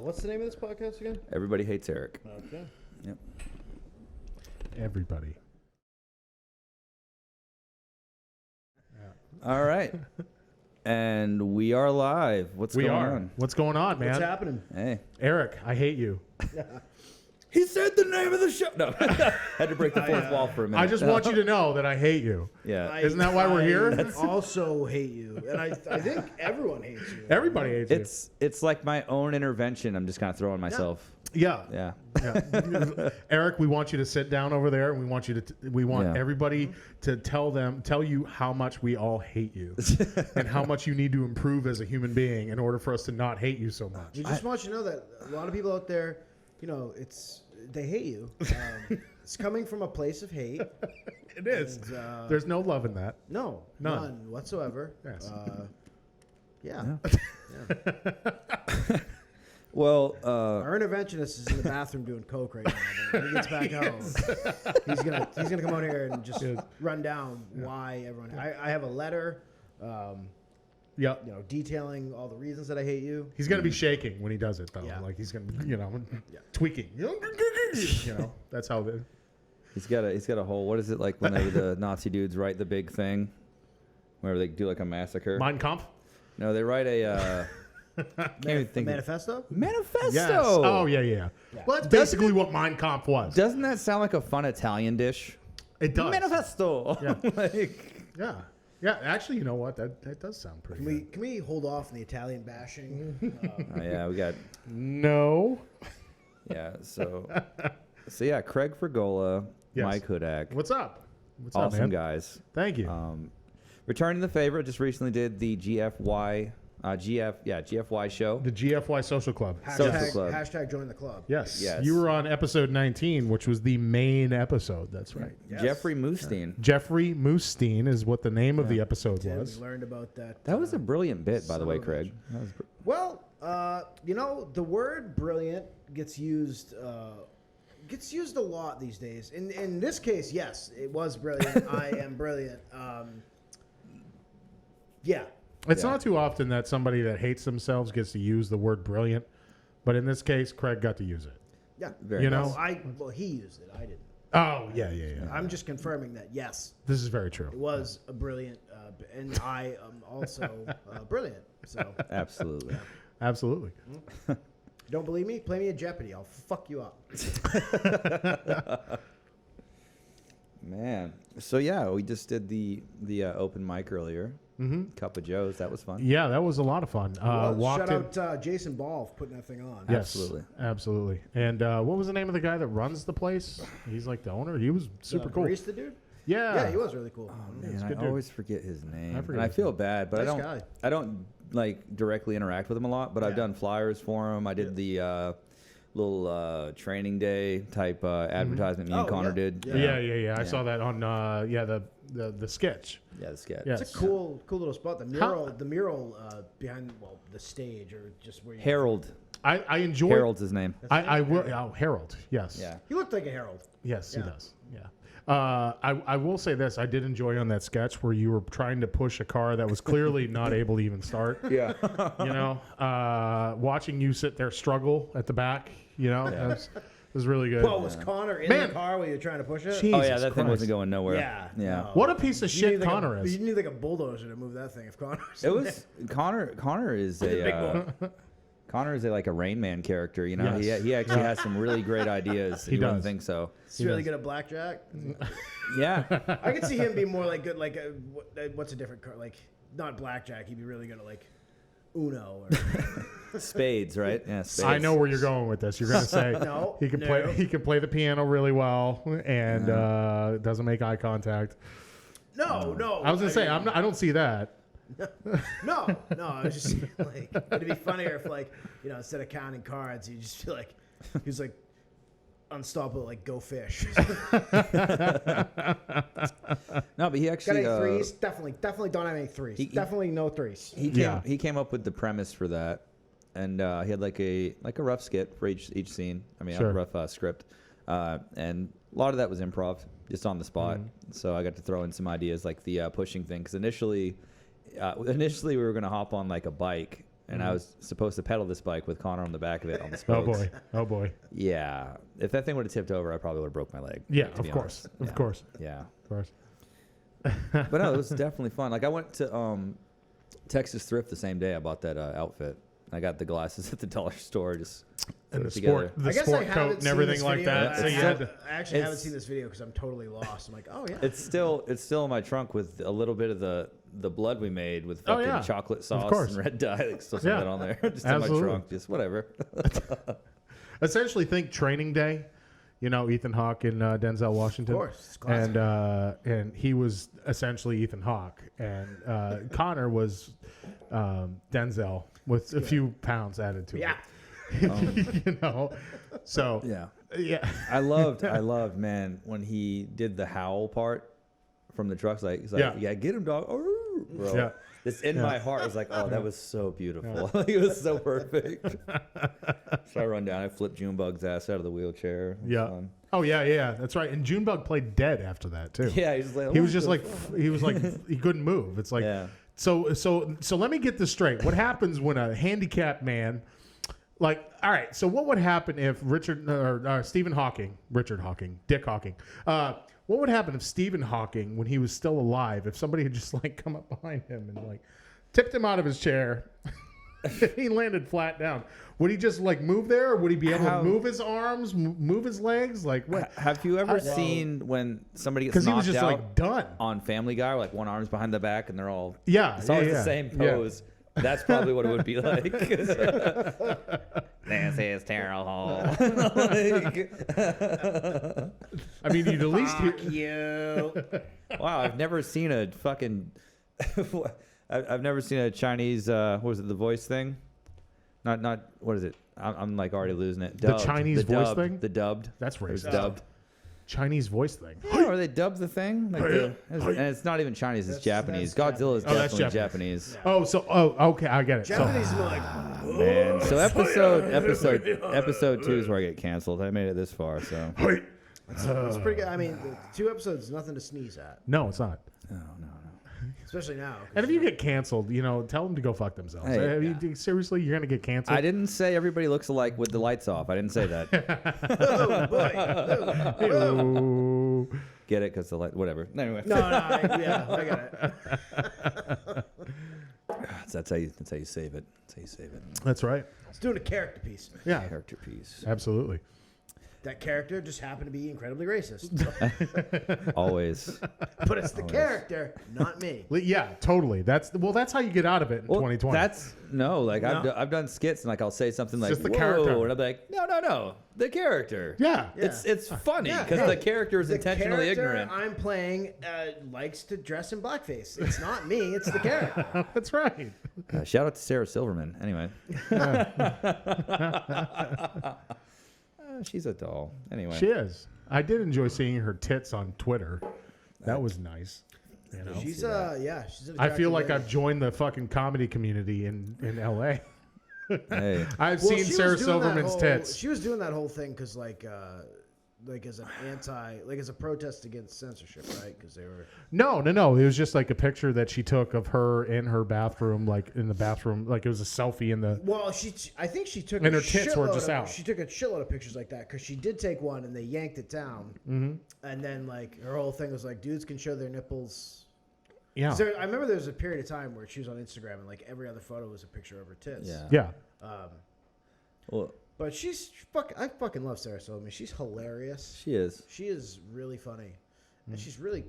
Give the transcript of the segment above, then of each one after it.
What's the name of this podcast again? Everybody Hates Eric. Okay. Yep. Everybody. All right. And we are live. What's going on? What's going on, man? What's happening? Hey. Eric, I hate you. He said the name of the show. No. Had to break the fourth wall for a minute. I just want you to know that I hate you. Yeah. Isn't that why we're here? I also hate you, and I think everyone hates you. Everybody hates you. It's like my own intervention. I'm just kind of throwing myself. Yeah. Yeah. Eric, we want you to sit down over there, and we want you to we want Yeah. everybody to tell you how much we all hate you and how much you need to improve as a human being in order for us to not hate you so much. We just want you to know that a lot of people out there, you know, they hate you. It's coming from a place of hate. It is. And, There's no love in that. No, none whatsoever. Yes. Yeah. Well, Our interventionist is in the bathroom doing coke right now. But when he gets back home, he's gonna come out here and just run down why everyone. I have a letter. Yeah. You know, detailing all the reasons that I hate you. He's gonna be shaking when he does it, though. Yeah. Like he's gonna be, tweaking. That's how. he's got a whole. What is it like whenever the Nazi dudes write the big thing, whenever they do like a massacre? Mein Kampf. No, they write a. Can't even think of- Manifesto? Manifesto. Yes. Oh yeah. Well, that's basically what Mein Kampf was. Doesn't that sound like a fun Italian dish? It does. Manifesto. Yeah. Yeah. Yeah. Actually, you know what? That does sound pretty. Can we hold off on the Italian bashing? Oh, yeah, we got. No. Yeah. So yeah, Craig Fregola, Yes. Mike Hudak, What's up? What's up, awesome man? guys. Thank you. Returning the favor, just recently did the GFY show. The GFY Social Club. Social Club. Hashtag join the club. Yes. Yes. You were on episode 19, which was the main episode. That's right. Yes. Jeffrey Moosteen. Jeffrey Moosteen is what the name of the episode Tim, was. we learned about that. That was a brilliant bit, by the way, son of a Craig. That was Well, you know, the word brilliant gets used a lot these days. In this case, yes, it was brilliant. I am brilliant. Yeah. It's Yeah. not too often that somebody that hates themselves gets to use the word brilliant, but in this case, Craig got to use it. Yeah. very You nice. know? Well, he used it. I didn't. Oh, yeah. I'm just confirming that, yes, This is very true. it was a brilliant, and I am also brilliant. So, Absolutely. Absolutely. don't believe me? Play me a Jeopardy. I'll fuck you up. Man. So yeah, we just did the open mic earlier. Cup of Joe's. That was fun. Yeah, that was a lot of fun. Shout out Jason Ball for putting that thing on. Yes, Absolutely. Absolutely. And what was the name of the guy that runs the place? He's like the owner. He was super cool. Barista dude? Yeah. Yeah, he was really cool. Man, good I dude. always forget his name. I forget And I his feel bad, but Nice I guy. don't like directly interact with him a lot, but I've Yeah. done flyers for him. I did the little training day type advertisement me and Oh, Connor yeah. did. Yeah. I saw that on the sketch. Yeah, the sketch. Yes. It's a cool little spot. The mural behind the stage, or just where you. Harold. I enjoyed. Harold's his name. I will. Oh, Harold. Yes. Yeah. He looked like a herald. Yes, he Yeah. does. Yeah. I will say this. I did enjoy on that sketch where you were trying to push a car that was clearly not able to even start. Yeah. You know, watching you sit there struggle at the back. You know, it was really good. Well, was Connor in the car while you were trying to push it? Jesus Oh yeah, that thing Christ. wasn't going nowhere. Yeah. Yeah. no. What a piece of You shit need like Connor is. You need like a bulldozer to move that thing if Connor was It in was Connor is a Connor is like a Rain Man character, you know. Yes. He actually has some really great ideas. He You wouldn't does. think so. He's really good at blackjack. Yeah. I could see him be more like good, like what's a different card? Like not blackjack. He'd be really good at like Uno or Spades, right? Yeah, spades. I know where you're going with this. You're going to say No, he can no. play. He can play the piano really well and doesn't make eye contact. no. I was going to say mean, I don't see that. No. I was just saying, like it'd be funnier if like instead of counting cards, you just feel like he's like unstoppable, like go fish. No, but he Got actually any threes? Definitely don't have any threes. Definitely no threes. he came up with the premise for that, and he had like a rough skit for each scene. I mean, Sure. a rough script, and a lot of that was improv, just on the spot. So I got to throw in some ideas like the pushing thing, because initially we were gonna hop on like a bike and I was supposed to pedal this bike with Connor on the back of it on the Oh spokes. boy. Oh boy. Yeah. If that thing would have tipped over, I probably would have broke my leg. Yeah, to be of course. honest. Of course. Yeah. Of course. But no, it was definitely fun. Like I went to Texas Thrift the same day I bought that outfit. I got the glasses at the dollar store. Just And the together. sport, the sport coat and everything like that. So you had to, I actually haven't seen this video because I'm totally lost. I'm like, oh yeah. It's still in my trunk with a little bit of the blood we made with fucking yeah. chocolate sauce course. and red dye. Like still some Yeah. of that on there. Just Absolutely. in my trunk. Just whatever. essentially think Training Day. You know, Ethan Hawke and Denzel Washington. Of course, it's classic. And he was essentially Ethan Hawke, and Connor was Denzel with a few pounds added to Yeah. it. You know, so Yeah. I loved, man, when he did the howl part from the trucks. Like, he's like, yeah, get him, dog. Oh, bro. Yeah. This in my heart was like, oh, that was so beautiful. It was so perfect. So I run down, I flipped Junebug's ass out of the wheelchair. It was fun. Oh yeah, that's right. And Junebug played dead after that too. Yeah, he was just like, he was like he couldn't move. It's like yeah. So let me get this straight. What happens when a handicapped man, like, all right, so what would happen if Dick Hawking, what would happen if Stephen Hawking, when he was still alive, if somebody had just like come up behind him and like tipped him out of his chair, he landed flat down, would he just like move there, or would he be able to move his arms, move his legs? Like, what? Have you ever seen when somebody gets Because he knocked was just out like done. on Family Guy, like one arm's behind the back and they're all It's always the same pose. That's probably what it would be like. This is terrible. I mean, you'd at least you. Wow, I've never seen a fucking. I've never seen a Chinese. What was it? The voice thing? Not. What is it? I'm like already losing it. Dubbed. The Chinese voice dubbed, thing? The dubbed. That's It was racist. dubbed. Chinese voice thing. Yeah, or they dubbed the thing. Like and it's not even Chinese. It's Japanese. Godzilla is that's definitely Japanese. Japanese. Okay, I get it. Japanese are like, Man, so episode 2 is where I get canceled. I made it this far, so. it's pretty good. I mean, the 2 episodes is nothing to sneeze at, No, it's not. No. especially now. And if you get canceled, you know, tell them to go fuck themselves. Hey, I mean, seriously, you're gonna get canceled. I didn't say everybody looks alike with the lights off. I didn't say that. Oh boy. Oh. Get it? Because the light, whatever. Anyway. No, I got it. That's how you save it. That's how you save it. That's right. It's doing a character piece. Yeah, Character piece. absolutely. That character just happened to be incredibly racist. Always. But it's the character, not me. Yeah, totally. That's how you get out of it in 2020. I've done skits and like I'll say something like just the whoa, character. and I'm like no, the character. Yeah. It's funny Yeah, because hey, the character is The intentionally character ignorant. I'm playing likes to dress in blackface. It's not me. It's the character. That's right. Shout out to Sarah Silverman. Anyway. She's a doll. Anyway. She is. I did enjoy seeing her tits on Twitter. That was nice. You know? She's she's. An I feel attractive like lady. I've joined the fucking comedy community in LA. Hey. I've Well, seen she was Sarah doing Silverman's that tits. She was doing that whole thing because as a protest against censorship, right? Because they were. No. It was just like a picture that she took of her in her bathroom, like in the bathroom, like it was a selfie in the. Well, I think she took. And a her tits were shitload just of- out. She took a shitload of pictures like that because she did take one and they yanked it down. Mm-hmm. And then like her whole thing was like, dudes can show their nipples. Yeah. I remember there was a period of time where she was on Instagram and like every other photo was a picture of her tits. Yeah. Yeah. Well, But I fucking love Sarah Silverman. She's hilarious. she is. She is really funny, and she's really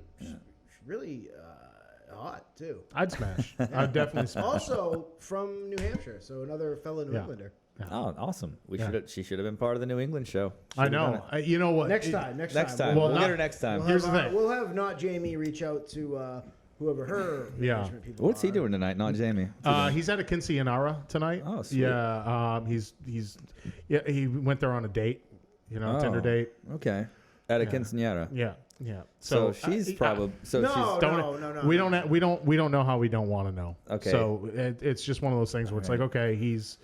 hot too. I'd smash. I'd definitely smash. Also from New Hampshire, so another fellow New Englander. Oh, awesome. Yeah. She should have been part of the New England show. I know. You know what? Next time. Next time. Well, We'll not- get her next time. Here's the thing. We'll have not Jamie reach out to whoever her management people What's he are. doing tonight? Not Jamie. He's at a Quinceañera tonight. Oh, sweet. Yeah. He went there on a date. You know, Tinder date. Okay. At a quinceañera. Yeah. Yeah. So she's probably. So No, she's. no. We don't know how we don't want to know. Okay. So it's just one of those things where it's like, okay, he's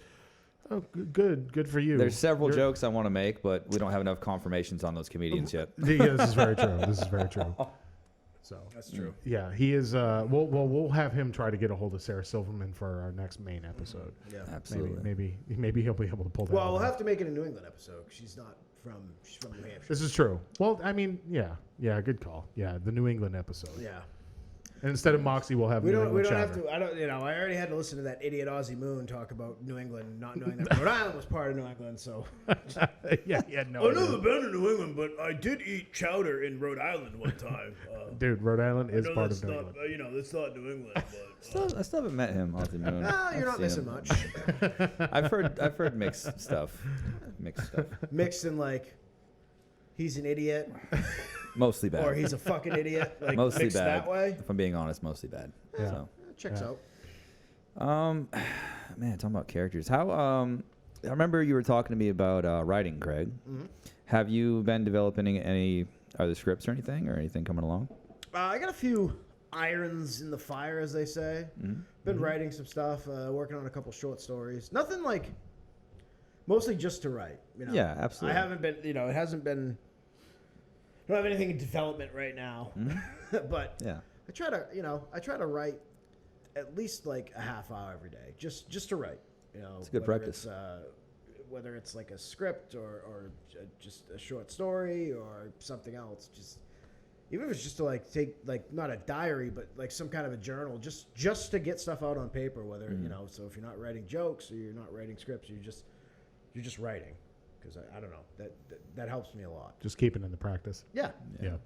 good for you. There's several jokes I want to make, but we don't have enough confirmations on those comedians yet. Yeah, this is very true. So That's true. yeah, he is. We'll have him try to get a hold of Sarah Silverman for our next main episode. Yeah. Absolutely. Maybe he'll be able to pull that. Well, we'll off. have to make it a New England episode. 'Cause she's from New Hampshire. This is true. Well, I mean, yeah, good call. Yeah, the New England episode. Yeah. And instead of Moxie, we'll have We New don't England have Chowder. to. I don't. I already had to listen to that idiot Aussie Moon talk about New England, not knowing that Rhode Island was part of New England. So yeah, no. I've never been to New England, but I did eat chowder in Rhode Island one time. Dude, Rhode Island is I know part that's of New not, England. that's not New England, but I still haven't met him, Aussie Moon. you're I've not seen missing him. much. I've heard mixed stuff. Mixed in like, he's an idiot, Mostly bad. or he's a fucking idiot. Like mostly mixed bad. that way. If I'm being honest, mostly bad. Yeah. So. Checks Yeah. out. Man, talking about characters. How I remember you were talking to me about writing, Craig. Mm-hmm. Have you been developing any other scripts or anything coming along? I got a few irons in the fire, as they say. Mm-hmm. Been writing some stuff, working on a couple short stories. Nothing like, mostly just to write. You know? Yeah, absolutely. I haven't been, it hasn't been, I don't have anything in development right now. But Yeah. I try to write at least like a half hour every day, just to write. It's a good practice. Whether it's like a script or just a short story or something else, just even if it's just to like take like not a diary but like some kind of a journal, just to get stuff out on paper. Whether so if you're not writing jokes or you're not writing scripts, you're just writing, because I don't know, that helps me a lot. Just keeping in the practice. Yeah. Yeah.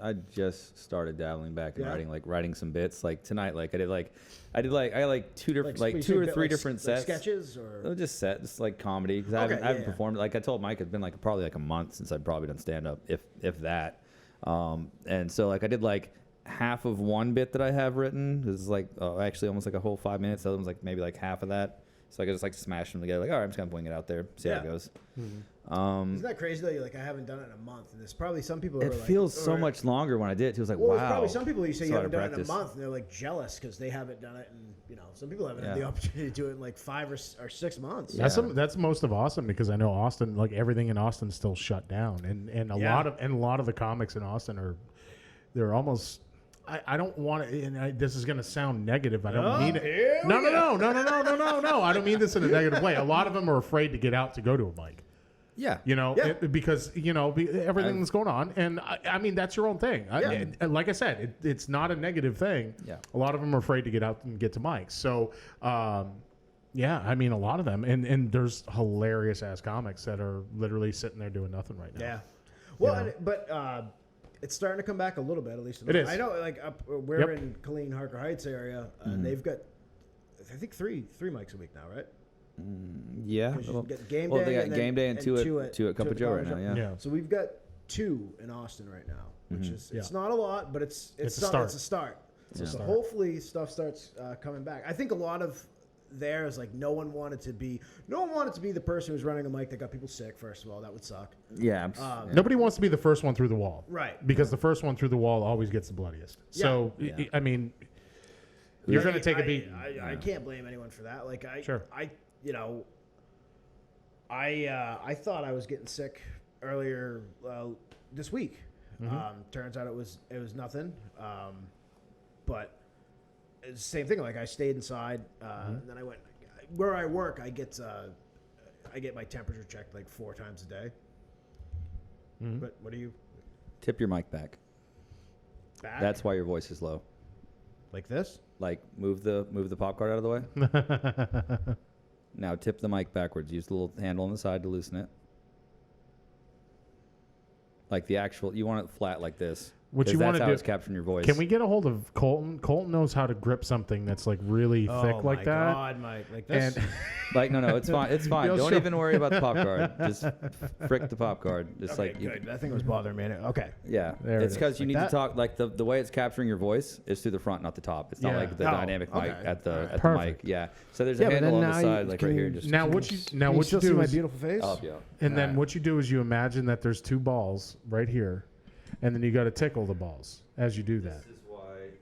I just started dabbling back in Yeah. writing some bits. Like tonight, I had two different two or three different sets. Sketches or Oh, just like comedy, because Okay, I haven't yeah. performed. Like I told Mike, it's been probably a month since I'd probably done stand up, if that. And so I did half of one bit that I have written. This is actually almost a whole 5 minutes. The other one's maybe half of that. So I could just smash them together. All right, I'm just gonna wing it out there, see how it Yeah. goes. Isn't that crazy though? You're I haven't done it in a month, and there's probably some people. Who It are feels so or- much longer when I did it. It was Well, wow. there's probably some people you say It's you a lot haven't of done it in a practice. month, and they're jealous because they haven't done it, and some people haven't had Yeah. the opportunity to do it in 5 or 6 months. Yeah. That's most of Austin, because I know Austin, everything in Austin is still shut down, and a lot of the comics in Austin they're almost. I don't want to, and this is going to sound negative. I don't mean it. No. I don't mean this in a negative way. A lot of them are afraid to get out to go to a mic. Yeah. Because everything that's going on, and I mean that's your own thing. And like I said, it's not a negative thing. Yeah. A lot of them are afraid to get out and get to mics. So, I mean a lot of them, and there's hilarious ass comics that are literally sitting there doing nothing right now. Yeah. Well, but it's starting to come back a little bit, at least. It is. I know, we're in Killeen, Harker Heights area, and they've got, I think three mics a week now, right? Yeah. 'Cause you get game Well, day they got and game day and two at Cup of Joe right now. Joe. Yeah. Yeah. So we've got 2 in Austin right now, which is it's not a lot, but it's a start. It's a start. It's a So start. hopefully stuff starts coming back. I think a lot of there is no one wanted to be the person who's running a mic that got people sick. First of all, that would suck. Yeah. Nobody wants to be the first one through the wall, Right. Because the first one through the wall always gets the bloodiest. Yeah. So Yeah. I mean, you're going to take a beat. I can't blame anyone for that. Sure. I thought I was getting sick earlier this week. Turns out it was nothing. But it's the same thing. I stayed inside, and then I went where I work. I get my temperature checked 4 times a day. But what do you Tip your mic back. back? That's why your voice is low. like this. Move the pop card out of the way. Now tip the mic backwards. Use the little handle on the side to loosen it. You want it flat like this. What 'Cause you that's wanna how do- it's capturing your voice. Can we get a hold of Colton? Colton knows how to grip something that's really thick like that. God, Mike, like this. And no, it's fine. It's fine. You'll Don't show- even worry about the pop card. Just frick the pop card. Just Okay, good. That thing was bothering me. Okay. Yeah, There it it's is. because you Like need that? to talk the way it's capturing your voice is through the front, not the top. It's not Yeah. like the Oh, dynamic mic okay. at the Perfect. mic. Yeah, so there's Yeah, a but handle then on the now side, you right can- here. Just now what you still do see my is beautiful face? up, yeah. and then Alright. what you do is you imagine that there's 2 balls right here, and then you got to tickle the balls as you do that. This is why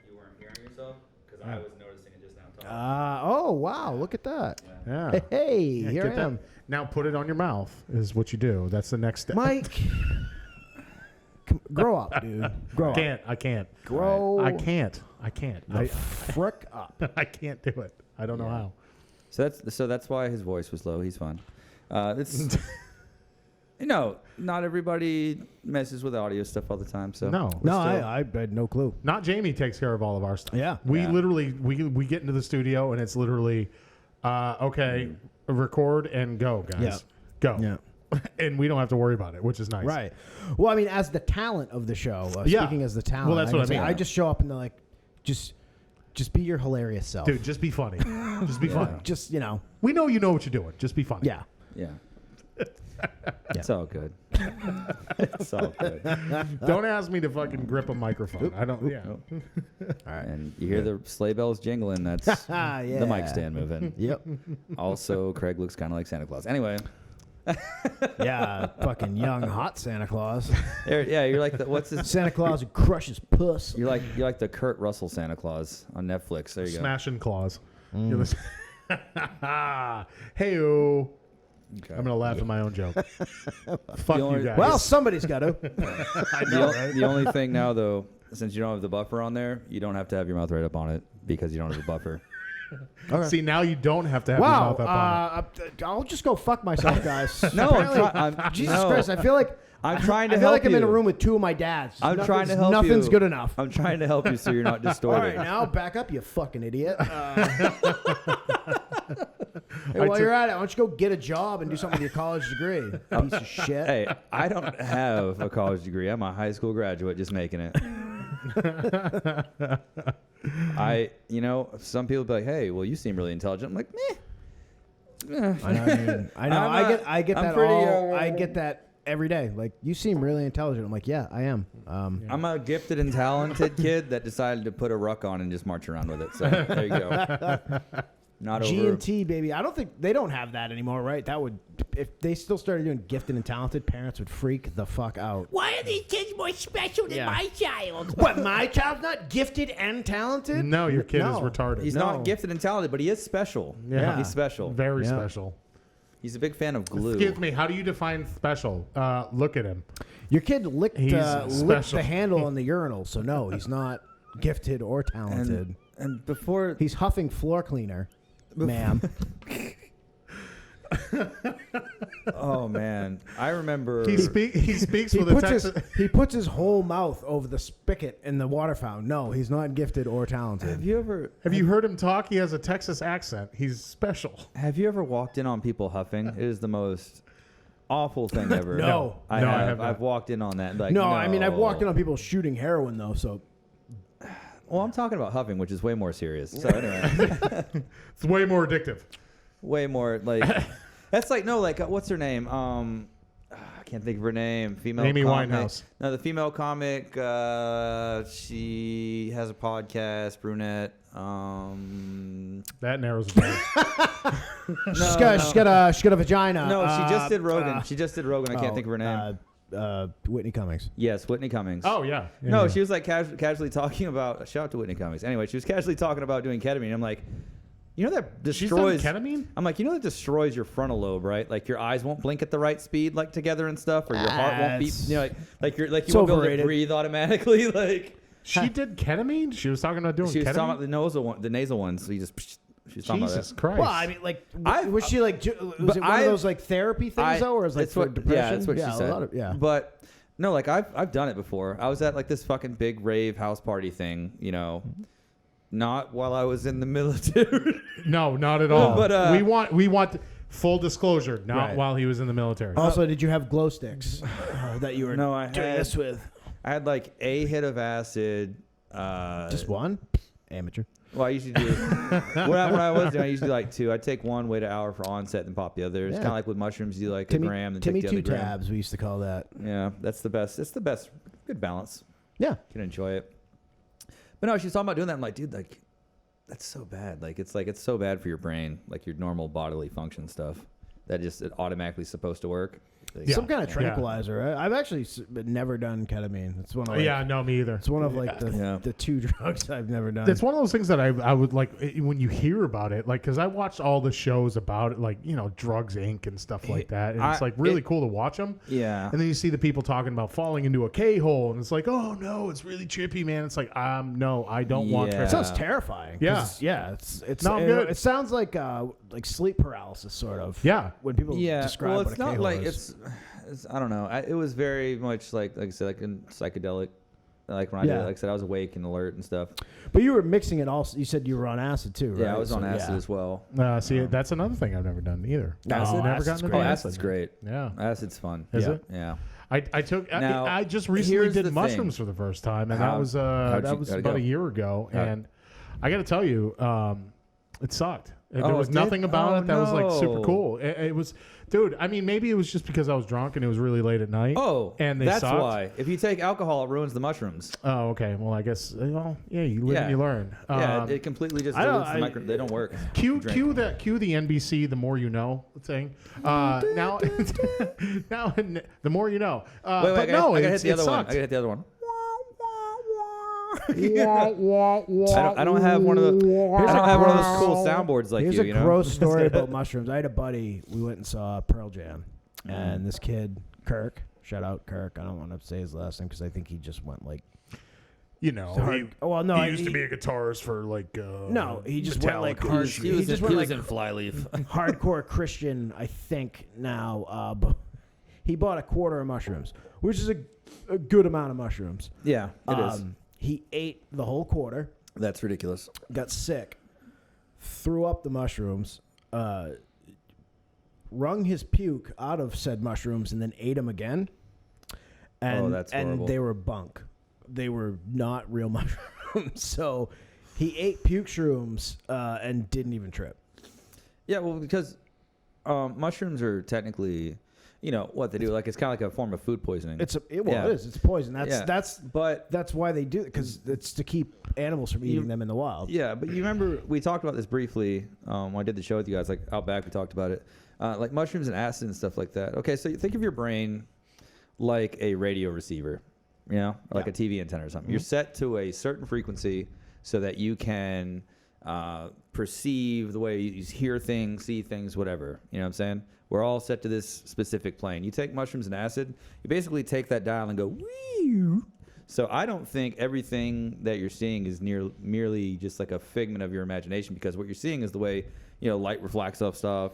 you weren't hearing yourself because I was noticing it just now. Oh wow! Look at that. Yeah. Hey, Yeah, here get I that- am, Now put it on your mouth is what you do. That's the next step. Mike. Grow up, dude. Grow up. I can't. Grow. I can't. The frick up. I can't do it. I don't know how. So that's why his voice was low. He's fun. It's not everybody messes with audio stuff all the time. So No. I had no clue. Not Jamie takes care of all of our stuff. Yeah. We Yeah. literally we get into the studio and it's literally okay, record and go, guys. Yeah. Go. Yeah. And we don't have to worry about it, which is nice. Right. Well, I mean, as the talent of the show, Yeah. speaking as the talent, Well, that's what I can say, mean. I just show up and they're like, just be your hilarious self. Dude, just be funny. Just be funny. Just, We know you know what you're doing. Just be funny. yeah. yeah. It's all good. It's all good. Don't ask me to fucking grip a microphone. I don't. Yeah. All right. And you hear the sleigh bells jingling. That's the mic stand moving. Yep. Also, Craig looks kind of like Santa Claus. Anyway. Yeah, fucking young, hot Santa Claus. Yeah, you're like what's this? Santa Claus who crushes puss. You're like the Kurt Russell Santa Claus on Netflix. There you go. Smashing claws. Hey-o. Okay. I'm gonna laugh at my own joke. Fuck The only- you guys. Well, somebody's got to. I know, right? The only thing now, though, since you don't have the buffer on there, you don't have to have your mouth right up on it because you don't have the buffer. See, now you don't have to have your Wow. mouth up on it. I'll just go fuck myself, guys. No, Apparently- Jesus Christ, I feel like I'm trying to I feel help like I'm in a you. room with two of my dads. I'm trying to help you. Nothing's good enough. I'm trying to help you so you're not All distorted. right, now back up, you fucking idiot. Hey, while you're at it, why don't you go get a job and do something with your college degree? Piece of shit. Hey, I don't have a college degree. I'm a high school graduate just making it. Some people be like, hey, well, you seem really intelligent. I'm like, meh. I know. I get I'm that pretty, I get that every day. Like, you seem really intelligent. I'm like, yeah, I am. I'm a gifted and talented kid that decided to put a ruck on and just march around with it. So there you go. Not over. G&T, baby. I don't think they don't have that anymore, right? That would, if they still started doing gifted and talented, parents would freak the fuck out. Why are these kids more special than my child? What, my child's not gifted and talented? No, your kid is No. retarded. He's not gifted and talented, but he is special. Yeah. He's special. Very Yeah. special. He's a big fan of glue. Excuse me. How do you define special? Look at him. Your kid licked He's licked special. the handle on the urinal, so no, he's not gifted or talented. And before He's huffing floor cleaner, ma'am. oh man, I remember He speaks with a Texas. He puts his whole mouth over the spigot in the water fountain. No, he's not gifted or talented. Have you ever Have you heard him talk? He has a Texas accent. He's special. walked in on people huffing? It is the most awful thing ever. No. I No, I have. have not. I've walked in on that. Like, No, I mean, I've walked in on people shooting heroin, though, so. Well, I'm talking about huffing, which is way more serious. So anyway, It's way more addictive. way more like that's like no, like what's her name? I can't think of her name. Female Amy comic. Winehouse. No, the female comic. She has a podcast. Brunette. That narrows it down. She's got a vagina. No, she just did Rogan. She just did Rogan. I can't think of her name. Whitney Cummings. Yes, Whitney Cummings. Oh yeah. Yeah, No, yeah. she was like casually talking about. Shout out to Whitney Cummings. Anyway, she was casually talking about doing ketamine. I'm like, that She's done destroys. ketamine? I'm like, that destroys your frontal lobe, right? Like your eyes won't blink at the right speed, like together and stuff, or your heart won't beat. Like you won't be able to overrated. breathe automatically. Like She did ketamine. She was talking about doing she was ketamine. talking about the nasal ones. So you just she's talking about Jesus that. Christ. Well, I mean, like, I've- was she like, was it one of those like therapy things though, or is it like it's for what, depression? Yeah, that's what she said. yeah. But no, like I've done it before. I was at like this fucking big rave house party thing, not while I was in the military. No, not at all. But, we want full disclosure. Not Right. while he was in the military. Also, did you have glow sticks that you were No, I doing had- this with? I had like a hit of acid. Just one? Amateur. Well, I usually do. when I was doing, I usually do like two. I'd take one, wait an hour for onset, then pop the other. It's Yeah. kind of like with mushrooms, you do like a gram, then Timmy take the other two gram. tabs, we used to call that. Yeah, that's the best. It's the best. Good balance. Yeah. You can enjoy it. But no, she was talking about doing that. I'm like, dude, like, that's so bad. Like it's so bad for your brain, like your normal bodily function stuff. That just it automatically supposed to work. some kind of tranquilizer. I've actually never done ketamine. It's one of no, me either. It's one of like the 2 drugs I've never done. It's one of those things that I would like when you hear about it, like because I watched all the shows about it, like Drugs Inc. and stuff like that, and it's like really cool to watch them. Yeah. And then you see the people talking about falling into a K-hole, and it's like, oh no, it's really trippy, man. It's like, no, I don't want. It sounds terrifying. Yeah, it's not good. It sounds like sleep paralysis, sort of. Yeah. When people describe well, what it's a not K-hole like is. it's I don't know. It was very much like I said, like in psychedelic. Like when I did it, like I said, I was awake and alert and stuff. But you were mixing it also. You said you were on acid too, right? Yeah, I was on acid as well. See, that's another thing I've never done either. Acid? Never gotten into acid's great. Yeah. Acid's fun. Is it? Yeah. I took. Now, I just recently did the mushrooms thing. for the first time, and How'd that was you about go? a year ago. And I got to tell you, it sucked. There was nothing about it that was like super cool. It was, dude. I mean, maybe it was just because I was drunk and it was really late at night. Oh, and that's sucked. why. If you take alcohol, it ruins the mushrooms. Oh, okay. Well, I guess. Well, yeah, you live and you learn. It completely just dilutes the micro. They don't work. Cue the NBC. The more you know thing. Now, the more you know. Wait, I gotta hit the other one. I gotta hit the other one. I don't have one of those. I don't have one of those cool soundboards like Here's you. a gross story about mushrooms. I had a buddy. We went and saw Pearl Jam, and this kid Kirk. Shout out Kirk. I don't want to say his last name because I think he just went like. He used to be a guitarist for like. No, he just went like He hard. was in Flyleaf. Hardcore Christian, I think now. But he bought a quarter of mushrooms, which is a good amount of mushrooms. Yeah, it is. He ate the whole quarter. That's ridiculous. Got sick. Threw up the mushrooms. Wrung his puke out of said mushrooms and then ate them again. And, that's horrible. And they were bunk. They were not real mushrooms. So he ate puke shrooms and didn't even trip. Yeah, well, because mushrooms are technically, what they do. Like it's kind of like a form of food poisoning. It is. It's poison. That's why they do it, because it's to keep animals from eating them in the wild. Yeah, but you remember we talked about this briefly when I did the show with you guys. Like out back, we talked about it, like mushrooms and acid and stuff like that. Okay, so you think of your brain like a radio receiver, or like a TV antenna or something. Mm-hmm. You're set to a certain frequency so that you can perceive the way you hear things, see things, whatever. You know what I'm saying? We're all set to this specific plane. You take mushrooms and acid, you basically take that dial and go, wee. So I don't think everything that you're seeing is merely just like a figment of your imagination, because what you're seeing is the way, light reflects off stuff,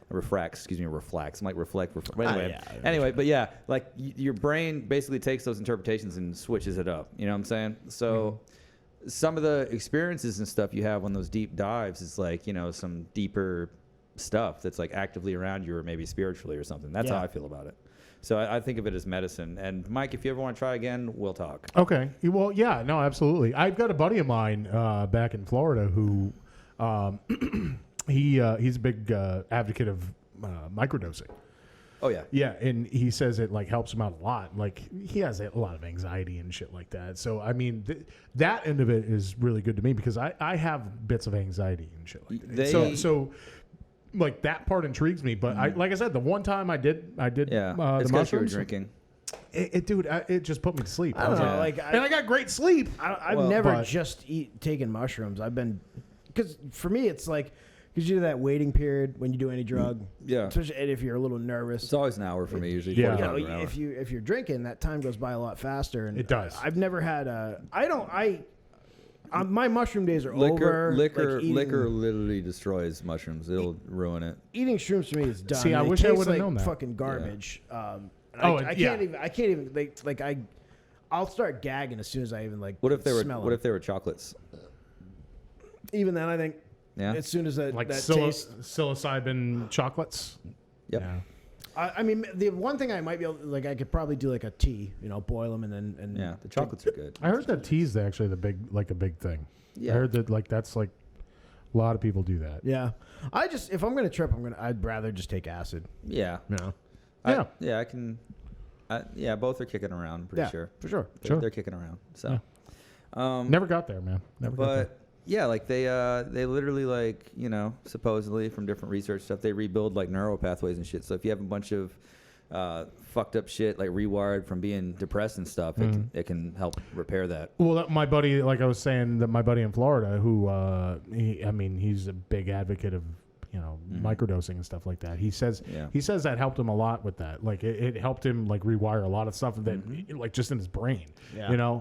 refracts, reflects. Might reflect. Anyway, but yeah, like your brain basically takes those interpretations and switches it up. You know what I'm saying? So some of the experiences and stuff you have on those deep dives is like, some deeper stuff that's like actively around you, or maybe spiritually or something. That's how I feel about it. So I think of it as medicine. And Mike, if you ever want to try again, we'll talk. Okay. Well, yeah, no, absolutely. I've got a buddy of mine back in Florida who he's a big advocate of microdosing. Oh yeah. Yeah, and he says it like helps him out a lot. Like he has a lot of anxiety and shit like that. So I mean, that end of it is really good to me, because I have bits of anxiety and shit like that. So like that part intrigues me. But like I said, the one time I did it's the because mushrooms. you were drinking. It just put me to sleep. I don't know, and I got great sleep. I've never just taken mushrooms. I've been, because for me it's like, because you do that waiting period when you do any drug. Yeah. Especially if you're a little nervous. It's always an hour for me usually. Yeah. If you're drinking, that time goes by a lot faster. And it does. I've never had my mushroom days are over. Liquor literally destroys mushrooms. It'll ruin it. Eating shrooms for me is done. See, I wish I would have known that. Fucking garbage. Yeah. I can't even. I'll start gagging as soon as I even smell it. What if they were chocolates? Even then, I think. Yeah. As soon as that taste. Psilocybin chocolates. Yep. Yeah. I mean, the one thing I might be able, I could probably do like a tea, boil them and then. Yeah, the chocolates are good. I heard that tea's actually a big thing. Yeah. I heard that that's like a lot of people do that. Yeah. If I'm gonna trip, I'd rather just take acid. Yeah. Yeah. I can. Both are kicking around. I'm pretty sure. For sure. They're kicking around. So. Yeah. Never got there, man. Never got there. Yeah, like they literally supposedly from different research stuff, they rebuild like neural pathways and shit. So if you have a bunch of fucked up shit, like Rewired from being depressed and stuff, it can help repair that. Well, my buddy, like I was saying, that my buddy in Florida, who he's a big advocate of microdosing and stuff like that. He says that helped him a lot with that. Like it helped him like rewire a lot of stuff that like just in his brain. Yeah.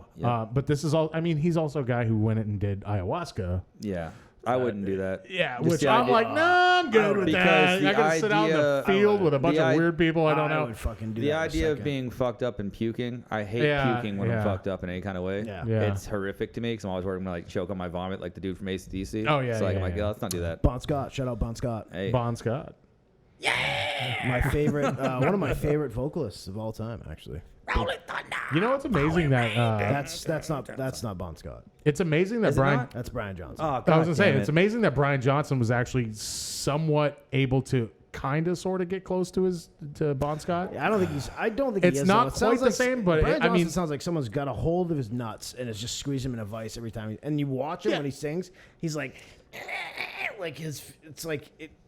But this is all. I mean, he's also a guy who went and did ayahuasca. Yeah. I wouldn't do that. Yeah, Just which the I'm idea- like, no, I'm good with that. I gotta sit out in the field with a bunch of weird people. I don't I know. would fucking do The that in a idea of second. being fucked up and puking, I hate puking when I'm fucked up in any kind of way. Yeah. Yeah. It's horrific to me because I'm always worried I'm going to like choke on my vomit like the dude from AC/DC. Oh, yeah, So like, yeah, I'm like, yeah. let's not do that. Bon Scott, shout out Bon Scott. Hey. Bon Scott. My favorite, one of my favorite vocalists of all time, actually. Rolling thunder. You know what's amazing that That's not Bon Scott. it's amazing that Is it Brian. not? That's Brian Johnson. Oh, I was God gonna say damn it's it. amazing that Brian Johnson was actually somewhat able to kind of sort of get close to Bon Scott. I don't think It's he is. not though. It sounds quite the like same, but Brian I mean- Johnson sounds like someone's got a hold of his nuts and is just squeezing him in a vice every time. And you watch him when he sings, he's like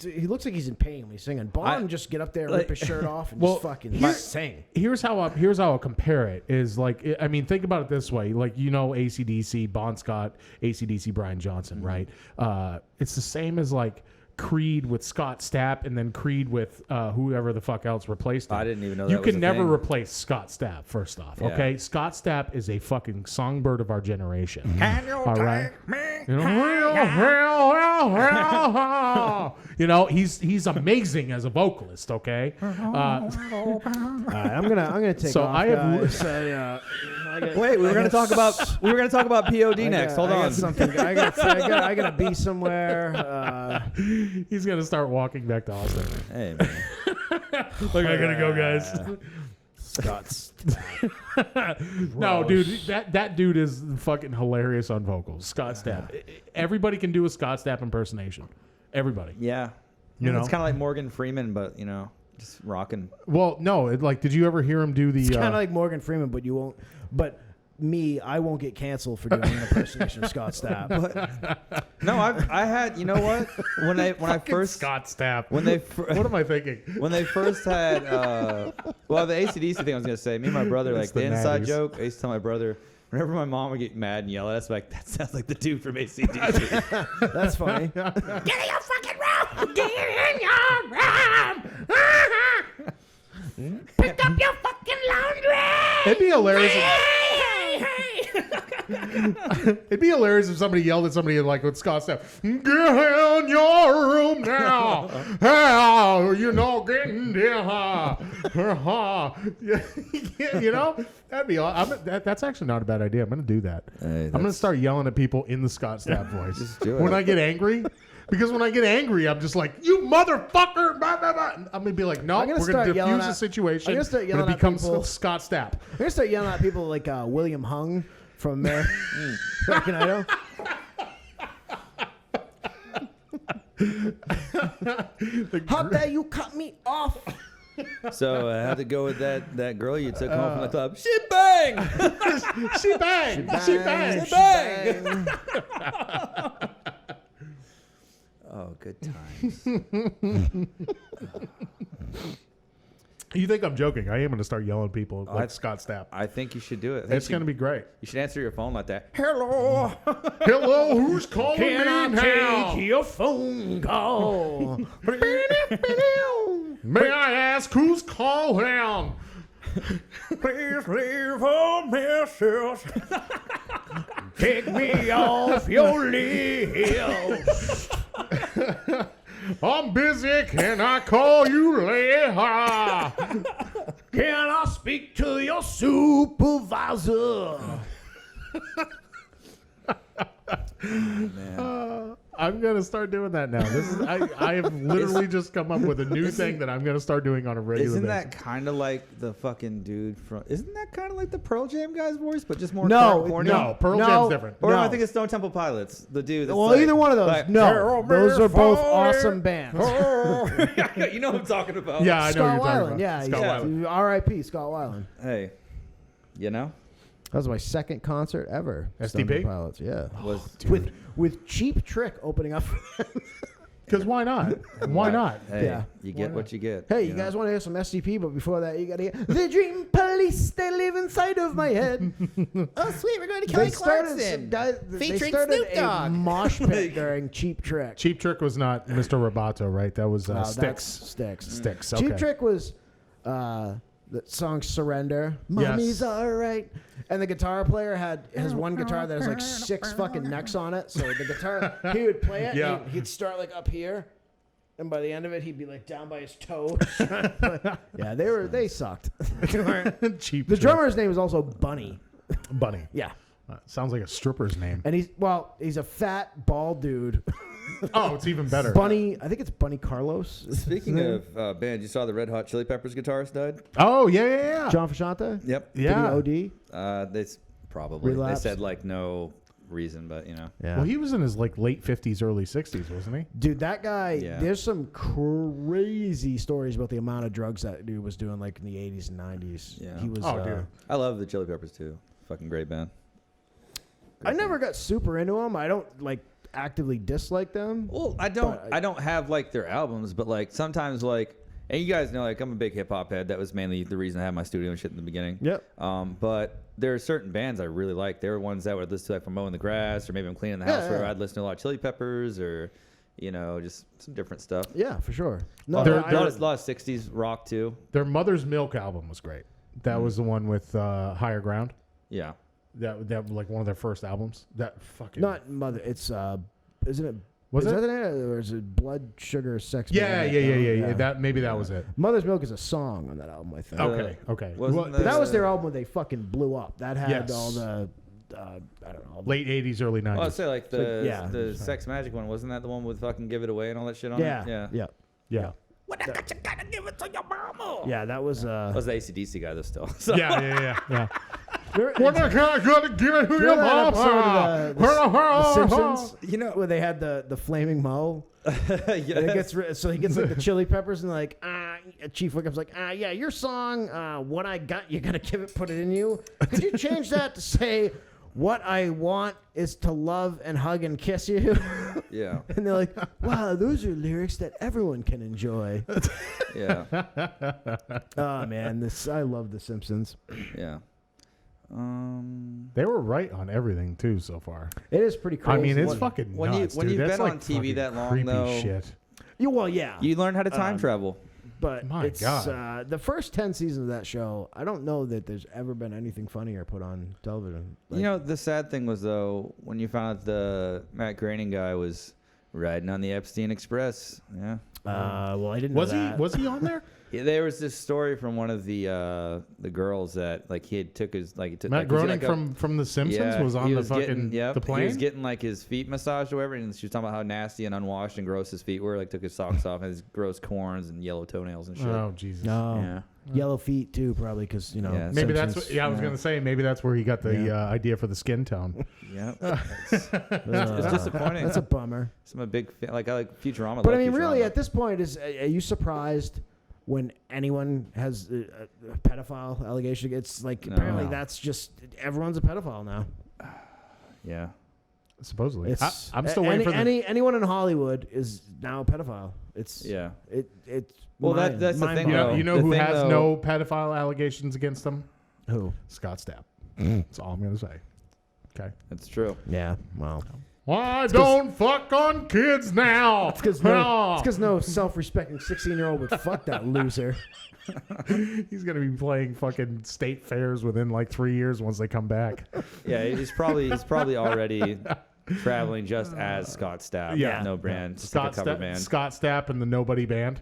he looks like he's in pain when he's singing. Bon just get up there, rip his shirt off, and just fucking sing. Here's how I'll compare it is like I mean think about it this way, like AC/DC, Bon Scott, AC/DC, Brian Johnson, right? It's the same as like Creed with Scott Stapp and then Creed with whoever the fuck else replaced him. I didn't even know you that was can a never thing. replace Scott Stapp. First off, Yeah. okay, Scott Stapp is a fucking songbird of our generation. Can you All right. take me? He's amazing as a vocalist. Okay. All right, I'm gonna take So off. I have- guys. Wait, we were going to talk about POD next. Hold on. I gotta be somewhere. He's gonna start walking back to Austin. Hey, man. Like I gotta go, guys. Scott's. No, dude, that dude is fucking hilarious on vocals. Scott Stapp. Everybody can do a Scott Stapp impersonation. Everybody. Yeah. You know? It's kind of like Morgan Freeman, but, just rocking. Well, no, did you ever hear him do the? It's kind of like Morgan Freeman, but you won't. But I won't get canceled for doing an impersonation of Scott Stapp. No, I had, you know what? When I first Scott Stapp. when they What am I thinking? when they first had the AC/DC thing I was gonna say, me and my brother, It's like the the inside natties. joke, I used to tell my brother whenever my mom would get mad and yell at us, like, that sounds like the dude from AC/DC. That's funny. Get in your fucking room! Get in your room! Pick up your fucking laundry! It'd be hilarious. Hey! It'd be hilarious if somebody yelled at somebody like with Scott Stapp, "Get in your room now! How getting there? That'd be. That's actually not a bad idea. I'm gonna do that. Hey, I'm gonna start yelling at people in the Scott Stapp voice Just do it. when I get angry. Because when I get angry, I'm just like, "You motherfucker!" Blah, blah, blah. I'm gonna be like, "No, I'm gonna we're gonna start yelling diffuse the at- situation." I'm gonna start and yelling it at becomes people. Scott Stapp. I'm gonna start yelling at people like William Hung from American Idol. How dare you cut me off? So I had to go with that girl you took home from the club. She bang! She bang! She bang! She bang! Oh, good times. You think I'm joking? I am going to start yelling at people like Scott Stapp. I think you should do it. I think It's going to be great. You should answer your phone like that. Hello. Hello, who's calling me now? your phone call? May I ask who's calling? Please leave a message. Take me off your list. I'm busy. Can I call you later? Can I speak to your supervisor? I'm going to start doing that now. I have literally just come up with a new thing that I'm going to start doing on a regular Isn't basis. that kind of like the fucking dude from? Isn't that kind of like the Pearl Jam guy's voice, but just more No, corny? No, Pearl No. Jam's different. Or am I No. thinking Stone Temple Pilots? The dude. That's Well, like, either one of those. like, No, those are both awesome bands. You know what I'm talking about. Yeah, I know what Scott you're talking Weiland, about. yeah, Scott yeah. Weiland. R.I.P. Scott Weiland. Hey, you know, That was my second concert ever. SDP? Stone Temple Pilots, yeah. was With Cheap Trick opening up. Because why not? Why not? Hey, Yeah. you get what you get. Hey, you guys want to hear some SCP? But before that, you got to hear the Dream Police. They live inside of my head. Oh, sweet. We're going to Kelly Clarkson. Featuring Snoop Dogg. A mosh pit during Cheap Trick. Cheap Trick was not Mr. Roboto, right? That was That's Styx. Sticks. Styx. Cheap Okay. Trick was the song Surrender. Mommy's alright. And the guitar player has one guitar that has like 6 fucking necks on it. So the guitar, he would play it. Yeah. And he'd start like up here. And by the end of it, he'd be like down by his toe. Yeah, they sucked. Cheap The Trick. drummer's name is also Bunny. Bunny. Yeah. Sounds like a stripper's name. And he's a fat, bald dude. Oh, it's even better. Bunny, I think it's Bunny Carlos. Speaking of bands, you saw the Red Hot Chili Peppers guitarist died? Oh, yeah. John Frusciante? Yep. Yeah. Did he OD? They probably. Relapse? They said like no reason, but Yeah. Well, he was in his like late 50s, early 60s, wasn't he? Dude, that guy, Yeah. there's some crazy stories about the amount of drugs that dude was doing like in the 80s and 90s. Yeah. He was, Oh, dude. I love the Chili Peppers too. Fucking great band. I never got super into them. I don't like actively dislike them. Well, I don't have like their albums, but like sometimes like, and you guys know like I'm a big hip hop head. That was mainly the reason I had my studio and shit in the beginning. Yep. But there are certain bands I really like. There were ones that would listen to like from mowing the grass, or maybe I'm cleaning the house, Yeah, where yeah. I'd listen to a lot of Chili Peppers, or just some different stuff. Yeah, for sure. No, They're- A lot of 60s rock too. Their Mother's Milk album was great. That was the one with Higher Ground. Yeah. That was like one of their first albums. That fucking not Mother. It's, isn't it? Was is it? that the name? Or is it Blood, Sugar, Sex? Yeah. Magnet? That maybe that was it. Mother's Milk is a song on that album, I think. Okay. wasn't Well, That was their album when they fucking blew up. That had Yes. all the, I don't know. late 80s, early 90s. Well, I'd say like yeah. the Sex Magic one. Wasn't that the one with fucking Give It Away and all that shit on Yeah, it? Yeah. yeah. yeah. What I got, you gotta give it to your mama. Yeah, that was That was the AC/DC guy though still. So. Yeah. Remember- What the hell gotta give it to your remember that mama? episode of the Simpsons? You know- where they had the flaming mo. Yes. And it gets so he gets like the chili peppers and like Chief Wickham's like yeah, your song what I got you gotta give it, put it in you. Could you change that to say what I want is to love and hug and kiss you? Yeah. And they're like, wow, those are lyrics that everyone can enjoy. Yeah. Oh man, I love The Simpsons. Yeah. They were right on everything too so far. It is pretty cool. I mean, it's fucking when you- nuts, when dude. you've That's been like on TV fucking that long, creepy though- shit. Well, yeah. You learn how to time travel. But My it's God. the first 10 seasons of that show, I don't know that there's ever been anything funnier put on television. Like, The sad thing was though when you found out the Matt Groening guy was riding on the Epstein Express. Yeah. well, I didn't know Was he? that. Was he on there? Yeah, there was this story from one of the girls that like he had took his like he took Matt like, was he, Groening like, from The Simpsons was on he the was fucking getting, the He plane. was getting like his feet massaged or whatever, and she was talking about how nasty and unwashed and gross his feet were. Like took his socks off and his gross corns and yellow toenails and shit. Oh Jesus! No. Yeah. Yellow feet, too, probably, because, Yeah, Maybe that's Simpsons. what, yeah. I was Yeah. gonna say maybe that's where he got the Yeah. idea for the skin tone. Yeah. It's disappointing. That's a bummer. I'm a big fan. Like I like Futurama. But love I mean, really, Futurama. at this point, are you surprised when anyone has a pedophile allegation? It's like, No. apparently that's just, everyone's a pedophile now. Yeah. Supposedly, It's, I'm still waiting for the. anyone in Hollywood is now a pedophile. It's Yeah. It's Well, mind- that's the mind thing, You know, boggling. you know The who thing, has though- no pedophile allegations against him? Who? Scott Stapp. That's all I'm gonna say. Okay. That's true. Yeah, well, Why don't fuck on kids now? it's because no self-respecting 16-year-old would fuck that loser. He's gonna be playing fucking state fairs within like 3 years once they come back. Yeah, he's probably already traveling just as Scott Stapp. Yeah. No brand. Just Scott like a cover Stapp, band. Scott Stapp and the Nobody Band.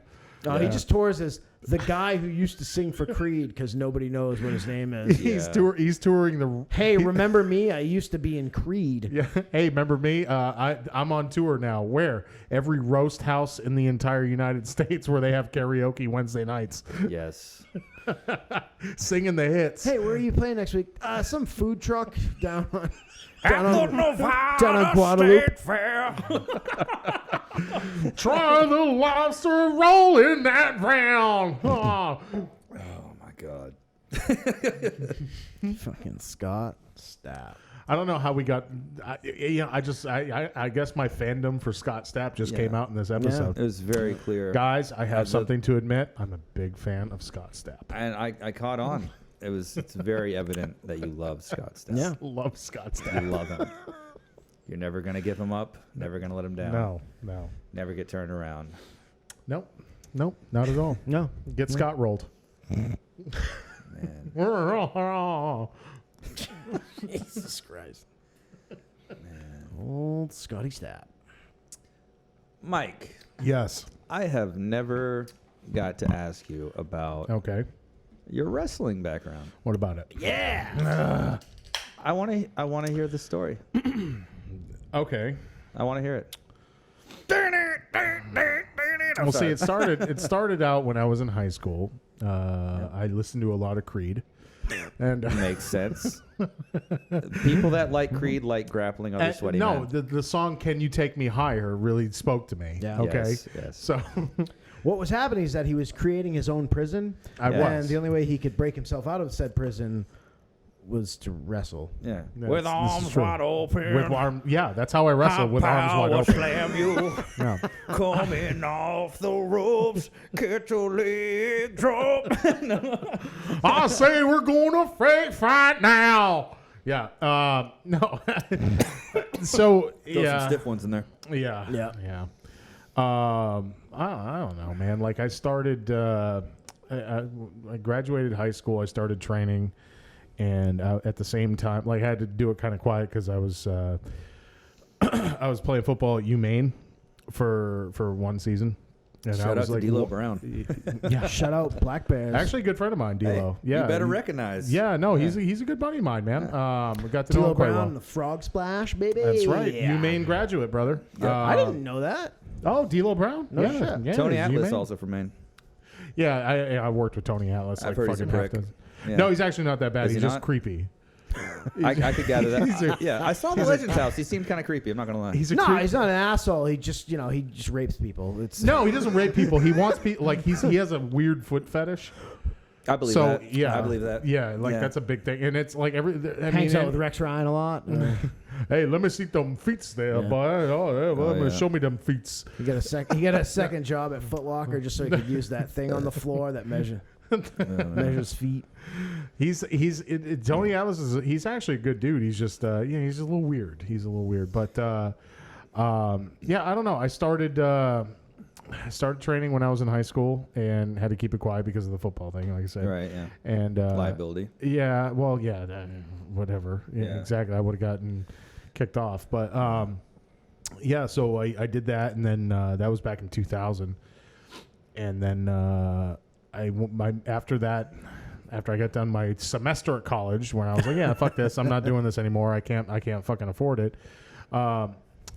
He just tours as the guy who used to sing for Creed because nobody knows what his name is. He's Yeah. He's touring the. Hey, remember me? I used to be in Creed. Yeah. Hey, remember me? I'm on tour now. Where? Every roast house in the entire United States where they have karaoke Wednesday nights, Yes. singing the hits. Hey, where are you playing next week? Some food truck down on Nevada down on Guadalupe. State Fair. Try the lobster roll in that round. Oh. Oh my God. Fucking Scott Stapp. I don't know how we got. I guess my fandom for Scott Stapp just came out in this episode. It was very clear. Guys, I have something to admit. I'm a big fan of Scott Stapp. And I caught on. It's very evident that you love Scott Stapp. Yeah. Love Scott Stapp. You love him. You're never going to give him up. Never going to let him down. No. Never get turned around. Nope, not at all. No. Get Scott rolled. Man. Jesus Christ. Old Scotty Stapp. Mike, Yes. I have never got to ask you about Okay. your wrestling background. What about it? Yeah. I want to hear the story. Okay. I want to hear it. Well, see, it started out when I was in high school. I listened to a lot of Creed. And Makes sense. People that like Creed like grappling other sweaty men. the song "Can You Take Me Higher" really spoke to me. Yeah. Okay. Yes. So What was happening is that he was creating his own prison. I and was. the only way he could break himself out of said prison was to wrestle. Yeah. This With is arms true. wide open. that's how I wrestle, with arms wide open. Slam you. Yeah. Coming off the ropes. Catch your leg drop. I say we're going to fake fight now. Yeah. No. So Throw yeah. some stiff ones in there. Yeah. I don't know, man. Like I started, I graduated high school. I started training, and at the same time, like I had to do it kind of quiet because I was, I was playing football at UMaine for one season. And I Shout out was to like, D'Lo wha- Brown. Yeah. Shut out Black Bears. Actually, a good friend of mine, D'Lo. Hey, yeah, you better recognize. Yeah, no, he's a good buddy of mine, man. We got to know D'Lo him quite Brown, well. the Frog Splash, baby. That's right. Yeah. UMaine graduate, brother. I didn't know that. Oh, D'Lo Brown. No yeah, shit. yeah, Tony he's Atlas UMaine. also from Maine. Yeah, I worked with Tony Atlas. I've like heard he's a fucking prick. half dozen- Yeah. No, he's actually not that bad. Is He's he just not? creepy. I could gather that. He's a- Yeah, I saw the Legends House. He seemed kind of creepy. I'm not gonna lie. He's a No, creep. he's not an asshole. He just, he just rapes people. It's No, he doesn't rape people. He wants people like he has a weird foot fetish. I believe So that. yeah, I believe that. Yeah, like Yeah. that's a big thing, and it's like hangs out with Rex Ryan a lot. Hey, let me see them feets there, Yeah. boy. Oh, yeah, yeah. show me them feets. He got a second job at Foot Locker just so he could use that thing on the floor that measures feet. Tony Atlas he's actually a good dude. He's just he's a little weird. But yeah, I don't know. I started training when I was in high school and had to keep it quiet because of the football thing, like I said. Right. Yeah. And Liability. Yeah. Well, yeah. Whatever. Yeah, Yeah. exactly. I would have gotten kicked off, but yeah. So I did that, and then that was back in 2000, and then after that. After I got done my semester at college, when I was like, "Yeah, fuck this! I'm not doing this anymore. I can't fucking afford it." I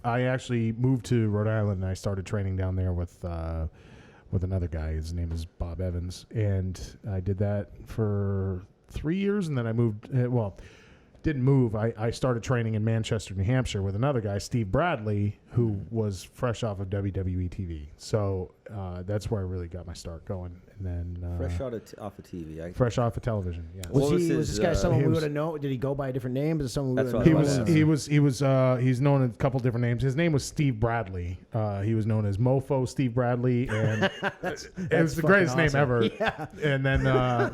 actually moved to Rhode Island, and I started training down there with another guy. His name is Bob Evans, and I did that for 3 years, and then I moved. Didn't move. I started training in Manchester, New Hampshire, with another guy, Steve Bradley, who was fresh off of WWE TV. So that's where I really got my start going. And then Fresh off of TV. fresh off of television. Yeah. What was Was this guy his, someone he we was- would have known? Did he go by a different name? Is it someone we That's would have what I known? was- He's known a couple different names. His name was Steve Bradley. He was known as Mofo Steve Bradley, and it was the fucking greatest name awesome. ever. Yeah. And then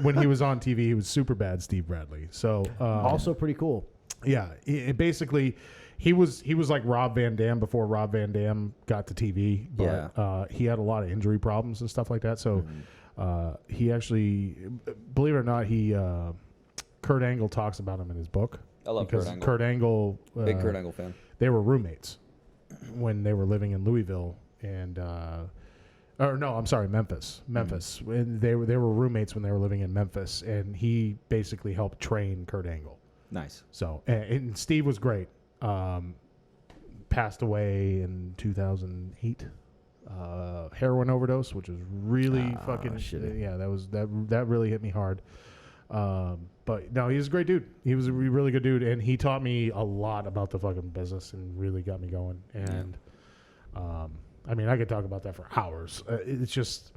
when he was on TV, he was super bad Steve Bradley. So Also pretty cool. yeah, basically, he was like Rob Van Dam before Rob Van Dam got to TV. But he had a lot of injury problems and stuff like that. So he actually, believe it or not, Kurt Angle talks about him in his book. I love because Kurt Angle. Kurt Angle, Big Kurt Angle fan. they were roommates when they were living in Louisville and. Or no, I'm sorry, Memphis. And they were roommates when they were living in Memphis, and he basically helped train Kurt Angle. Nice. So, and Steve was great. Passed away in 2008. Heroin overdose, which is really fucking shitty. yeah. That really hit me hard. But no, he was a great dude. He was a really good dude, and he taught me a lot about the fucking business and really got me going. And I mean, I could talk about that for hours. It's just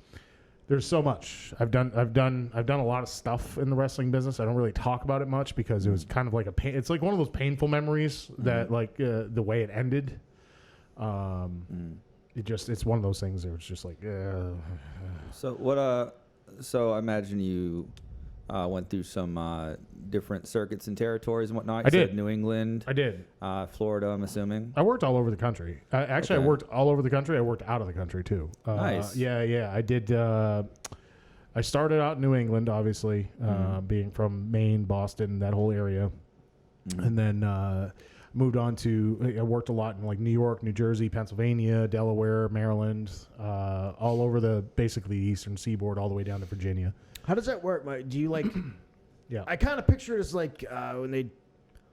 There's so much. I've done a lot of stuff in the wrestling business. I don't really talk about it much because it was kind of like a pain. It's like one of those painful memories that like the way it ended. It's one of those things that was just like. So what? So I imagine you went through some different circuits and territories and whatnot. I did. Said New England. I did. Florida, I'm assuming. I worked all over the country. Actually, Okay. I worked all over the country. I worked out of the country too. Nice. Yeah. I did. I started out in New England, obviously, being from Maine, Boston, that whole area, and then moved on to. I worked a lot in like New York, New Jersey, Pennsylvania, Delaware, Maryland, all over basically the Eastern Seaboard, all the way down to Virginia. How does that work, Mike? Do you like? Yeah. I kind of picture it as like when they,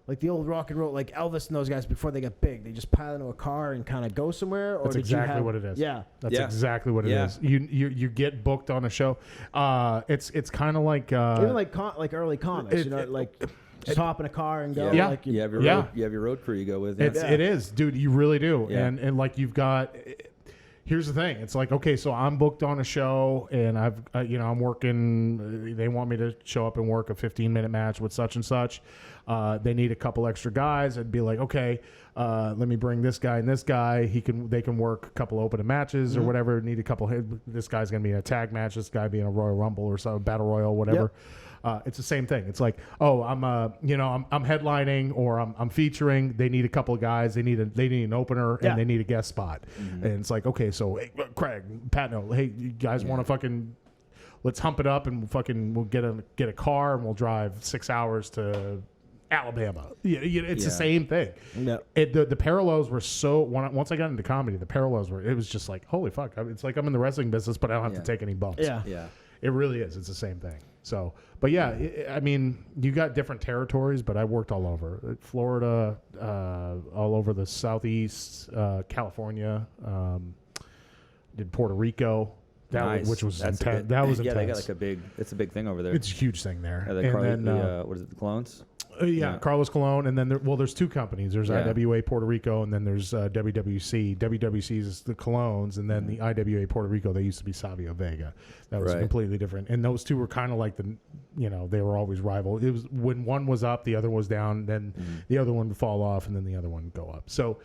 like the old rock and roll, like Elvis and those guys before they got big. They just pile into a car and kind of go somewhere. Or That's did you exactly have, what it is. Yeah. That's Yeah. exactly what it Yeah. is. You get booked on a show. It's kind of like Even like early comics, it- like just hop in a car and go. Yeah. Like You have your Yeah. road, you have your road crew you go with. It is, dude. You really do. Yeah. And like you've got. Here's the thing. It's like, okay, so I'm booked on a show, and I'm working. They want me to show up and work a 15-minute match with such and such. They need a couple extra guys. I'd be like, okay, let me bring this guy and this guy. They can work a couple open matches or whatever. Need a couple. This guy's gonna be in a tag match. This guy be in a Royal Rumble or some battle royal, whatever. It's the same thing. It's like, oh, I'm headlining or I'm featuring. They need a couple of guys. They need an opener and they need a guest spot. And it's like, okay, so hey, Craig, Patno, hey, you guys want to fucking let's hump it up and we'll get a car and we'll drive 6 hours to Alabama. It's the same thing. Yeah. The parallels were so once I got into comedy, it was just like, holy fuck, it's like I'm in the wrestling business, but I don't have to take any bumps. Yeah. Yeah. It really is. It's the same thing. So, but yeah, I mean, you got different territories, but I worked all over Florida, all over the Southeast, California, did Puerto Rico, Nice. which was That's a intense. good- That was yeah, intense. they got it's a big thing over there. It's a huge thing there. Yeah, And then, what is it, the clones? yeah, Carlos Colon, and then there's two companies. There's Yeah. IWA Puerto Rico, and then there's WWC. WWC is the Colognes, and then the IWA Puerto Rico. They used to be Savio Vega. That was Right. completely different. And those two were kind of like they were always rival. It was when one was up, the other was down. Then the other one would fall off, and then the other one would go up. So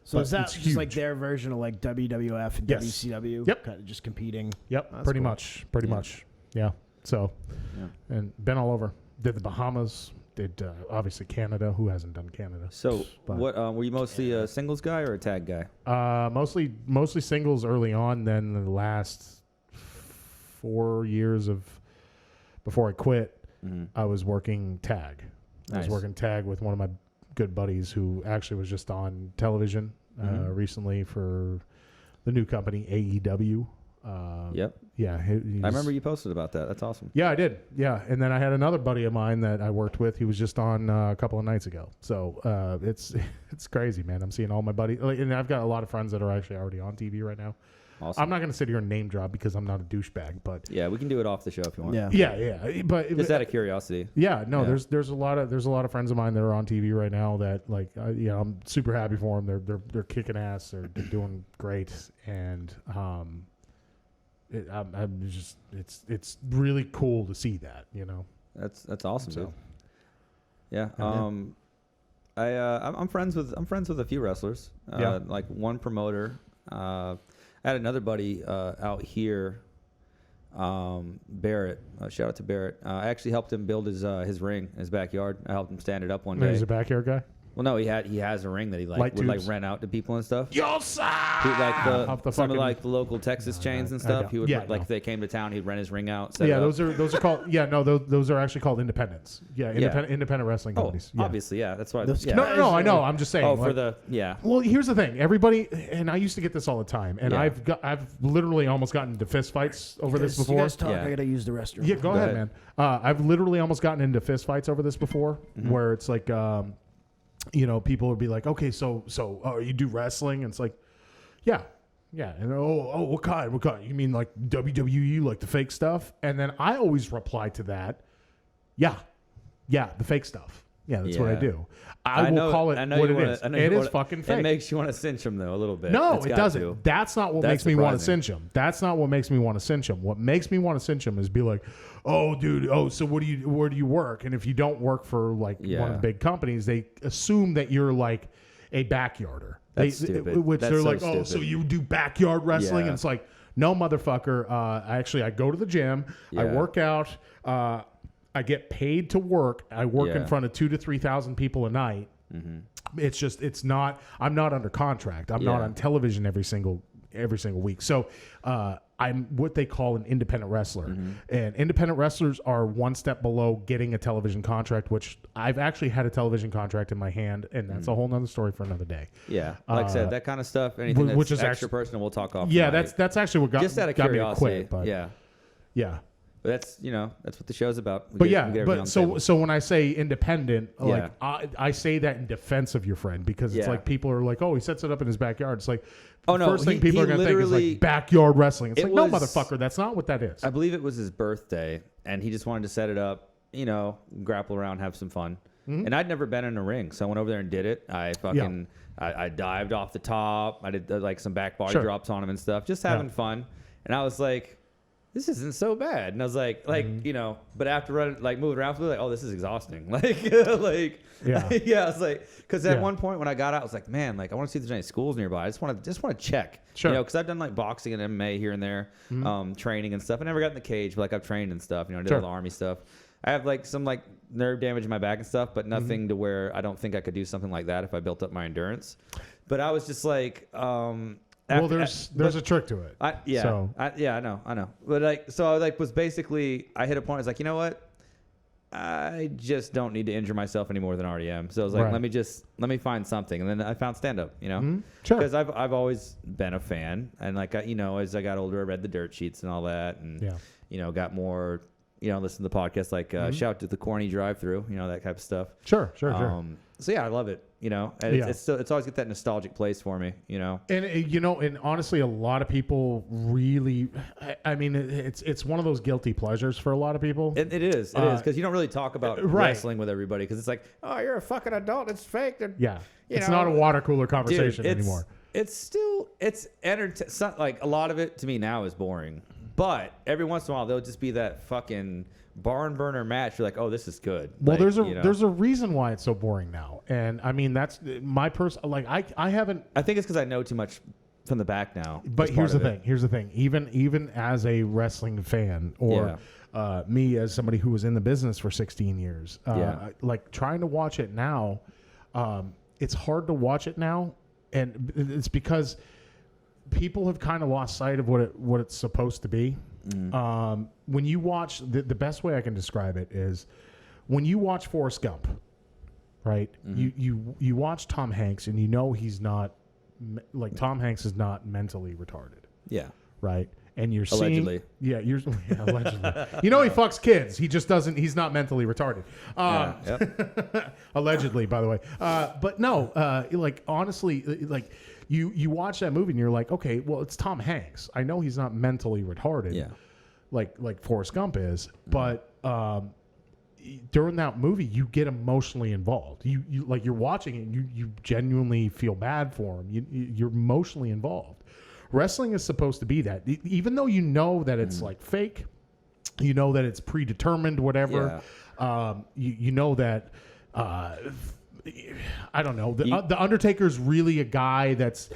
So but is that it's just like huge. their version of like WWF and Yes. WCW? Yep. Kind of just competing. Yep, That's pretty cool. much, pretty much. Yeah. So, Yeah. and been all over. Did the Bahamas. Did obviously Canada. Who hasn't done Canada? So But- what were you mostly a singles guy or a tag guy? Mostly singles early on. Then the last 4 years before I quit, I was working tag. I was Nice. working tag with one of my good buddies who actually was just on television recently for the new company AEW. Yep. Yeah, I remember you posted about that. That's awesome. Yeah, I did. Yeah, and then I had another buddy of mine that I worked with. He was just on a couple of nights ago. So it's crazy, man. I'm seeing all my buddies, and I've got a lot of friends that are actually already on TV right now. Awesome. I'm not going to sit here and name drop because I'm not a douchebag, but Yeah, we can do it off the show if you want. Yeah. yeah. But Just out of curiosity. yeah, no, Yeah. there's a lot of friends of mine that are on TV right now that like I'm super happy for them. They're kicking ass. They're doing great, and it's really cool to see that. That's awesome, So. dude. Yeah. I'm friends with a few wrestlers. Yeah. Like one promoter. I had another buddy out here, Barrett. Shout out to Barrett. I actually helped him build his ring in his backyard. I helped him stand it up one day. He's a backyard guy. Well, no, he has a ring that he Light would tubes. rent out to people and stuff. Yo, sir! He, like Off the some of fucking- like the local Texas chains and I stuff. know. He would Yeah, like no. if they came to town, he'd rent his ring out. Set Yeah, it up. those are called. Yeah, no, those are actually called independents. Yeah, independent wrestling Oh, companies. Yeah. obviously, yeah. That's why. Those Yeah. No, I know. I'm just saying. Oh, like- for the yeah. Well, here's the thing. Everybody, and I used to get this all the time, and Yeah. I've literally almost gotten into fist fights over this You before. guys talk. Yeah. I gotta use the restroom. Yeah, go ahead, ahead. man. I've literally almost gotten into fist fights over this before, where it's like, people would be like, okay, so you do wrestling, and it's like, yeah, and what kind? What kind? You mean like WWE, like the fake stuff? And then I always reply to that, yeah, the fake stuff. Yeah, that's what I Yeah. do. I will call it what it is. It is fucking fake. It makes you want to cinch him though a little bit. No, It's it got doesn't. to. That's not what That's makes me want to surprising. cinch him. That's not what makes me want to cinch him. What makes me want to cinch him is be like, oh, dude, so where do you work? And if you don't work for like one Yeah. of the big companies, they assume that you're like a backyarder. That's stupid. Which That's they're so like, oh, so stupid. you do backyard wrestling? Yeah. And it's like, no, motherfucker. I go to the gym. I Yeah. work out. I get paid to work. I work in Yeah. front of 2,000 to 3,000 people a night. It's just, it's not, I'm not under contract. I'm not Yeah. on television every single week. So I'm what they call an independent wrestler. And independent wrestlers are one step below getting a television contract, which I've actually had a television contract in my hand, and that's a whole nother story for another day. Yeah, like I said, that kind of stuff. Anything that's which is extra personal, we'll talk off. Yeah, mic. that's actually what got, just out of got me to curiosity. quit. But Yeah, yeah. but that's that's what the show's about. We But get- we get everything on but the table. so when I say independent, like Yeah. I say that in defense of your friend, because it's Yeah. like people are like, oh, he sets it up in his backyard. It's like, Oh, the no, first thing he- people he are going to think is literally- like backyard wrestling. It's It like, no, was- motherfucker, that's not what that is. I believe it was his birthday, and he just wanted to set it up, grapple around, have some fun. And I'd never been in a ring, so I went over there and did it. I dived off the top. I did like some back body Sure. drops on him and stuff, just having fun. And I was like, this isn't so bad. And I was like, but after running, like moving around, I was like, oh, this is exhausting. Yeah. yeah. I was like, because at Yeah. one point when I got out, I was like, man, like I want to see if there's any schools nearby. I just want to check. Sure. Because I've done like boxing and MMA here and there, training and stuff. I never got in the cage, but like I've trained and stuff. I did Sure. all the Army stuff. I have like some like nerve damage in my back and stuff, but nothing to where I don't think I could do something like that if I built up my endurance. But I was just like, well, there's a trick to it. I know. But like, so I was basically, I hit a point. I was like, you know what? I just don't need to injure myself any more than I already am. So I was like, Right. let me find something. And then I found stand up, Sure. because I've always been a fan. And like, as I got older, I read the dirt sheets and all that. And, got more, listen to the podcast, like shout to the corny drive through, that type of stuff. Sure. So yeah, I love it. And it's always get that nostalgic place for me, And and honestly, a lot of people really, I mean, it's one of those guilty pleasures for a lot of people. It is because you don't really talk about right. wrestling with everybody because it's like, oh, you're a fucking adult, it's fake. And, Yeah, it's know, not a water cooler conversation dude, anymore. It's like a lot of it to me now is boring, but every once in a while there'll just be that fucking barn burner match. You're like, oh, this is good. Well, Like, there's a reason why it's so boring now, and I mean that's my like I haven't. I think it's because I know too much from the back now. But That's part here's of the thing. Even as a wrestling fan, or me as somebody who was in the business for 16 years, like trying to watch it now, it's hard to watch it now, and it's because people have kind of lost sight of what it's supposed to be. When you watch the best way I can describe it is when you watch Forrest Gump, right? You watch Tom Hanks and he's not like Tom Hanks is not mentally retarded, Yeah. right? And you're Allegedly. seeing, allegedly. He fucks kids. He just doesn't. He's not mentally retarded. Allegedly, by the way. But no, like honestly, like you watch that movie and you're like, okay, well, it's Tom Hanks. I know he's not mentally retarded. Yeah. Like Forrest Gump is, but during that movie, you get emotionally involved. You like you're watching it, and you genuinely feel bad for him. You're emotionally involved. Wrestling is supposed to be that, even though you know that it's like fake, you know that it's predetermined, whatever. You know that. I don't know. The Undertaker's really a guy that's.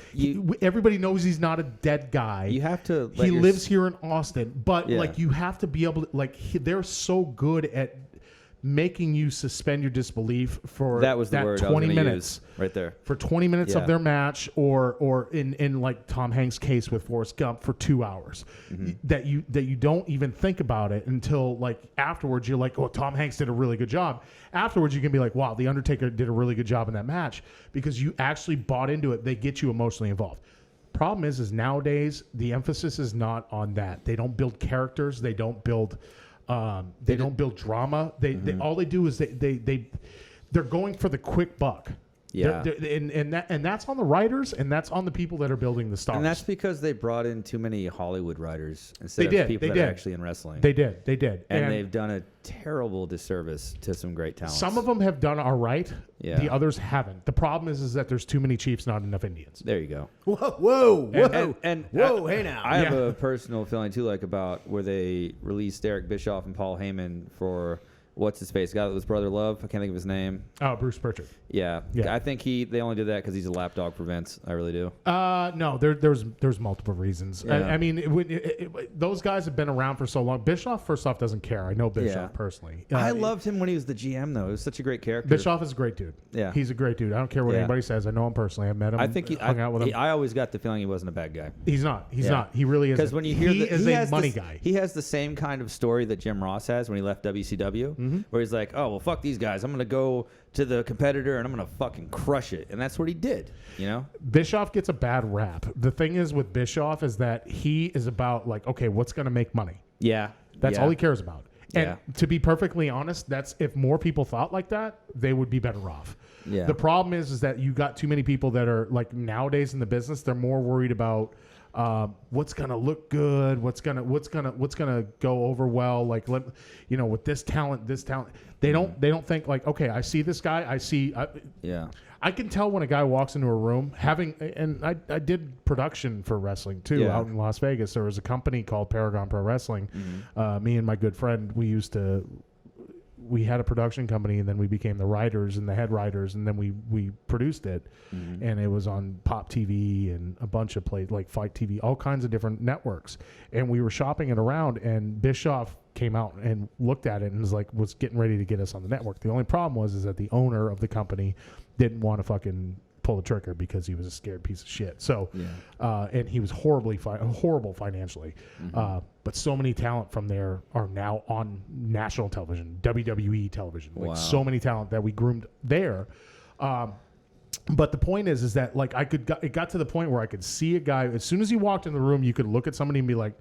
Everybody knows he's not a dead guy. You have to. He lives here in Austin, but Yeah. like you have to be able to they're so good at making you suspend your disbelief for That was the word I was 20 gonna minutes use right there. for 20 minutes Yeah. of their match, or in like Tom Hanks' case with Forrest Gump for 2 hours, that you don't even think about it until like afterwards. You're like, oh, Tom Hanks did a really good job. Afterwards, you can be like, wow, the Undertaker did a really good job in that match, because you actually bought into it. They get you emotionally involved. Problem is nowadays the emphasis is not on that. They don't build characters. They don't build. They don't build drama. They all they do is they're going for the quick buck. Yeah. And that's on the writers, and that's on the people that are building the stars. And that's because they brought in too many Hollywood writers instead They of did, people they that are did. actually in wrestling. They did. And they've done a terrible disservice to some great talent. Some of them have done all right. Yeah. The others haven't. The problem is that there's too many Chiefs, not enough Indians. There you go. Whoa. Whoa, Hey now. I have a personal feeling too, like about where they released Eric Bischoff and Paul Heyman for what's his face, guy that was Brother Love. I can't think of his name. Oh, Bruce Pritchard. Yeah. Yeah. I think they only did that because he's a lapdog for Vince. I really do. No, there's multiple reasons. Yeah. I mean, those guys have been around for so long. Bischoff, first off, doesn't care. I know Bischoff Yeah. personally. I loved him when he was the GM though. He was such a great character. Bischoff is a great dude. Yeah. He's a great dude. I don't care what Yeah. anybody says. I know him personally. I met him. I think hung out with him. I always got the feeling he wasn't a bad guy. He's not. He's Yeah. not. He really is. Because when you hear he is a money the, guy. he has the same kind of story that Jim Ross has when he left WCW, where he's like, "Oh well, fuck these guys. I'm gonna go to the competitor and I'm gonna fucking crush it," and that's what he did. You know, Bischoff gets a bad rap. The thing is with Bischoff is that he is about like, okay, what's going to make money? yeah, That's yeah. all he cares about. And Yeah. to be perfectly honest, that's if more people thought like that, they would be better off. Yeah. The problem is that you got too many people that are like nowadays in the business. They're more worried about what's gonna look good, what's gonna go over well. Like with this talent, they don't think like, okay, I see this guy, Yeah, I can tell when a guy walks into a room and I did production for wrestling too Yeah. out in Las Vegas. There was a company called Paragon Pro Wrestling. Me and my good friend, we had a production company, and then we became the writers and the head writers, and then we produced it, and it was on Pop TV and a bunch of plays like Fight TV, all kinds of different networks, and we were shopping it around, and Bischoff came out and looked at it and was getting ready to get us on the network. The only problem was that the owner of the company didn't want to fucking pull the trigger because he was a scared piece of shit. So, and he was horrible financially. But so many talent from there are now on national television, WWE television. Wow. Like so many talent that we groomed there. But the point is that like it got to the point where I could see a guy as soon as he walked in the room, you could look at somebody and be like,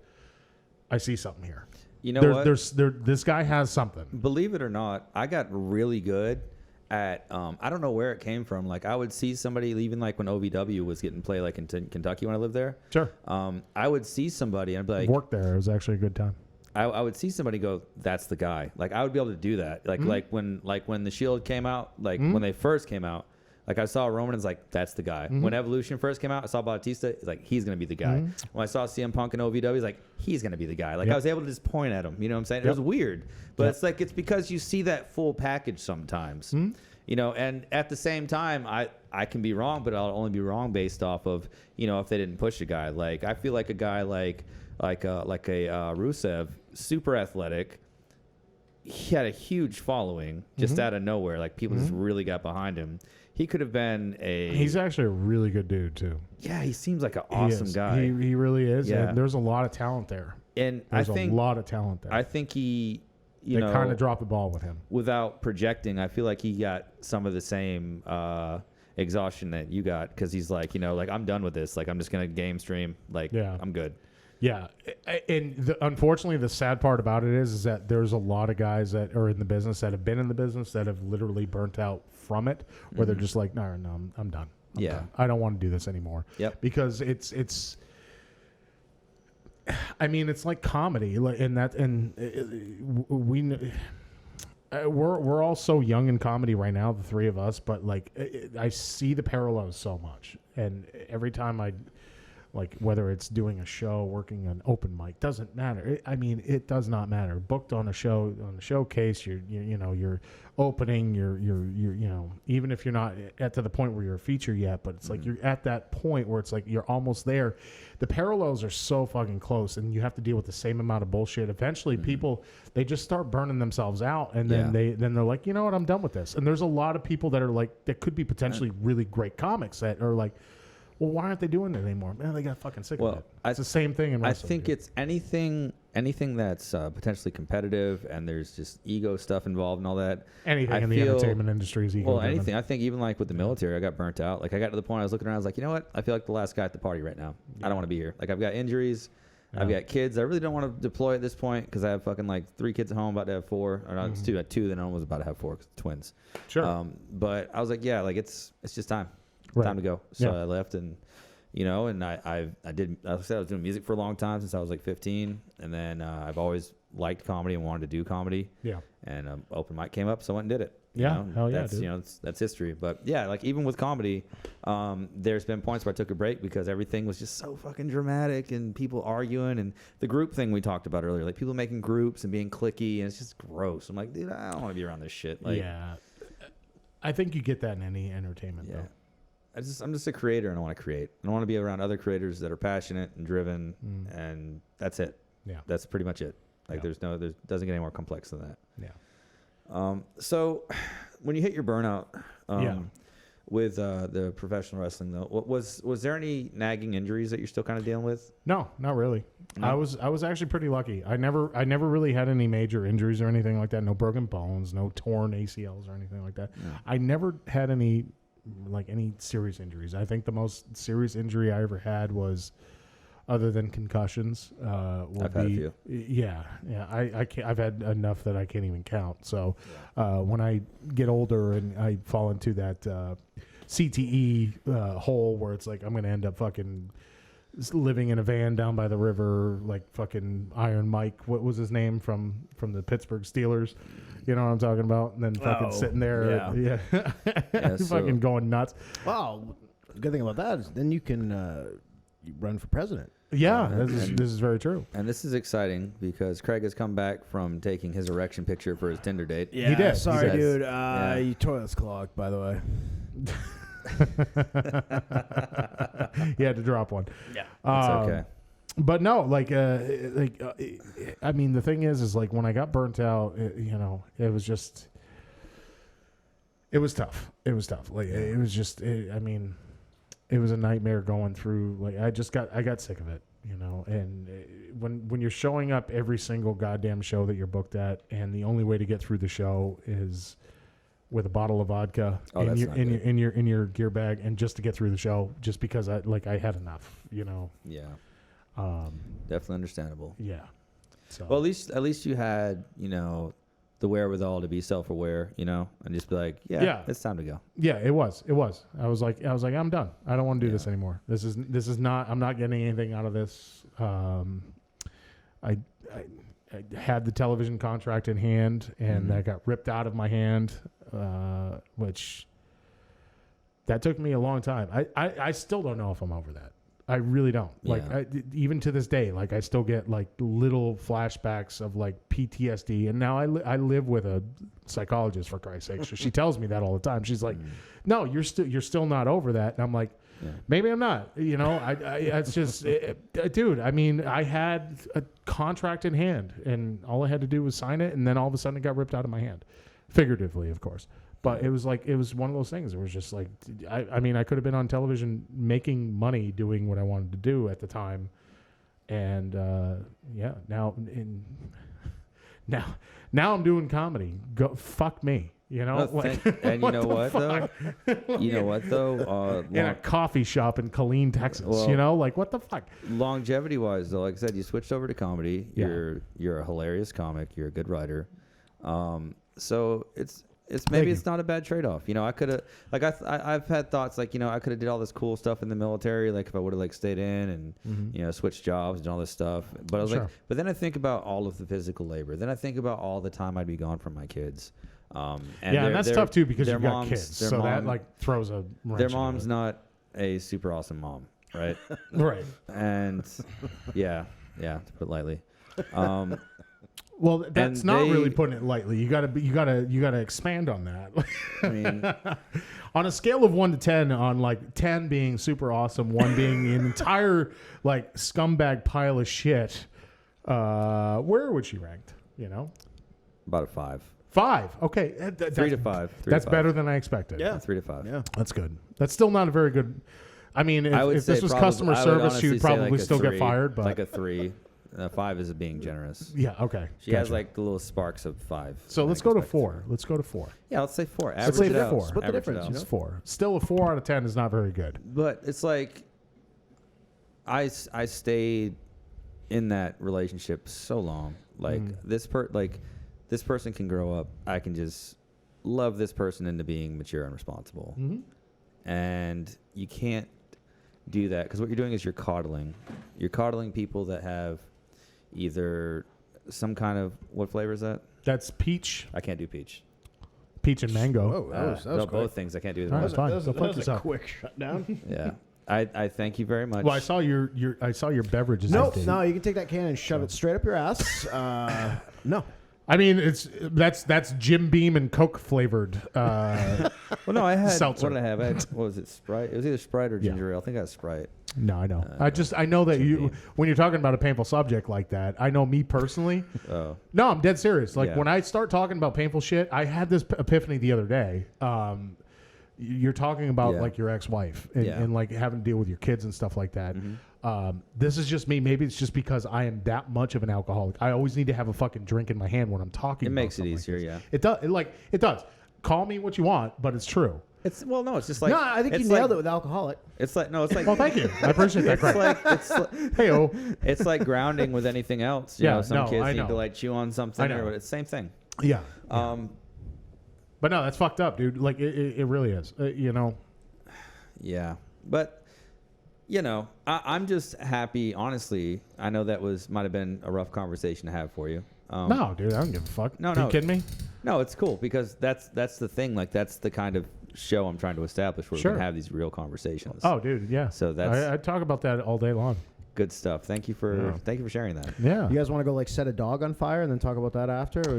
I see something here. you know what? This guy has something. Believe it or not, I got really good at I don't know where it came from. Like I would see somebody, even like when OVW was getting play like in Kentucky when I lived there. Sure. I would see somebody and I'd be like, Worked there. It was actually a good time. I would see somebody go, that's the guy. Like I would be able to do that. Like when the Shield came out, like when they first came out, like I saw Roman and was like, that's the guy. When Evolution first came out, I saw Bautista, it's like he's gonna be the guy. When I saw CM Punk and OVW, he's like, he's gonna be the guy. Like I was able to just point at him. You know what I'm saying? It was weird. But it's like it's because you see that full package sometimes. You know, and at the same time, I can be wrong, but I'll only be wrong based off of, you know, if they didn't push a guy. Like I feel like a guy like a Rusev, super athletic. He had a huge following just out of nowhere. Like people just really got behind him. He could have been He's actually a really good dude too. Yeah, he seems like an awesome guy. He really is. Yeah. And there's a lot of talent there. And There's I think a lot of talent there. I think he, they kind of dropped the ball with him. Without projecting, I feel like he got some of the same exhaustion that you got because he's like, you know, like I'm done with this. Like I'm just gonna game stream. Like I'm good. Yeah, and unfortunately, the sad part about it is that there's a lot of guys that are in the business that have been in the business that have literally burnt out from it, where they're just like, no, I'm done. I'm done. I don't want to do this anymore. Yep. Because it's. I mean, it's like comedy, we're all so young in comedy right now, the three of us. But like, I see the parallels so much, and every time like whether it's doing a show, working an open mic, doesn't matter. It does not matter. Booked on a show, on a showcase, you're opening, you're even if you're not at to the point where you're a feature yet, but it's like you're at that point where it's like you're almost there. The parallels are so fucking close, and you have to deal with the same amount of bullshit. Eventually, people they just start burning themselves out, and then they're like, you know what, I'm done with this. And there's a lot of people that are like that could be potentially really great comics that are like, well, why aren't they doing it anymore? Man, they got fucking sick of it. It's the same thing in wrestling. I think it's anything that's potentially competitive and there's just ego stuff involved and all that. Anything in the entertainment industry is ego. Well, anything. I think even like with the military, I got burnt out. Like I got to the point I was looking around, I was like, you know what? I feel like the last guy at the party right now. I don't want to be here. Like I've got injuries. I've got kids. I really don't want to deploy at this point because I have fucking like 3 kids at home, about to have 4. Or not, it's 2. I had 2, then I was about to have 4 'cause twins. Sure. But I was like, yeah, like it's just time. Right. Time to go. So I left and, and I did, like I said, I was doing music for a long time since I was like 15. And then I've always liked comedy and wanted to do comedy. Yeah. And open mic came up, so I went and did it. Yeah, hell yeah, that's, dude. That's history. But yeah, like even with comedy, there's been points where I took a break because everything was just so fucking dramatic and people arguing and the group thing we talked about earlier, like people making groups and being cliquey, and it's just gross. I'm like, dude, I don't want to be around this shit. Like, yeah, I think you get that in any entertainment. yeah. Though. I'm just a creator and I want to create. I want to be around other creators that are passionate and driven, and that's it. Yeah, that's pretty much it. Like there doesn't get any more complex than that. Yeah. So when you hit your burnout, with the professional wrestling though, was there any nagging injuries that you're still kind of dealing with? No, not really. No? I was actually pretty lucky. I never really had any major injuries or anything like that. No broken bones, no torn ACLs or anything like that. No. I never had any serious injuries. I think the most serious injury I ever had was, other than concussions, I've had a few. Yeah. I can't, I've had enough that I can't even count. So when I get older and I fall into that CTE hole where it's like I'm going to end up fucking living in a van down by the river, like fucking Iron Mike, what was his name from the Pittsburgh Steelers? You know what I'm talking about? And then fucking sitting there, fucking going nuts. Wow, the good thing about that is then you can you run for president. Yeah, this is very true. And this is exciting because Craig has come back from taking his erection picture for his Tinder date. Yeah, he did. Sorry, He dude. Yeah. Your toilet's clogged, by the way. You had to drop one. Yeah, It's okay. But no, I mean, the thing is like when I got burnt out, it was just, it was tough. It was tough. Like it was just, I mean, it was a nightmare going through. Like I got sick of it, And when you're showing up every single goddamn show that you're booked at, and the only way to get through the show is with a bottle of vodka in your gear bag, and just to get through the show, just because I had enough, Yeah. Definitely understandable. Yeah. So. Well, at least you had, the wherewithal to be self-aware, and just be like, yeah, it's time to go. Yeah, it was. I was like, I'm done. I don't want to do this anymore. This is not. I'm not getting anything out of this. I had the television contract in hand, and that got ripped out of my hand, which that took me a long time. I still don't know if I'm over that. I really don't. Even to this day, I still get little flashbacks of PTSD. And now I live with a psychologist, for Christ's sake. So she tells me that all the time. She's like, "No, you're still not over that." And I'm like, maybe I'm not. It's just, dude. I mean, I had a contract in hand, and all I had to do was sign it, and then all of a sudden it got ripped out of my hand, figuratively, of course. But it was one of those things. It was just I mean, I could have been on television making money doing what I wanted to do at the time. And, now I'm doing comedy. Go fuck me, and you know what, though? You know what, though? In a coffee shop in Killeen, Texas, what the fuck? Longevity-wise, though, like I said, you switched over to comedy. You're a hilarious comic. You're a good writer. So it's not a bad trade-off. I could have, I've had thoughts I could have did all this cool stuff in the military, if I would have stayed in and switched jobs and all this stuff. But I was but then I think about all of the physical labor. Then I think about all the time I'd be gone from my kids. And that's tough too because you've got kids, so mom, that throws a wrench. Their mom's not a super awesome mom, right? Right. And to put it lightly. Well, that's not really putting it lightly. You gotta expand on that. I mean, on a scale of 1 to 10, on 10 being super awesome, 1 being an entire scumbag pile of shit, where would she ranked? about a 5. 5. Okay, 3 to 5. That's better than I expected. Yeah, 3 to 5. Yeah, that's good. That's still not a very good. I mean, if this was customer service, she would probably still get fired. But a 3. 5 is being generous. Yeah. Okay. She has the little sparks of 5. So let's go to 4. Let's go to 4. Yeah, let's say 4. Let's say 4. Split the difference. It's 4. Still, a 4 out of 10 is not very good. But it's I stayed in that relationship so long. Like this person can grow up. I can just love this person into being mature and responsible. And you can't do that because what you're doing is you're coddling. You're coddling people that have either some kind of, what flavor is that? That's peach. I can't do peach. Peach and mango. Oh, that was No, quick. both things. I can't do All right, them. fine. That Go fuck was a yourself. quick shutdown. Yeah. I thank you very much. Well, I saw your beverages. Nope. empty. No, you can take that can and shove it straight up your ass. No. I mean, that's Jim Beam and Coke flavored. Well, no, I had, Seltzer. what did I have? What was it, Sprite? It was either Sprite or ginger ale. I think I had Sprite. No, I know. I know that you, when you're talking about a painful subject like that, I know me personally. Oh. No, I'm dead serious. Like Yeah. when I start talking about painful shit, I had this epiphany the other day. You're talking about Yeah. like your ex-wife and, Yeah. and like having to deal with your kids and stuff like that. This is just me. Maybe it's just because I am that much of an alcoholic. I always need to have a fucking drink in my hand when I'm talking. It about makes it something easier, like yeah. this. It does. It does. Call me what you want, but it's true. It's it's just like No, I think you it's nailed like, it with alcoholic. It's like no, it's like Well, thank you. I appreciate that. It's Craig. like Hey-o. it's like grounding with anything else. You Yeah, know, some no, kids I need know. to like chew on something I know. or it's the same thing. Yeah. But no, that's fucked up, dude. Like it really is. You know. Yeah, but you know, I'm just happy. Honestly, I know that might have been a rough conversation to have for you. No, dude, I don't give a fuck. No, Are you no. kidding me? No, it's cool because that's the thing. Like that's the kind of show I'm trying to establish where Sure. we can have these real conversations. Oh, dude, yeah. So that's- I talk about that all day long. good stuff. Thank you for sharing that. Yeah. You guys want to go like set a dog on fire and then talk about that after, or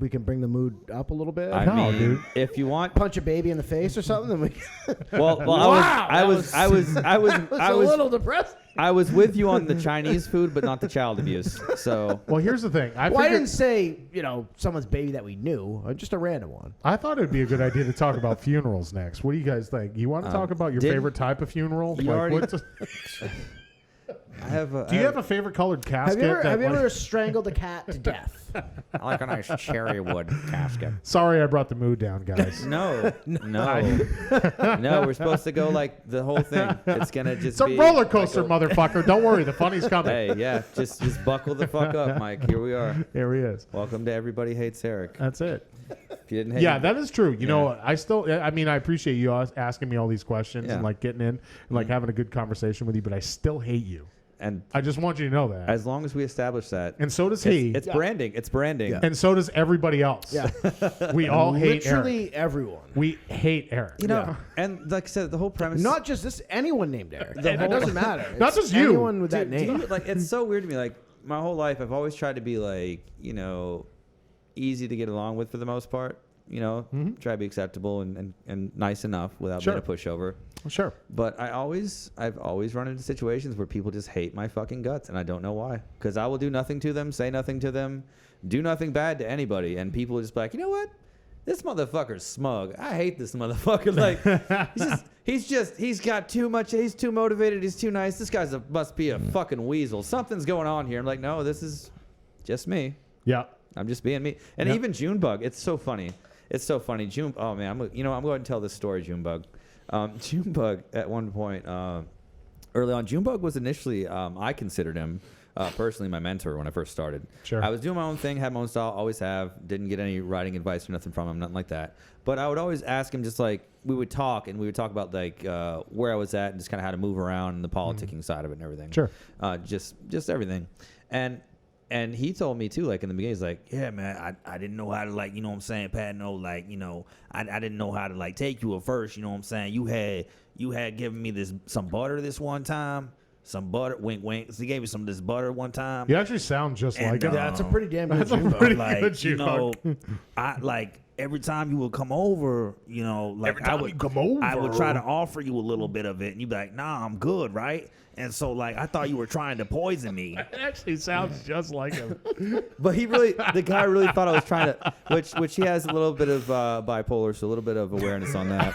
we can bring the mood up a little bit. I No, mean, dude. if you want, Punch a baby in the face or something. Then we well, Wow, I was a little depressed. I was with you on the Chinese food, but not the child abuse. So Well, here's the thing. Well, I didn't say someone's baby that we knew, just a random one. I thought it would be a good idea to talk about funerals next. What do you guys think? You want to talk about your favorite type of funeral? You already- what's I have. do you have a favorite colored Have casket? you ever, that, have you like- ever strangled a cat to death? I like a nice cherry wood casket. Sorry, I brought the mood down, guys. No. We're supposed to go like the whole thing. It's gonna just It's a be roller coaster, like motherfucker. Don't worry, the funny's coming. Hey, yeah, just buckle the fuck up, Mike. Here we are. Here he is. Welcome to Everybody Hates Eric. That's it. If you didn't hate Yeah, him, that is true. You Yeah. know, I appreciate you asking me all these questions Yeah. and like getting in and like having a good conversation with you, but I still hate you. and I just want you to know that. as long as we establish that, And so does he. it's branding. It's branding. Yeah. And so does everybody else. Yeah. We all hate Eric. Literally everyone. We hate Eric. You know, and like I said, the whole premise. Not just this. Anyone named Eric. The It whole- doesn't matter. Not It's just you. Anyone with that Dude, name. like it's so weird to me. Like my whole life, I've always tried to be like, easy to get along with for the most part. Try to be acceptable and nice enough without Sure. being a pushover. Sure. But I've always run into situations where people just hate my fucking guts, and I don't know why. Because I will do nothing to them, say nothing to them, do nothing bad to anybody, and people will just be like, you know what? This motherfucker's smug. I hate this motherfucker. Like, he's got too much. He's too motivated. He's too nice. This guy's must be a fucking weasel. Something's going on here. I'm like, no, this is just me. Yeah. I'm just being me. And Yep. even Junebug, it's so funny. June. Oh man, I'm going to tell this story, Junebug. Junebug at one point, early on, Junebug was initially, I considered him personally my mentor when I first started. Sure. I was doing my own thing, had my own style, always have, didn't get any writing advice or nothing from him, nothing like that. But I would always ask him, just like, we would talk about like where I was at and just kind of how to move around and the politicking side of it and everything. Sure. Just everything. And he told me too, like in the beginning, he's like, yeah, man, I didn't know how to, like, you know what I'm saying, Patno, like, I didn't know how to like take you at first, you know what I'm saying? You had given me some butter this one time, some butter, wink, wink. So he gave me some of this butter one time. You actually sound just And, like him. That's a pretty damn good That's a Jimbo. pretty Like, good Junebug. I like every time you would come over, like Every time you come over. I would try to offer you a little bit of it, and you'd be like, nah, I'm good, right? And so, like, I thought you were trying to poison me. It actually sounds just like him. But the guy really thought I was trying to, which he has a little bit of bipolar, so a little bit of awareness on that.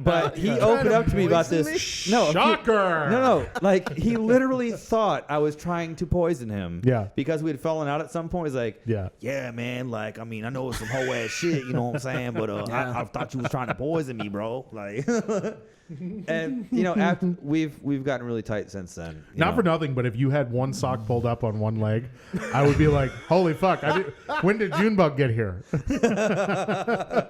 But he opened up to me about this. No, Shocker. no, like he literally thought I was trying to poison him. Yeah. Because we had fallen out at some point. He's like, Yeah. yeah, man. Like, I mean, I know it's some whole ass shit. shit, you know what I'm saying? But I thought you was trying to poison me, bro. Like, and you know, after we've gotten really tight since then. Not for nothing, but if you had one sock pulled up on one leg, I would be like, "Holy fuck! When did Junebug get here?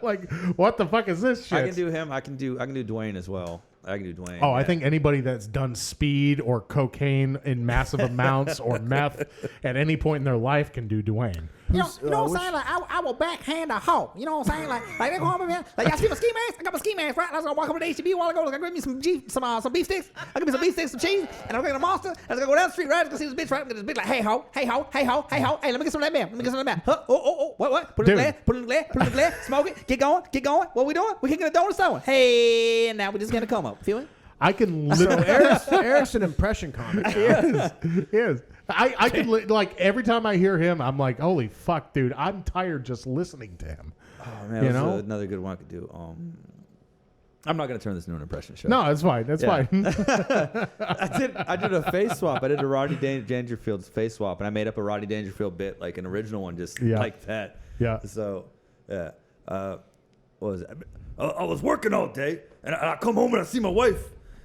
Like, what the fuck is this shit?" I can do him. I can do Dwayne as well. I can do Dwayne. Oh, I think anybody that's done speed or cocaine in massive amounts or meth at any point in their life can do Dwayne. You know what I'm saying? Like, I will backhand a hoe. You know what I'm saying? Like they go home, man. Like, y'all see my ski mask? I got my ski mask, right? I was gonna walk over to HEB a while ago. I got me some beef sticks. I got me some beef sticks, some cheese, and I'm gonna get a monster. And I was gonna go down the street, right? I was gonna see this bitch, right? I'm gonna this bitch like, hey ho, hey ho, hey ho, hey ho. Hey, let me get some of that man. Let me get some of that man. Huh? Oh, what? Put it in the glass, put it in the glass, smoke it, get going. What we doing? We kicking a donut stone. Hey, and now we just gonna come up. Feel it? I can So literally. Eric's an impression comic. Yes. I can like every time I hear him, I'm like, holy fuck, dude! I'm tired just listening to him. Oh man, you that's know? another good one I could do. I'm not gonna turn this into an impression show. No, it's fine. That's fine. I did a face swap. I did a Rodney Dangerfield's face swap, and I made up a Rodney Dangerfield bit, like an original one, just like that. Yeah. So, yeah. What was it? I was working all day, and I come home and I see my wife,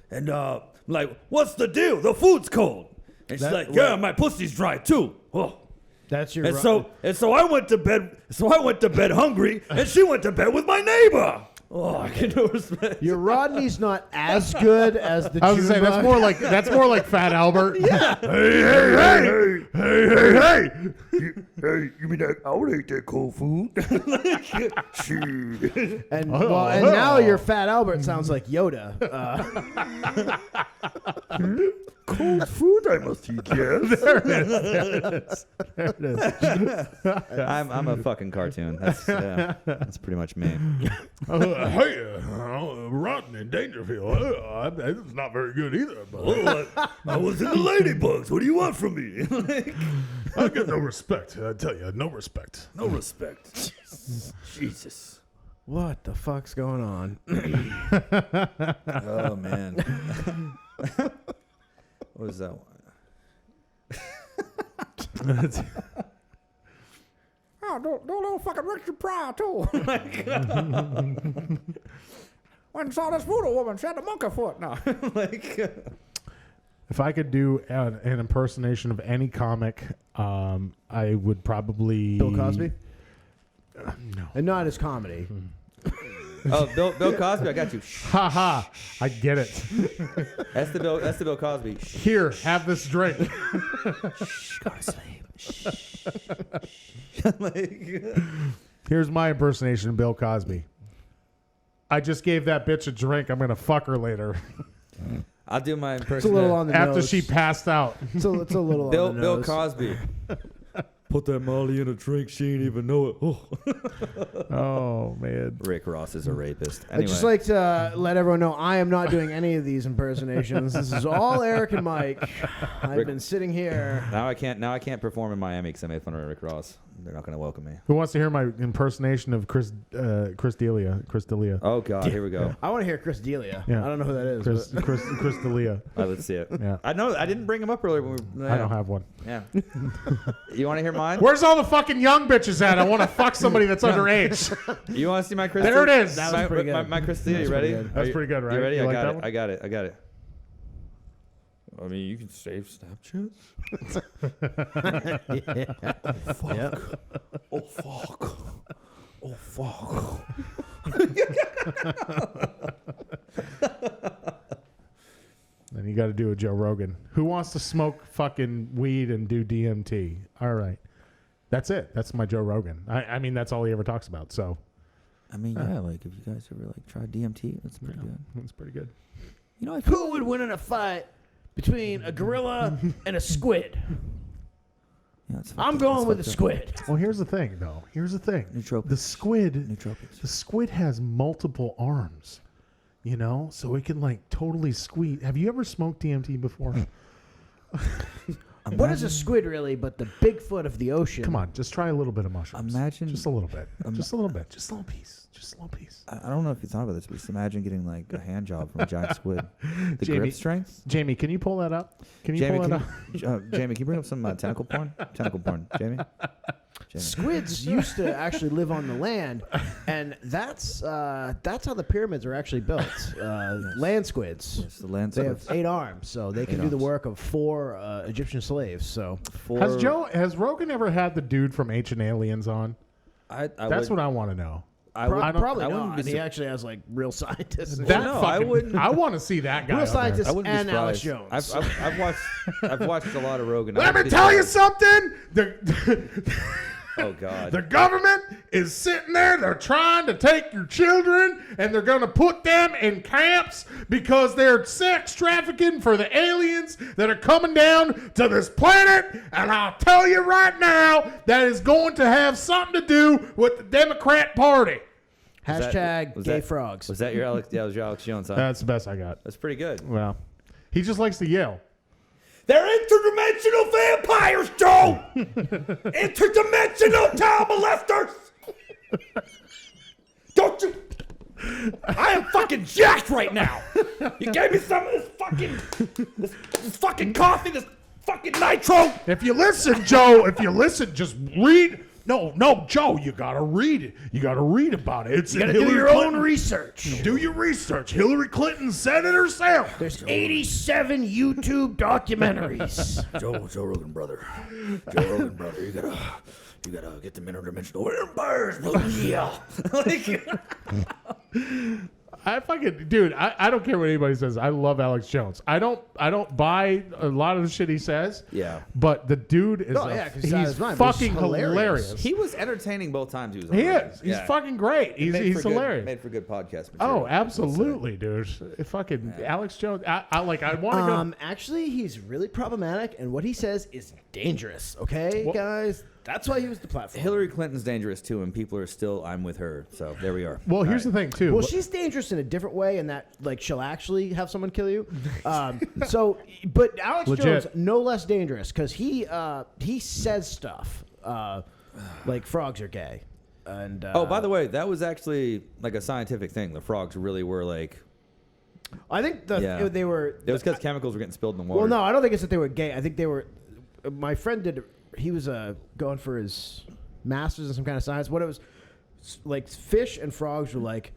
and I'm like, "What's the deal? The food's cold." And she's like, "Yeah, my pussy's dry too." Oh. That's your. And so I went to bed. So I went to bed hungry, and she went to bed with my neighbor. Oh, I can no respect. Your Rodney's not as good as the. I was gonna say that's more like Fat Albert. Yeah. Hey! You mean that? I would eat that cold food. Shit. And now your Fat Albert sounds like Yoda. Cold food, I must eat, yes. There it is. I'm a fucking cartoon. That's pretty much me. Hey, Rodney Dangerfield. It's not very good either. But I was in the ladybugs. What do you want from me? I get no respect. I tell you, no respect. No respect. Jesus. What the fuck's going on? Oh man. What was that one? Oh, do a little fucking Richard Pryor too. Went and saw this voodoo woman. She had a monkey foot. No, If I could do an impersonation of any comic, I would probably Bill Cosby? No. And not as comedy. Oh, Bill Cosby, I got you. Ha ha! I get it. That's the Bill Cosby. Here, have this drink. Shh, go to sleep. Shh. Here's my impersonation of Bill Cosby. I just gave that bitch a drink. I'm gonna fuck her later. I'll do my impersonation. It's a little on the After nose. she passed out. It's a little Bill on the Bill nose. Cosby. Put that Molly in a drink. She ain't even know it. Oh. Oh man. Rick Ross is a rapist. I'd Anyway. just like to let everyone know I am not doing any of these impersonations. This is all Eric and Mike. I've been sitting here. Now I can't perform in Miami because I made fun of Rick Ross. They're not going to welcome me. Who wants to hear my impersonation of Chris D'Elia? Chris D'Elia. Oh God, here we go. I want to hear Chris D'Elia. Yeah. I don't know who that is. Chris D'Elia. All right, let's see it. Yeah. I know I didn't bring him up earlier. When we, I don't have one. Yeah. You want to hear mine? Where's all the fucking young bitches at? I want to fuck somebody that's underage. You want to see my Chris? There it is. That was pretty good. My Chris D'Elia. You ready? good. That's pretty good, right? You ready? You I like got that it. one? I got it. I mean, you can save Snapchat. Yep. Oh fuck. Oh fuck. Then you got to do a Joe Rogan. Who wants to smoke fucking weed and do DMT? All right. That's it. That's my Joe Rogan. I mean, that's all he ever talks about. So I mean, yeah, like if you guys ever like tried DMT, that's pretty good. it's pretty good. You know, I feel Who would win in a fight between a gorilla and a squid? yeah, it's I'm going with the squid. Well, here's the thing, though. Here's the thing. Nootropics. The squid. Nootropics. The squid has multiple arms. You know, so it can like totally squeeze. Have you ever smoked DMT before? What is a squid really but the Bigfoot of the ocean? Come on, just try a little bit of mushrooms. Imagine- just a little bit. Just a little bit. Just a little piece. Just a little piece. I don't know if you thought about this, but just imagine getting like a hand job from a giant squid. The Jamie- grip strength. Jamie, can you pull that up? Can you Jamie, pull can that up? Jamie, can you bring up some tentacle porn? Tentacle porn, Jamie. Squids used to actually live on the land, and that's how the pyramids are actually built. Land squids. Yes, the land They squids. have 8 arms, so they can do the work of 4 Egyptian slaves. So Has Rogan ever had the dude from Ancient Aliens on? That's what I want to know. probably I not. wouldn't be He actually has like real scientists. And That no, I wouldn't- I want to see that guy. real on there. scientists I wouldn't be and Alex surprised. Jones. I've watched a lot of Rogan. Let me tell you something. Oh God. The government is sitting there. They're trying to take your children and they're going to put them in camps because they're sex trafficking for the aliens that are coming down to this planet. And I'll tell you right now, that is going to have something to do with the Democrat Party. Hashtag was gay that- frogs. Was that your Alex? Yeah, it was your Alex Jones. Huh? That's the best I got. That's pretty good. Well, he just likes to yell. They're interdimensional vampires, Joe! Interdimensional child molesters! Don't you... I am fucking jacked right now! You gave me some of this fucking coffee, this fucking nitro! If you listen, Joe, just read. No, Joe, you gotta read it. You gotta read about it. You gotta do your own research. Do your research. Hillary Clinton said it herself. There's 87 YouTube documentaries. Joe Rogan, brother. Joe Rogan, brother, you gotta get them interdimensional vampires, brother. Yeah. I don't care what anybody says. I love Alex Jones. I don't buy a lot of the shit he says. Yeah. But the dude is 'cause he's out of his mind, but he's fucking hilarious. He was entertaining both times he was on. He Rogan. is. He's Yeah. fucking great. He's hilarious. Made for good podcast material. Oh, absolutely, dude. Fucking Alex Jones. I want to go. Actually, he's really problematic, and what he says is dangerous. Okay, guys, that's why he was the platform. Hillary Clinton's dangerous too, and people are still, I'm with her. So there we are. Well, here's the thing too. Well, she's dangerous in a different way, in that like she'll actually have someone kill you. But Alex Legit. Jones, no less dangerous, because he says stuff like frogs are gay. And Oh, by the way, that was actually like a scientific thing. The frogs really were like. I think Yeah. they were. It was because chemicals were getting spilled in the water. Well, no, I don't think it's that they were gay. I think they were. My friend did. He was going for his master's in some kind of science. What it was, like fish and frogs were like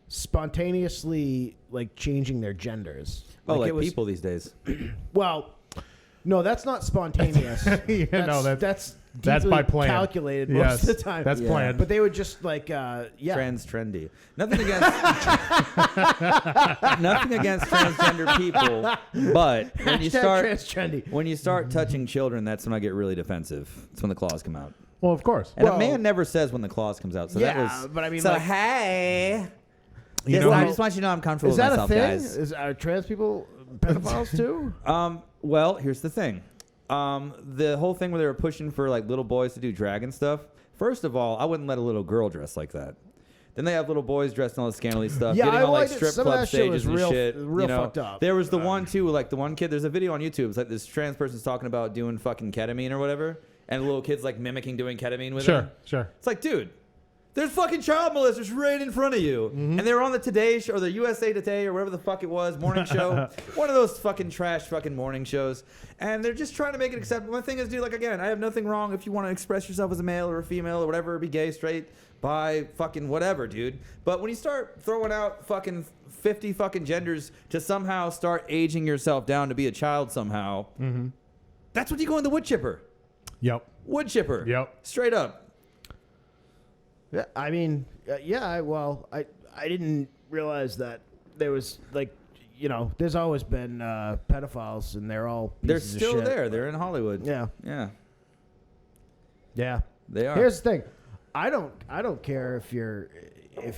spontaneously like changing their genders. Oh, like it was, people these days. Well, no, that's not spontaneous. That's That's by deeply plan. calculated Yes, most of the time. that's planned. But they would just like Trans trendy. Nothing against nothing against transgender people, but when you Hashtag start trans trendy. when you start touching children, that's when I get really defensive. It's when the claws come out. Well, of course. And Well- a man never says when the claws comes out. So Yeah, that was but I mean, so like- hey. You Yes, know I how- just want you to know I'm comfortable Is with that a myself, thing? guys. Are trans people pedophiles too? Well, here's the thing. The whole thing where they were pushing for like little boys to do dragon stuff. First of all, I wouldn't let a little girl dress like that. Then they have little boys dressed in all the scantily stuff, Yeah, getting I on like liked it. strip Some of club that shit was stages and real- shit. real you know, fucked up. there was the one too, like the one kid. There's a video on YouTube. It's like this trans person's talking about doing fucking ketamine or whatever, and the little kid's like mimicking doing ketamine with him. Sure. It's like, dude, there's fucking child molesters right in front of you. And they were on the Today Show or the USA Today or whatever the fuck it was, morning show. One of those fucking trash fucking morning shows. And they're just trying to make it acceptable. My thing is, dude, like, again, I have nothing wrong if you want to express yourself as a male or a female or whatever, be gay, straight, bi, fucking whatever, dude. But when you start throwing out fucking 50 fucking genders to somehow start aging yourself down to be a child somehow, that's when you go in the wood chipper. Yep. Wood chipper. Yep. Straight up. Yeah, I mean, I didn't realize that there was like, there's always been pedophiles, and they're all They're pieces of still shit. there. They're in Hollywood. Yeah, Yeah. yeah. They are. Here's the thing, I don't care if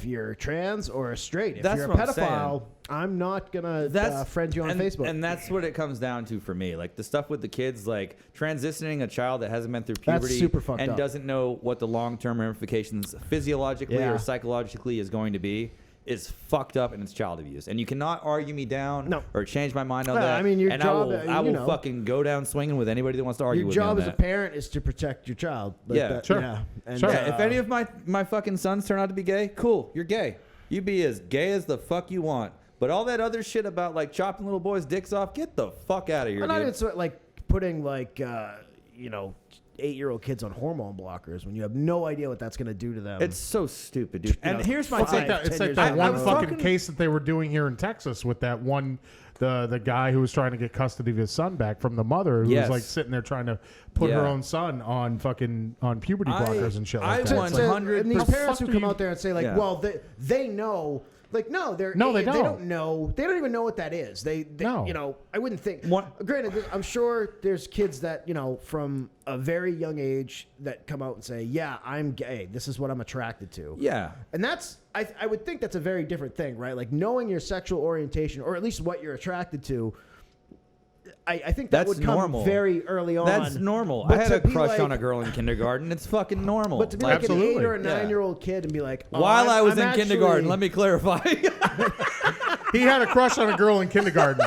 you're trans or straight. If That's you're a what I'm saying. pedophile, I'm not gonna friend you on Facebook. And that's what it comes down to for me. Like the stuff with the kids, like transitioning a child that hasn't been through That's puberty super fucked and up. doesn't know what the long-term ramifications physiologically Yeah. or psychologically is going to be is fucked up, and it's child abuse. And you cannot argue me down No. or change my mind on Well, that. I mean, your and job, I will you know. fucking go down swinging with anybody that wants to argue your with me job on as a that. parent is to protect your child. Like Yeah. Sure. Yeah. And, Sure. Yeah, if any of my fucking sons turn out to be gay, cool, you're gay. You be as gay as the fuck you want. But all that other shit about like chopping little boys' dicks off, get the fuck out of here, I'm not dude. even like putting like 8-year-old kids on hormone blockers when you have no idea what that's going to do to them. It's so stupid, dude. And here's my It's like thing. that, it's 10 like years that down one the road. fucking case that they were doing here in Texas with that one, the guy who was trying to get custody of his son back from the mother who Yes. was like sitting there trying to put her own son on puberty blockers and shit like that. I It's like, 100 and these How parents fucked who are come you- out there and say like, Yeah. well, they know. Like no, they they don't. don't know. They don't even know what that is. They No. you know, I wouldn't think. What- Granted, I'm sure there's kids that from a very young age that come out and say, "Yeah, I'm gay. This is what I'm attracted to." Yeah. And that's I would think that's a very different thing, right? Like knowing your sexual orientation, or at least what you're attracted to. I think that That's would come normal. very early on. That's normal. But I had to a be crush on a like- girl in kindergarten. It's fucking normal. But to be like an 8 or a Yeah. 9-year-old kid and be like, oh, While I was I'm in actually- kindergarten, let me clarify. he had a crush on a girl in kindergarten.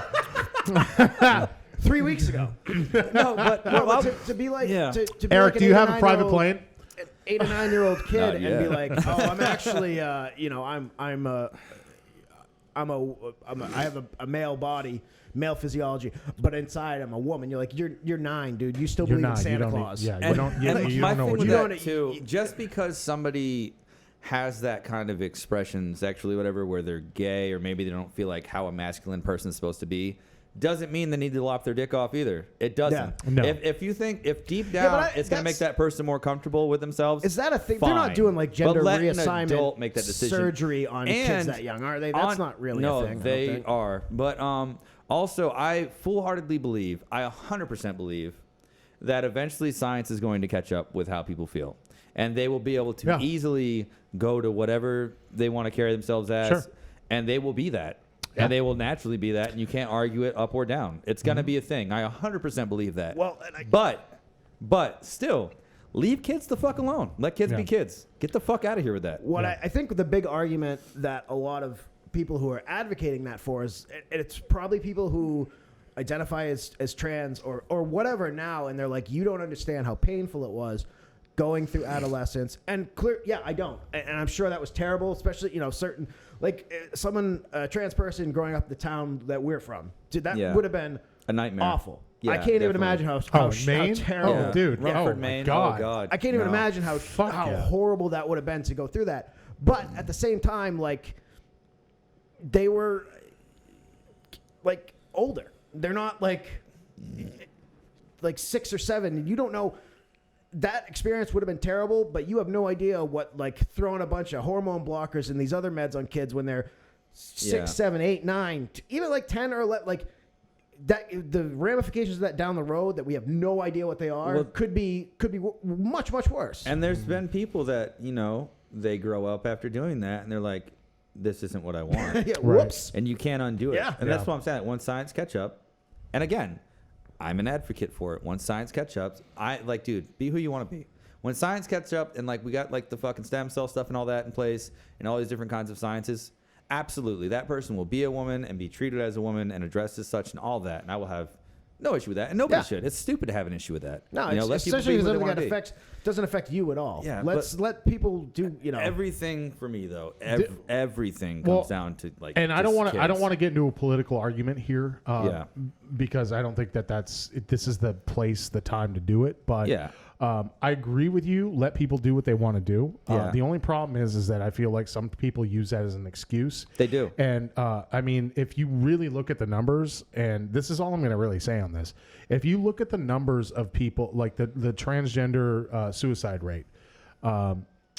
3 weeks ago. No, but No, but to be like, Yeah. to be Eric, like an do you have a 8 or private 9-year-old plane? 8 or 9-year-old kid Not and be yet. like, oh, I'm actually, I have a male body, male physiology, but inside I'm a woman. You're like, you're 9, dude. You still You're believe in not. You Santa don't. Claus. Yeah, you And- don't. and You my don't know thing what with you. that don't- too. Just because somebody has that kind of expression sexually, whatever, where they're gay or maybe they don't feel like how a masculine person is supposed to be, doesn't mean they need to lop their dick off either. It doesn't. Yeah. No. If you think, if deep Yeah, down but it's going to make that's- that person more comfortable with themselves, Is that a thing? fine. They're not doing like gender But let an reassignment adult make that decision. surgery on kids And that young, are they? That's not really no, a thing. I don't they think. are. But also, I full-heartedly believe, I 100% believe, that eventually science is going to catch up with how people feel. And they will be able to Yeah. easily go to whatever they want to carry themselves as, Sure. and they will be that. Yeah. And they will naturally be that, and you can't argue it up or down. It's going to be a thing. I 100% believe that. Well, and I- But still, leave kids the fuck alone. Let kids be Yeah. kids. Get the fuck out of here with that. What Yeah. I think the big argument that a lot of people who are advocating that for is it's probably people who identify as trans or whatever now, and they're like, you don't understand how painful it was going through adolescence. And I don't. And I'm sure that was terrible, especially, certain, like a trans person growing up in the town that we're from. Dude, that Yeah. would have been A nightmare. awful. Yeah, I can't even definitely. imagine how Maine? terrible. Oh, dude. Rutherford, Oh, my Maine. God. Oh, God. I can't even No. imagine how Fuck yeah. horrible that would have been to go through that. But at the same time, like, they were like older. They're not like 6 or 7. You don't know. That experience would have been terrible, but you have no idea what like throwing a bunch of hormone blockers and these other meds on kids when they're 6, Yeah. 7, 8, 9, even like 10 or like that. The ramifications of that down the road that we have no idea what they are Well- could be much worse. And there's been people that, they grow up after doing that and they're like, this isn't what I want. yeah, Right. whoops. And you can't undo it. Yeah. And that's Yeah. what I'm saying. Once science catch up, and again, I'm an advocate for it. Once science catch up, dude, be who you want to be. When science catch up and like we got like the fucking stem cell stuff and all that in place and all these different kinds of sciences, absolutely, that person will be a woman and be treated as a woman and addressed as such and all that. And I will have no issue with that. And nobody Yeah. should. It's stupid to have an issue with that. No, let people especially be because who they something wanna that be. doesn't affect you at all. Yeah, let people do. Everything for me though, everything Well, comes down to like. And I don't just want kids. to get into a political argument here. Yeah. Because I don't think this is the place, the time to do it. But Yeah. I agree with you. Let people do what they want to do. Yeah. The only problem is that I feel like some people use that as an excuse. They do. And I mean, if you really look at the numbers, and this is all I'm going to really say on this, if you look at the numbers of people, like the transgender suicide rate,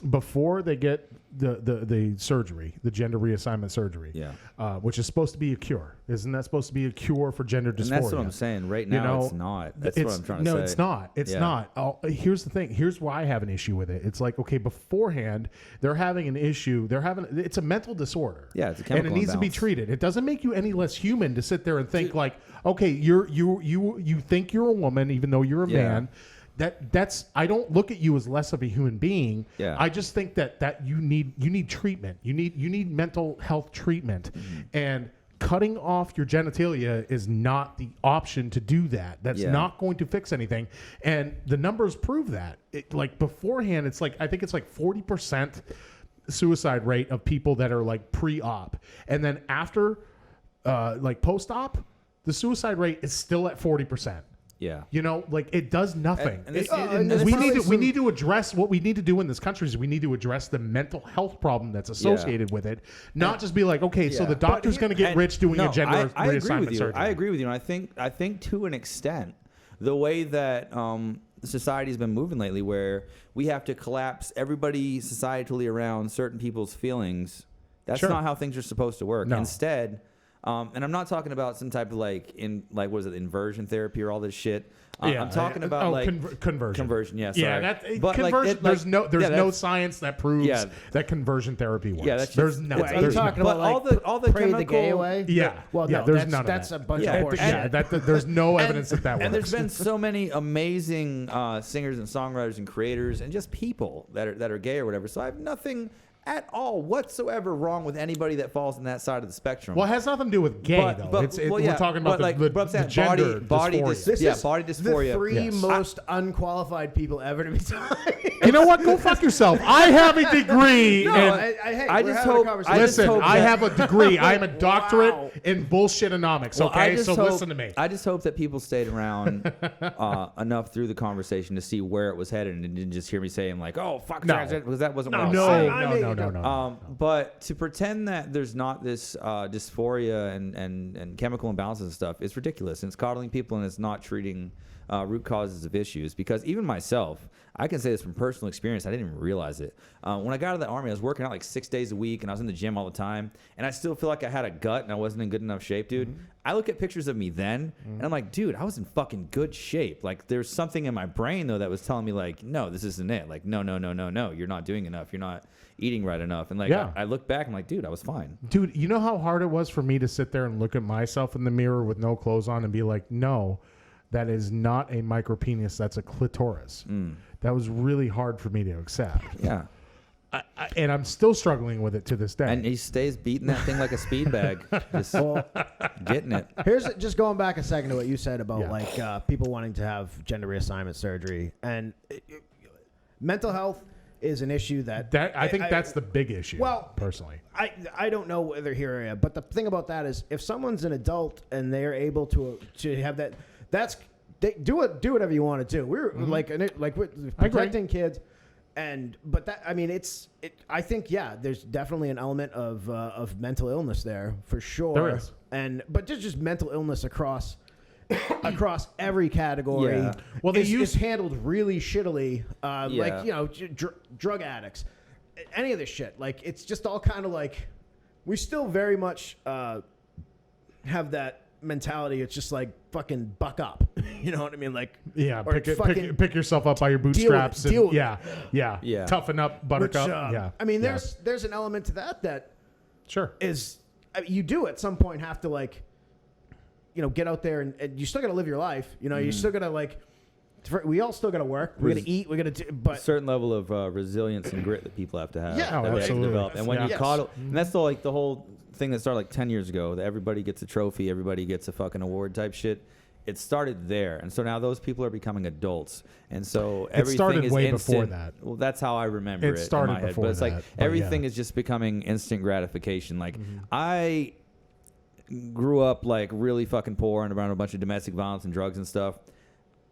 before they get the surgery, the gender reassignment surgery, Yeah. which is supposed to be a cure. Isn't that supposed to be a cure for gender dysphoria? And that's what I'm saying. Right now, it's not. That's what I'm trying to say. No, it's not. It's Yeah. not. Here's the thing. Here's why I have an issue with it. It's like, okay, beforehand, they're having an issue. It's a mental disorder. Yeah, it's a and chemical it needs to be imbalance. treated. It doesn't make you any less human to sit there and think like, okay, you think you're a woman even though you're a Yeah. man. That's I don't look at you as less of a human being. Yeah. I just think that you need treatment. You need mental health treatment, and cutting off your genitalia is not the option to do that. That's Yeah. not going to fix anything, and the numbers prove that. Like beforehand, it's like I think it's like 40% suicide rate of people that are like pre-op, and then after like post-op, the suicide rate is still at 40%. Yeah. You know, like it does nothing. And this- We need to address what we need to do in this country is we need to address the mental health problem that's associated with it, not just be like, okay, so the doctor's going to get rich doing a gender I agree reassignment with you. surgery. I agree with you. And I think to an extent, the way that society's been moving lately, where we have to collapse everybody societally around certain people's feelings, that's not how things are supposed to work. No. Instead, and I'm not talking about some type of what is it, inversion therapy or all this shit. I'm talking about conversion. Conversion, yeah. Yeah, Sorry. conversion. There's no science that proves Yeah. that conversion therapy works. Yeah, that's there's just- none. Wait, are you There's talking none. about But like all the pray the chemical, gay away? Yeah. Well, Yeah, no, there's that's, none of that's that. a bunch Yeah. of horseshit. There's no evidence that works. And there's been so many amazing singers and songwriters and creators and just people that are gay or whatever. So I have nothing at all whatsoever wrong with anybody that falls in that side of the spectrum. Well, it has nothing to do with gay, though. We're talking about the gender body dysphoria. body dysphoria. The three Yes. most unqualified people ever to be talking. You know what? Go fuck yourself. I have a degree. No, in, hey, I we're just having a hope- conversation. I just listen, hope I that- have a degree. I am a doctorate Wow. in bullshitonomics. Well, Okay, so listen to me. I just hope that people stayed around enough through the conversation to see where it was headed and didn't just hear me saying like, "Oh, fuck," No. because that wasn't what I was No, saying. no. But to pretend that there's not this dysphoria and chemical imbalances and stuff is ridiculous. And it's coddling people and it's not treating root causes of issues. Because even myself, I can say this from personal experience, I didn't even realize it. When I got out of the Army, I was working out like 6 days a week and I was in the gym all the time. And I still feel like I had a gut and I wasn't in good enough shape, dude. Mm-hmm. I look at pictures of me then and I'm like, dude, I was in fucking good shape. Like there's something in my brain though that was telling me like, no, this isn't it. Like, no, you're not doing enough. You're not eating right enough. And like, Yeah. I look back, I'm like, dude, I was fine. Dude, you know how hard it was for me to sit there and look at myself in the mirror with no clothes on and be like, no, that is not a micropenis. That's a clitoris. That was really hard for me to accept. Yeah. And I'm still struggling with it to this day. And he stays beating that thing like a speed bag, just getting it. Here's just going back a second to what you said about Yeah. like people wanting to have gender reassignment surgery and mental health is an issue that I think that's the big issue. Well, personally, I don't know whether here or there, but the thing about that is if someone's an adult and they're able to have that, do whatever you want to do. We're we're protecting kids. But that, I mean, I think, there's definitely an element of mental illness there for sure. There is. But just mental illness across every category. Yeah. Well, they use handled really shittily, like drug addicts, any of this shit. Like it's just all kind of like we still very much have that mentality. It's just like fucking buck up. You know what I mean? Like pick yourself up by your bootstraps. deal with Yeah. Toughen up, buttercup. Which, I mean, there's an element to that sure is you do at some point have to like, get out there and you still got to live your life. You still got to we all still got to work. We got to eat. We got to do. But A certain level of resilience and grit that people have to have. Yeah. that they have to absolutely. develop. And when Yeah. you coddle, and that's the whole thing that started like 10 years ago, that everybody gets a trophy, everybody gets a fucking award type shit. It started there, and so now those people are becoming adults, and so everything started is way instant. before that. Well, that's how I remember it. It started in my head. before But it's like that, but everything yeah. is just becoming instant gratification. Like I grew up like really fucking poor and around a bunch of domestic violence and drugs and stuff.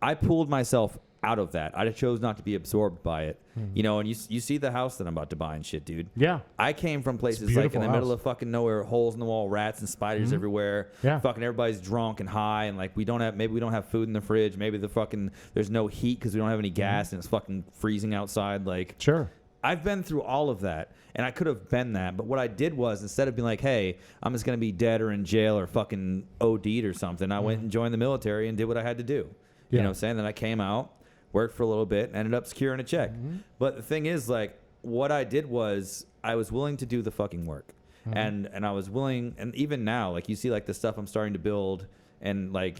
I pulled myself out of that. I chose not to be absorbed by it. And you see the house that I'm about to buy and shit, dude. Yeah. I came from places like in beautiful the middle house. of fucking nowhere, holes in the wall, rats and spiders everywhere. Yeah. Fucking everybody's drunk and high, and like we don't have food in the fridge. Maybe there's no heat because we don't have any gas and it's fucking freezing outside. Like Sure. I've been through all of that, and I could have been that. But what I did was, instead of being like, hey, I'm just going to be dead or in jail or fucking OD'd or something, I went and joined the military and did what I had to do. You Yeah. know what I'm saying? Then I came out, worked for a little bit, ended up securing a check. But the thing is, like, what I did was I was willing to do the fucking work. And I was willing, and even now, like, you see, like, the stuff I'm starting to build and, like,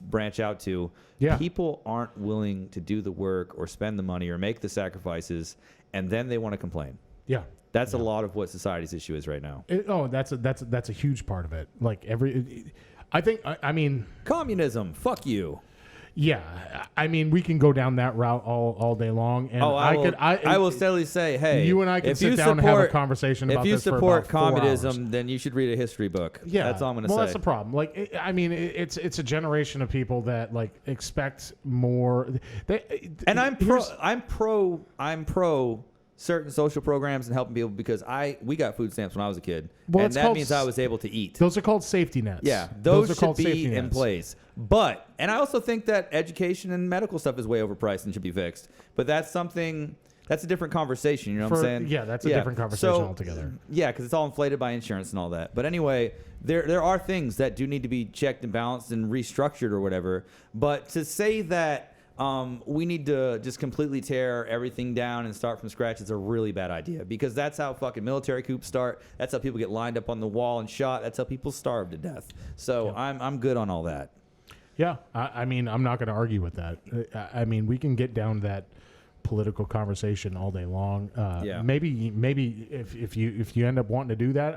branch out to, people aren't willing to do the work or spend the money or make the sacrifices, and then they want to complain. Yeah. That's a lot of what society's issue is right now. That's a huge part of it. Like I mean, Communism, fuck you. Yeah, I mean, we can go down that route all day long, and I will steadily say, hey, you and I can sit down and have a conversation about this for about 4 hours. If you support communism, then you should read a history book. Yeah, that's all I'm going to say. Well, that's the problem. Like, I mean, it's a generation of people that like expect more. And I'm pro certain social programs and helping people because we got food stamps when I was a kid, and that means I was able to eat. Those are called safety nets. Yeah, those should be in place. And I also think that education and medical stuff is way overpriced and should be fixed. But that's a different conversation. You know what I'm saying? Yeah, that's a different conversation altogether. Yeah, because it's all inflated by insurance and all that. But anyway, there are things that do need to be checked and balanced and restructured or whatever. But to say that we need to just completely tear everything down and start from scratch is a really bad idea because that's how fucking military coups start. That's how people get lined up on the wall and shot. That's how people starve to death. So I'm good on all that. Yeah, I mean, I'm not going to argue with that. I mean, we can get down that political conversation all day long. Maybe if you end up wanting to do that,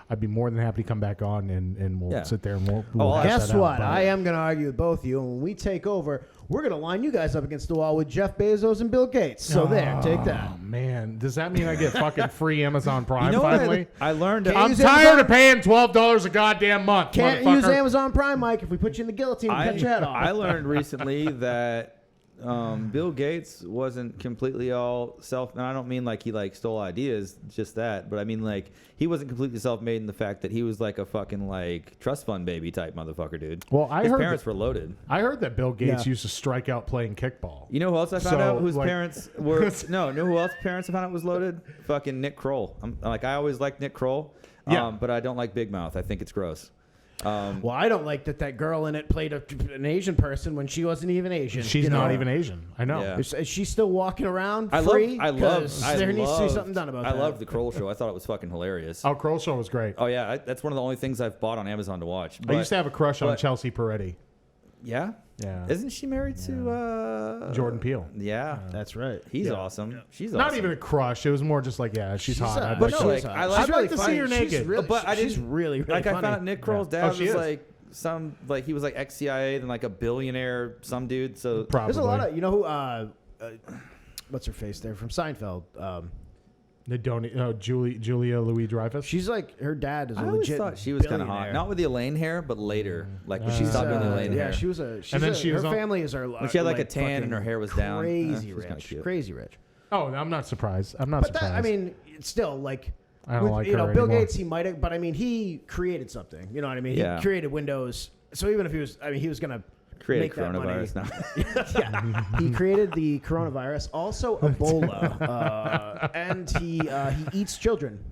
I'd be more than happy to come back on and we'll sit there and we'll hash guess that what? out. I am going to argue with both of you, and when we take over, we're going to line you guys up against the wall with Jeff Bezos and Bill Gates. So there, take that. Oh man, does that mean I get fucking free Amazon Prime You know finally? I learned. I'm tired of paying $12 a goddamn month. Can't use Amazon Prime, Mike. If we put you in the guillotine, we'll cut your head off. I learned recently that Bill Gates wasn't completely all self, and I don't mean like he like stole ideas, just that, but I mean like he wasn't completely self-made in the fact that he was like a fucking like trust fund baby type motherfucker, dude. Well, his parents were loaded. I heard that Bill Gates used to strike out playing kickball. You know who else I found out whose parents were? No, know who else parents I found out was loaded? Fucking Nick Kroll. I always liked Nick Kroll, but I don't like Big Mouth. I think it's gross. Well, I don't like that girl in it played an Asian person when she wasn't even Asian. She's not even Asian. I know. Yeah. Is she still walking around There free? needs to be something done about that. I loved the Kroll Show. I thought it was fucking hilarious. Oh, Kroll Show was great. Oh yeah, that's one of the only things I've bought on Amazon to watch. I used to have a crush on Chelsea Peretti. Yeah. Yeah. Isn't she married to Jordan Peele? Yeah. That's right. He's awesome. Yeah. She's not awesome. even a crush. It was more just like, she's hot. But I'd like I'd like to see her naked. She's really like funny. I found out Nick Kroll's dad she was is. like he was like ex-CIA then like a billionaire some dude. So Probably. There's a lot of who what's her face there from Seinfeld. Julia Louis-Dreyfus. She's like her dad is a I always legit. thought she was kind of hot. billionaire. Not with the Elaine hair, but later, like when she She's stopped doing the Elaine hair. yeah, she was a. She's And then a, she her was on- family is her. When she had like a tan and fucking her hair was down. Crazy She was kinda rich, cute. crazy rich. Oh, I'm not surprised. I'm not But surprised. that, I mean, it's still like. I don't like you know, her Bill anymore. Gates, he might have, but I mean, he created something. You know what I mean? Yeah. He created Windows. So even if he was, I mean, he was gonna Created make that money. coronavirus now. Yeah, he created the coronavirus, also Ebola, and he eats children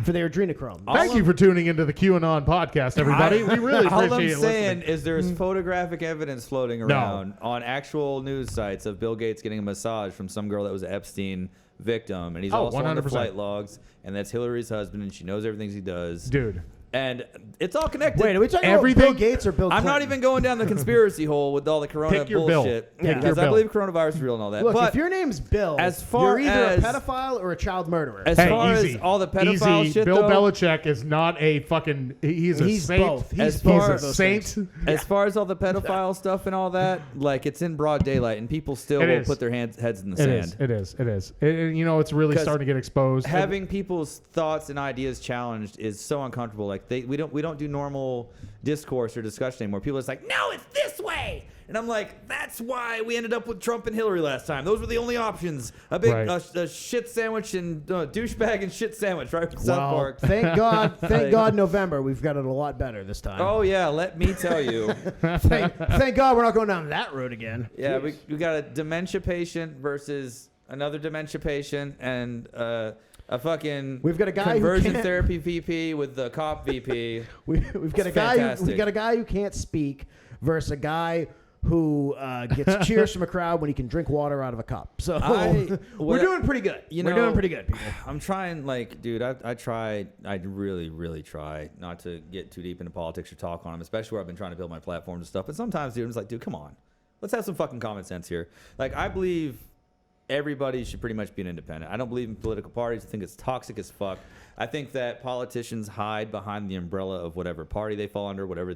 for their adrenochrome. Thank you for tuning into the QAnon podcast, everybody. We really All appreciate I'm it. saying listening. is there's photographic evidence floating around on actual news sites of Bill Gates getting a massage from some girl that was an Epstein victim, and he's also on the 100%. flight logs, and that's Hillary's husband, and she knows everything he does. Dude. And it's all connected. Wait, are we talking Everything- about Bill Gates or Bill Clinton? I'm not even going down the conspiracy hole with all the corona Pick your Bill. bullshit. Pick your Because I Bill. believe coronavirus is real and all that. Look, but if your name's Bill, as far you're either as- a pedophile or a child murderer. as Hey, far easy. as all the pedophile Easy. shit, Bill though, Belichick is not a fucking. He's a He's saint. both. He's As both far- of those saint. things. as far as all the pedophile stuff and all that, like it's in broad daylight, and people still It will is. put their heads in the It sand. is. It is. It is. You know, it's really 'Cause starting to get exposed. Having people's thoughts and ideas challenged is so uncomfortable. Like we don't do normal discourse or discussion anymore. People are just like, no, it's this way. And I'm like, that's why we ended up with Trump and Hillary last time. Those were the only options. A big Right. a shit sandwich and douchebag and shit sandwich, right? From South Well, Park. thank God, Like- God, November, we've got it a lot better this time. Oh yeah, let me tell you. thank God we're not going down that road again. Yeah, we got a dementia patient versus another dementia patient, and a fucking We've got a guy who conversion can't- therapy VP with the cop VP. We've got It's a guy. fantastic. We've got a guy who can't speak versus a guy who gets cheers from a crowd when he can drink water out of a cup. So we're doing pretty good. We're doing pretty good, people. I'm trying, like, dude, I really, really try not to get too deep into politics or talk on them, especially where I've been trying to build my platforms and stuff. But sometimes, dude, I'm just like, dude, come on. Let's have some fucking common sense here. Like, I believe everybody should pretty much be an independent. I don't believe in political parties. I think it's toxic as fuck. I think that politicians hide behind the umbrella of whatever party they fall under, whatever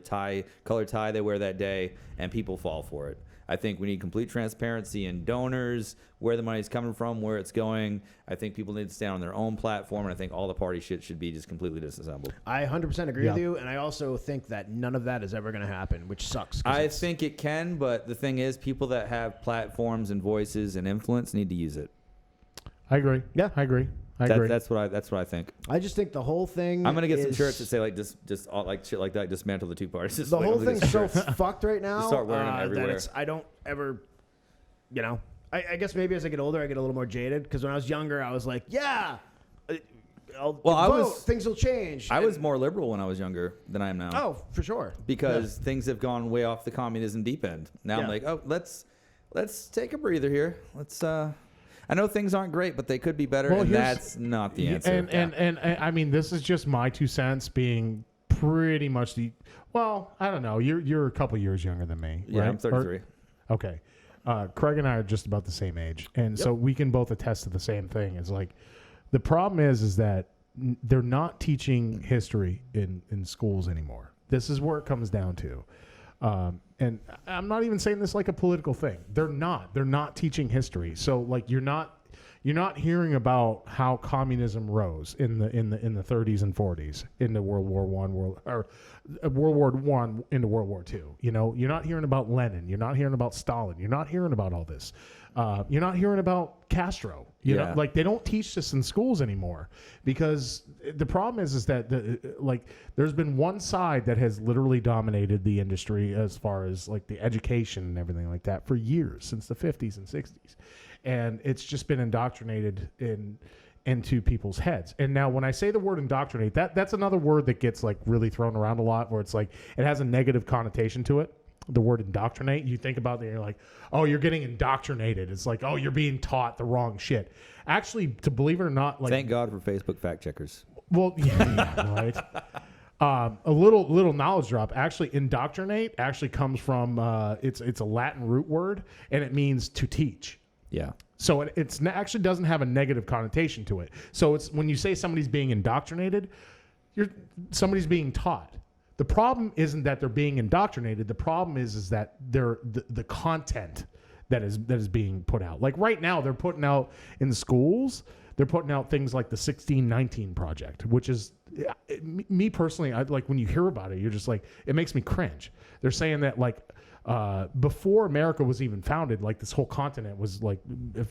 color tie they wear that day, and people fall for it. I think we need complete transparency in donors, where the money's coming from, where it's going. I think people need to stand on their own platform, and I think all the party shit should be just completely disassembled. I 100% agree with you, and I also think that none of that is ever going to happen, which sucks. I think it can, but the thing is, people that have platforms and voices and influence need to use it. I agree. Yeah. I agree. I agree. That's what I think. I just think the whole thing. I'm gonna get some shirts that say like just all, like shit like that. Dismantle the two parties. Just the like, whole these thing's so shirts. fucked right now. Just start wearing them that everywhere. I don't ever, I guess maybe as I get older, I get a little more jaded. Because when I was younger, I was like, yeah, things will change. I was more liberal when I was younger than I am now. Oh, for sure. Because things have gone way off the communism deep end. Now I'm like, oh, let's take a breather here. Let's. I know things aren't great, but they could be better, and that's not the answer. And I mean, this is just my 2 cents being pretty much well, I don't know. You're a couple years younger than me. Yeah, right? I'm 33. Okay. Craig and I are just about the same age. And so we can both attest to the same thing. It's like the problem is that they're not teaching history in schools anymore. This is where it comes down to. And I'm not even saying this like a political thing. They're not teaching history. So like you're not hearing about how communism rose in the 30s and 40s into World War I into World War II. You know, you're not hearing about Lenin. You're not hearing about Stalin. You're not hearing about all this. You're not hearing about Castro. You know, like they don't teach this in schools anymore because the problem is that there's been one side that has literally dominated the industry as far as like the education and everything like that for years, since the 50s and 60s. And it's just been indoctrinated into people's heads. And now when I say the word indoctrinate, that's another word that gets like really thrown around a lot, where it's like it has a negative connotation to it. The word indoctrinate, you think about it, you're like, oh, you're getting indoctrinated. It's like, oh, you're being taught the wrong shit. Actually, to believe it or not, like, thank God for Facebook fact checkers. Well, yeah, right. A little knowledge drop. Actually, indoctrinate actually comes from it's a Latin root word, and it means to teach. Yeah. So it actually doesn't have a negative connotation to it. So it's when you say somebody's being indoctrinated, somebody's being taught. The problem isn't that they're being indoctrinated. The problem is that they're the content that is being put out. Like right now, they're putting out in schools. They're putting out things like the 1619 Project, which is me personally. I like when you hear about it, you're just like, it makes me cringe. They're saying that like before America was even founded, like this whole continent was like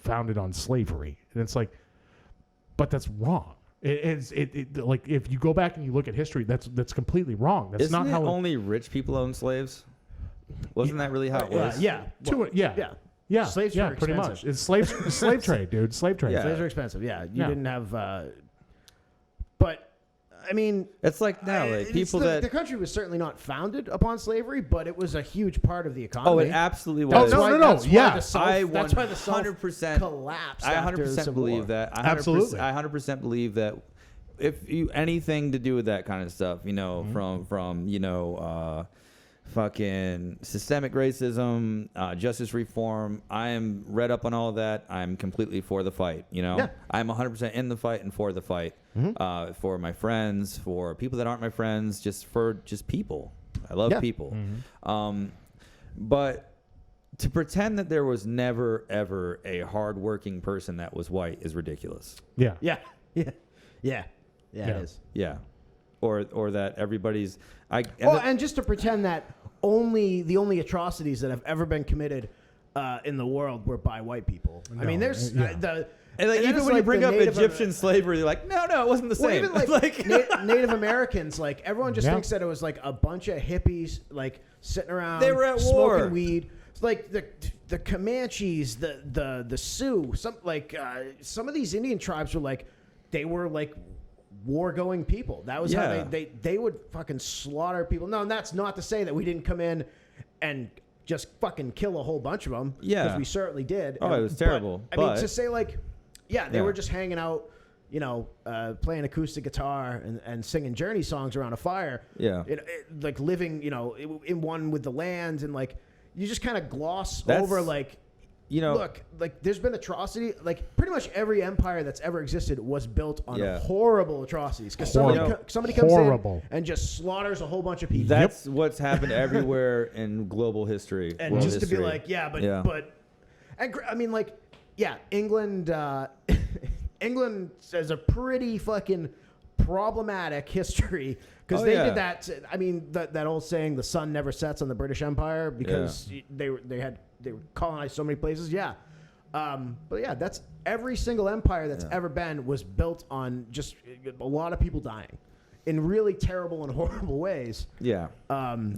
founded on slavery, and it's like, but that's wrong. It like if you go back and you look at history, that's completely wrong. That's Isn't not how only rich people own slaves. Wasn't that really how it was? Yeah. Yeah. Slaves yeah, were pretty expensive. much. It's slave trade, dude. Slave trade. Yeah. Slaves are expensive. Yeah. You Yeah. didn't have. But I mean, It's like now, like people the that. country was certainly not founded upon slavery, but it was a huge part of the economy. Oh, it absolutely Oh, was. no. That's why Yeah. the South, I that's why the South 100% collapsed. I after the 100% Civil believe War. that. Absolutely. I 100% believe that if you anything to do with that kind of stuff, you know, from you know, fucking systemic racism, justice reform. I am read up on all of that. I'm completely for the fight. You know, Yeah. I'm 100% in the fight and for the fight. For my friends, for people that aren't my friends, just people. I love people. But to pretend that there was never ever a hardworking person that was white is ridiculous. Yeah. Yeah. It is. Yeah, or that everybody's And just to pretend that the only atrocities that have ever been committed in the world were by white people. I mean, there's And like, then even it's when you like bring the up Native Egyptian slavery, you're like, no, it wasn't the Well, same. even like Native Americans, like everyone just Yeah. thinks that it was like a bunch of hippies like sitting around. They were at smoking war. weed. It's like the Comanches, the Sioux, some of these Indian tribes were like they were like war-going people. That was Yeah. how they would fucking slaughter people. No, and that's not to say that we didn't come in and just fucking kill a whole bunch of them. Yeah. Because we certainly did. Oh, it was terrible, I mean, but- to say like, they Yeah. were just hanging out, you know, playing acoustic guitar and singing Journey songs around a fire. Yeah. Like living, you know, in one with the land, and like you just kind of gloss That's- over like look, like there's been atrocity. Like pretty much every empire that's ever existed was built on Yeah. horrible atrocities. Because somebody comes in and just slaughters a whole bunch of people. That's what's happened everywhere in global history. And world just history. to be like, I mean, like, yeah, England, England has a pretty fucking problematic history because they did that. I mean, that old saying, "The sun never sets" on the British Empire because they were colonized so many places. Yeah, but yeah, that's every single empire that's ever been was built on just a lot of people dying in really terrible and horrible ways. Yeah.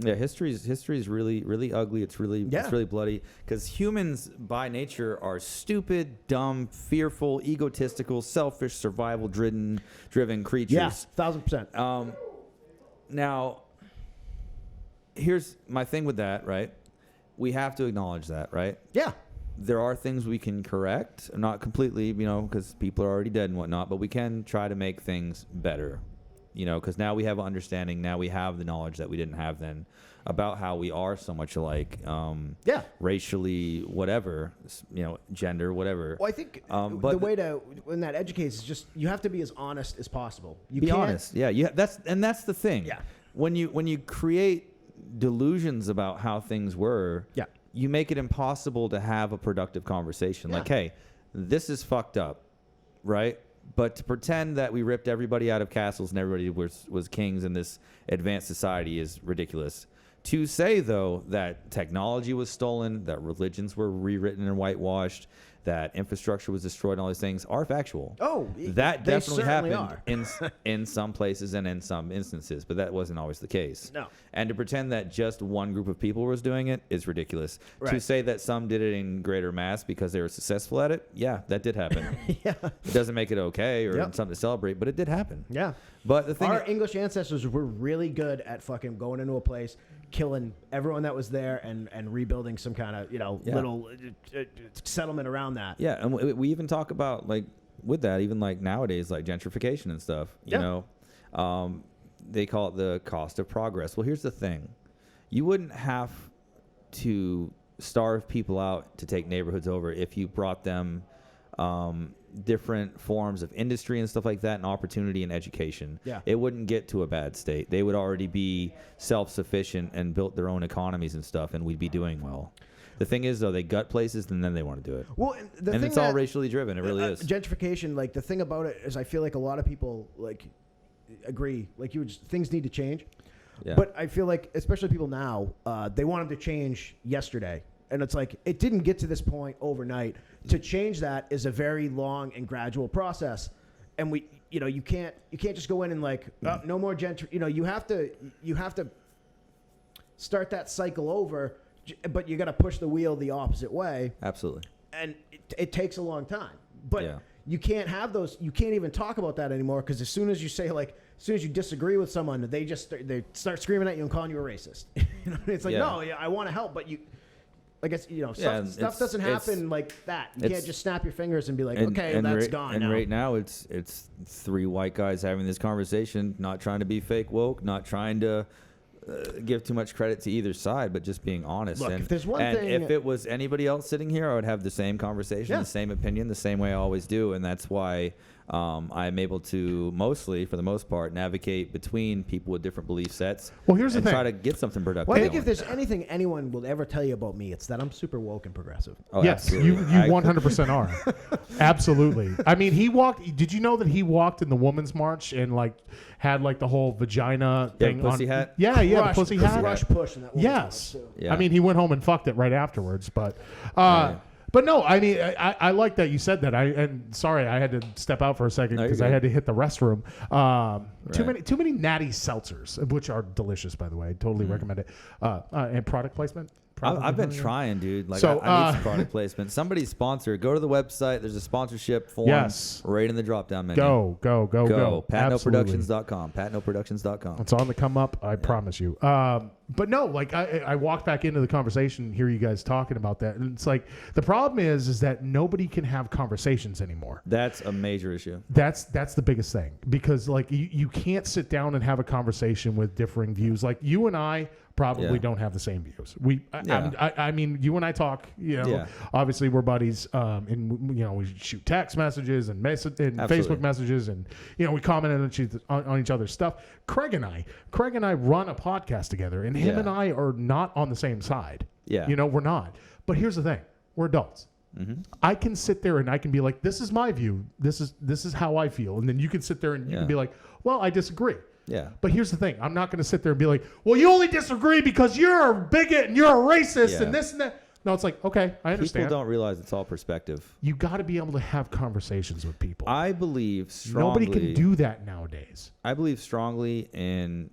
History's really ugly. It's really bloody because humans by nature are stupid, dumb, fearful, egotistical, selfish, survival driven creatures. Yes, 1,000%. Now, here's my thing with that, right? We have to acknowledge that, right? Yeah. There are things we can correct, not completely, because people are already dead and whatnot, but we can try to make things better. Because now we have understanding, now we have the knowledge that we didn't have then about how we are so much alike, racially, whatever, gender, whatever. Well, I think but the way to when that educates is just you have to be as honest as possible. You be can't, honest, yeah. That's the thing. Yeah. When you create delusions about how things were, you make it impossible to have a productive conversation. Like, hey, this is fucked up, right? But to pretend that we ripped everybody out of castles and everybody was kings in this advanced society is ridiculous. To say, though, that technology was stolen, that religions were rewritten and whitewashed, that infrastructure was destroyed and all these things are factual. Oh, that they definitely certainly happened in some places and in some instances, but that wasn't always the case. No. And to pretend that just one group of people was doing it is ridiculous. Right. To say that some did it in greater mass because they were successful at it, yeah, that did happen. It doesn't make it okay or something to celebrate, but it did happen. Yeah. But the thing Our English ancestors were really good at fucking going into a place, killing everyone that was there, and rebuilding some kind of little settlement around that. Yeah, and we even talk about like with that, even like nowadays, like gentrification and stuff. You know, they call it the cost of progress. Well, here's the thing: you wouldn't have to starve people out to take neighborhoods over if you brought them different forms of industry and stuff like that, and opportunity and education. Yeah. It wouldn't get to a bad state. They would already be self-sufficient and built their own economies and stuff, and we'd be doing well. The thing is, though, they gut places and then they want to do it. Well, and it's all racially driven. It really is. Gentrification, like the thing about it is, I feel like a lot of people like agree, like things need to change. Yeah. But I feel like, especially people now, they want them to change yesterday. And it's like, it didn't get to this point overnight. To change that is a very long and gradual process. And you can't just go in and like, no more you have to start that cycle over, but you got to push the wheel the opposite way. Absolutely. And it takes a long time. But you can't have those, you can't even talk about that anymore, because as soon as you say, like, as soon as you disagree with someone, they start screaming at you and calling you a racist. It's like, no, I want to help, but I guess, stuff doesn't happen like that. You can't just snap your fingers and be like, okay, that's gone and now. Right now, it's three white guys having this conversation, not trying to be fake woke, not trying to give too much credit to either side, but just being honest. Look, and if there's one and thing, if it was anybody else sitting here, I would have the same conversation, the same opinion, the same way I always do, and that's why I'm able to mostly, for the most part, navigate between people with different belief sets. Well, here's the thing. Try to get something productive. Well, I think if there's anything anyone will ever tell you about me, it's that I'm super woke and progressive. Oh, yes, you 100% are. Absolutely. I mean, did you know that he walked in the Women's March and like had like the whole vagina thing pussy on? hat? Yeah, the pussy hat. Rush push in that Women's Yes. March, too. Yeah. I mean, he went home and fucked it right afterwards, but but no, I mean, I like that you said that. And sorry, I had to step out for a second because I had to hit the restroom. Too many natty seltzers, which are delicious, by the way. Totally recommend it. And product placement. I've been trying, dude. Like, So, I need some product placement. Somebody sponsor. Go to the website. There's a sponsorship form right in the drop-down menu. Go. PatnoProductions.com. PatnoProductions.com. It's on the come up. I promise you. But no, like I walked back into the conversation, hear you guys talking about that, and it's like the problem is that nobody can have conversations anymore. That's a major issue. That's the biggest thing, because like you can't sit down and have a conversation with differing views. Like you and I probably don't have the same views. I mean, you and I talk, obviously we're buddies, and we shoot text messages and Facebook messages, and we comment on each other's stuff. Craig and I run a podcast together, and him and I are not on the same side. Yeah. We're not. But here's the thing. We're adults. Mm-hmm. I can sit there and I can be like, this is my view. This is how I feel. And then you can sit there and you can be like, well, I disagree. Yeah. But here's the thing. I'm not going to sit there and be like, well, you only disagree because you're a bigot and you're a racist and this and that. No, it's like, okay, I understand. People don't realize it's all perspective. You got to be able to have conversations with people. I believe strongly. Nobody can do that nowadays. I believe strongly in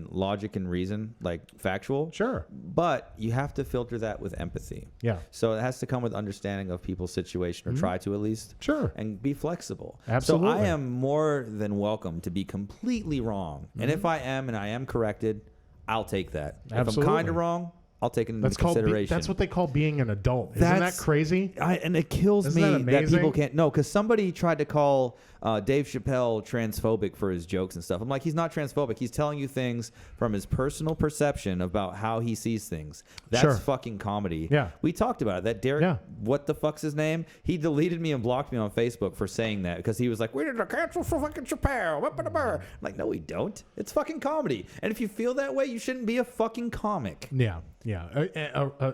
logic and reason, like factual. Sure. But you have to filter that with empathy. Yeah. So it has to come with understanding of people's situation, or try to at least. Sure. And be flexible. Absolutely. So I am more than welcome to be completely wrong. And if I am and I am corrected, I'll take that. Absolutely. If I'm kind of wrong, I'll take it into consideration. That's what they call being an adult. Isn't that crazy? And it kills me that people can't. No, because somebody tried to call Dave Chappelle transphobic for his jokes and stuff. I'm like, he's not transphobic. He's telling you things from his personal perception about how he sees things. That's fucking comedy. Yeah. We talked about it. That Derek, what the fuck's his name? He deleted me and blocked me on Facebook for saying that because he was like, we need to cancel for fucking Chappelle. I'm like, no, we don't. It's fucking comedy. And if you feel that way, you shouldn't be a fucking comic. Yeah. Yeah,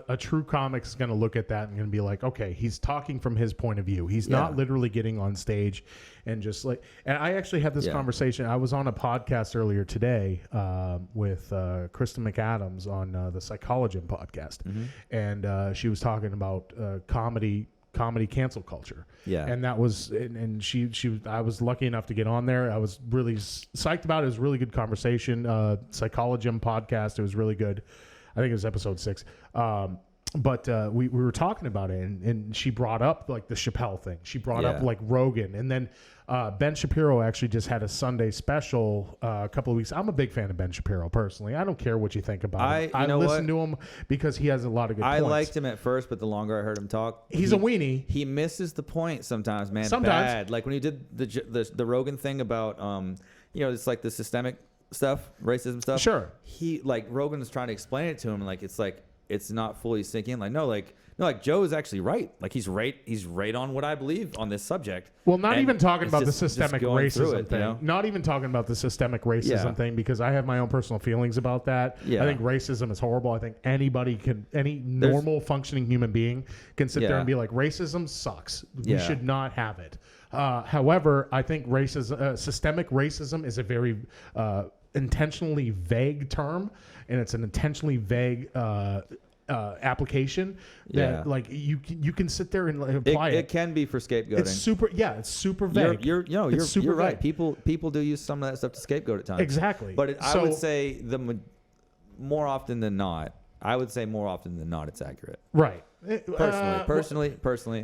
a true comic's going to look at that and going to be like, okay, he's talking from his point of view. He's not literally getting on stage and just like. And I actually had this conversation. I was on a podcast earlier today with Kristen McAdams on the Psychology podcast, and she was talking about comedy cancel culture. Yeah. And that was, and she I was lucky enough to get on there. I was really psyched about it. It was a really good conversation. Psychology podcast. It was really good. I think it was episode 6. But we were talking about it, and she brought up like the Chappelle thing. She brought up like Rogan, and then Ben Shapiro actually just had a Sunday special a couple of weeks. I'm a big fan of Ben Shapiro personally. I don't care what you think about him. I listen to him because he has a lot of good points. I liked him at first, but the longer I heard him talk, he's a weenie. He misses the point sometimes, man. Sometimes. Bad. Like when he did the Rogan thing about it's like the systemic stuff, racism stuff. Sure. He Rogan was trying to explain it to him, and it's not fully sinking. Like Joe is actually right. Like he's right on what I believe on this subject. Well, not even talking about the systemic racism thing. Not even talking about the systemic racism thing, because I have my own personal feelings about that. Yeah. I think racism is horrible. I think any normal functioning human being can sit there and be like, racism sucks. We should not have it. However, I think systemic racism is a very intentionally vague term, and it's an intentionally vague application that you can sit there and apply it. It can be for scapegoating. It's super vague. You're right. People do use some of that stuff to scapegoat at times. Exactly. But I would say more often than not, it's accurate. Right. Personally.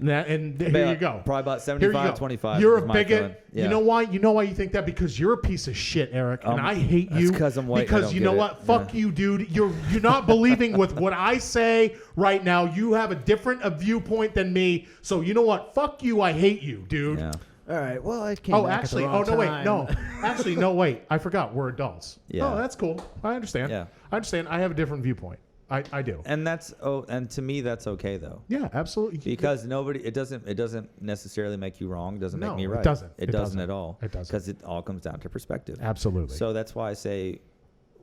And here you go. Probably about 75-25. You're a bigot. Yeah. You know why? You know why you think that? Because you're a piece of shit, Eric, and I hate you. Because I'm white. Because you know what? Fuck you, dude. You're not believing with what I say right now. You have a different viewpoint than me. So you know what? Fuck you. I hate you, dude. Yeah. All right. Well, I came back at the wrong time. Actually, no, wait. I forgot. We're adults. Yeah. Oh, that's cool. I understand. Yeah. I understand. I have a different viewpoint. I do. And and to me that's okay though. Yeah, absolutely. Because it doesn't necessarily make you wrong, doesn't make me right. It doesn't at all. It doesn't. Because it all comes down to perspective. Absolutely. So that's why I say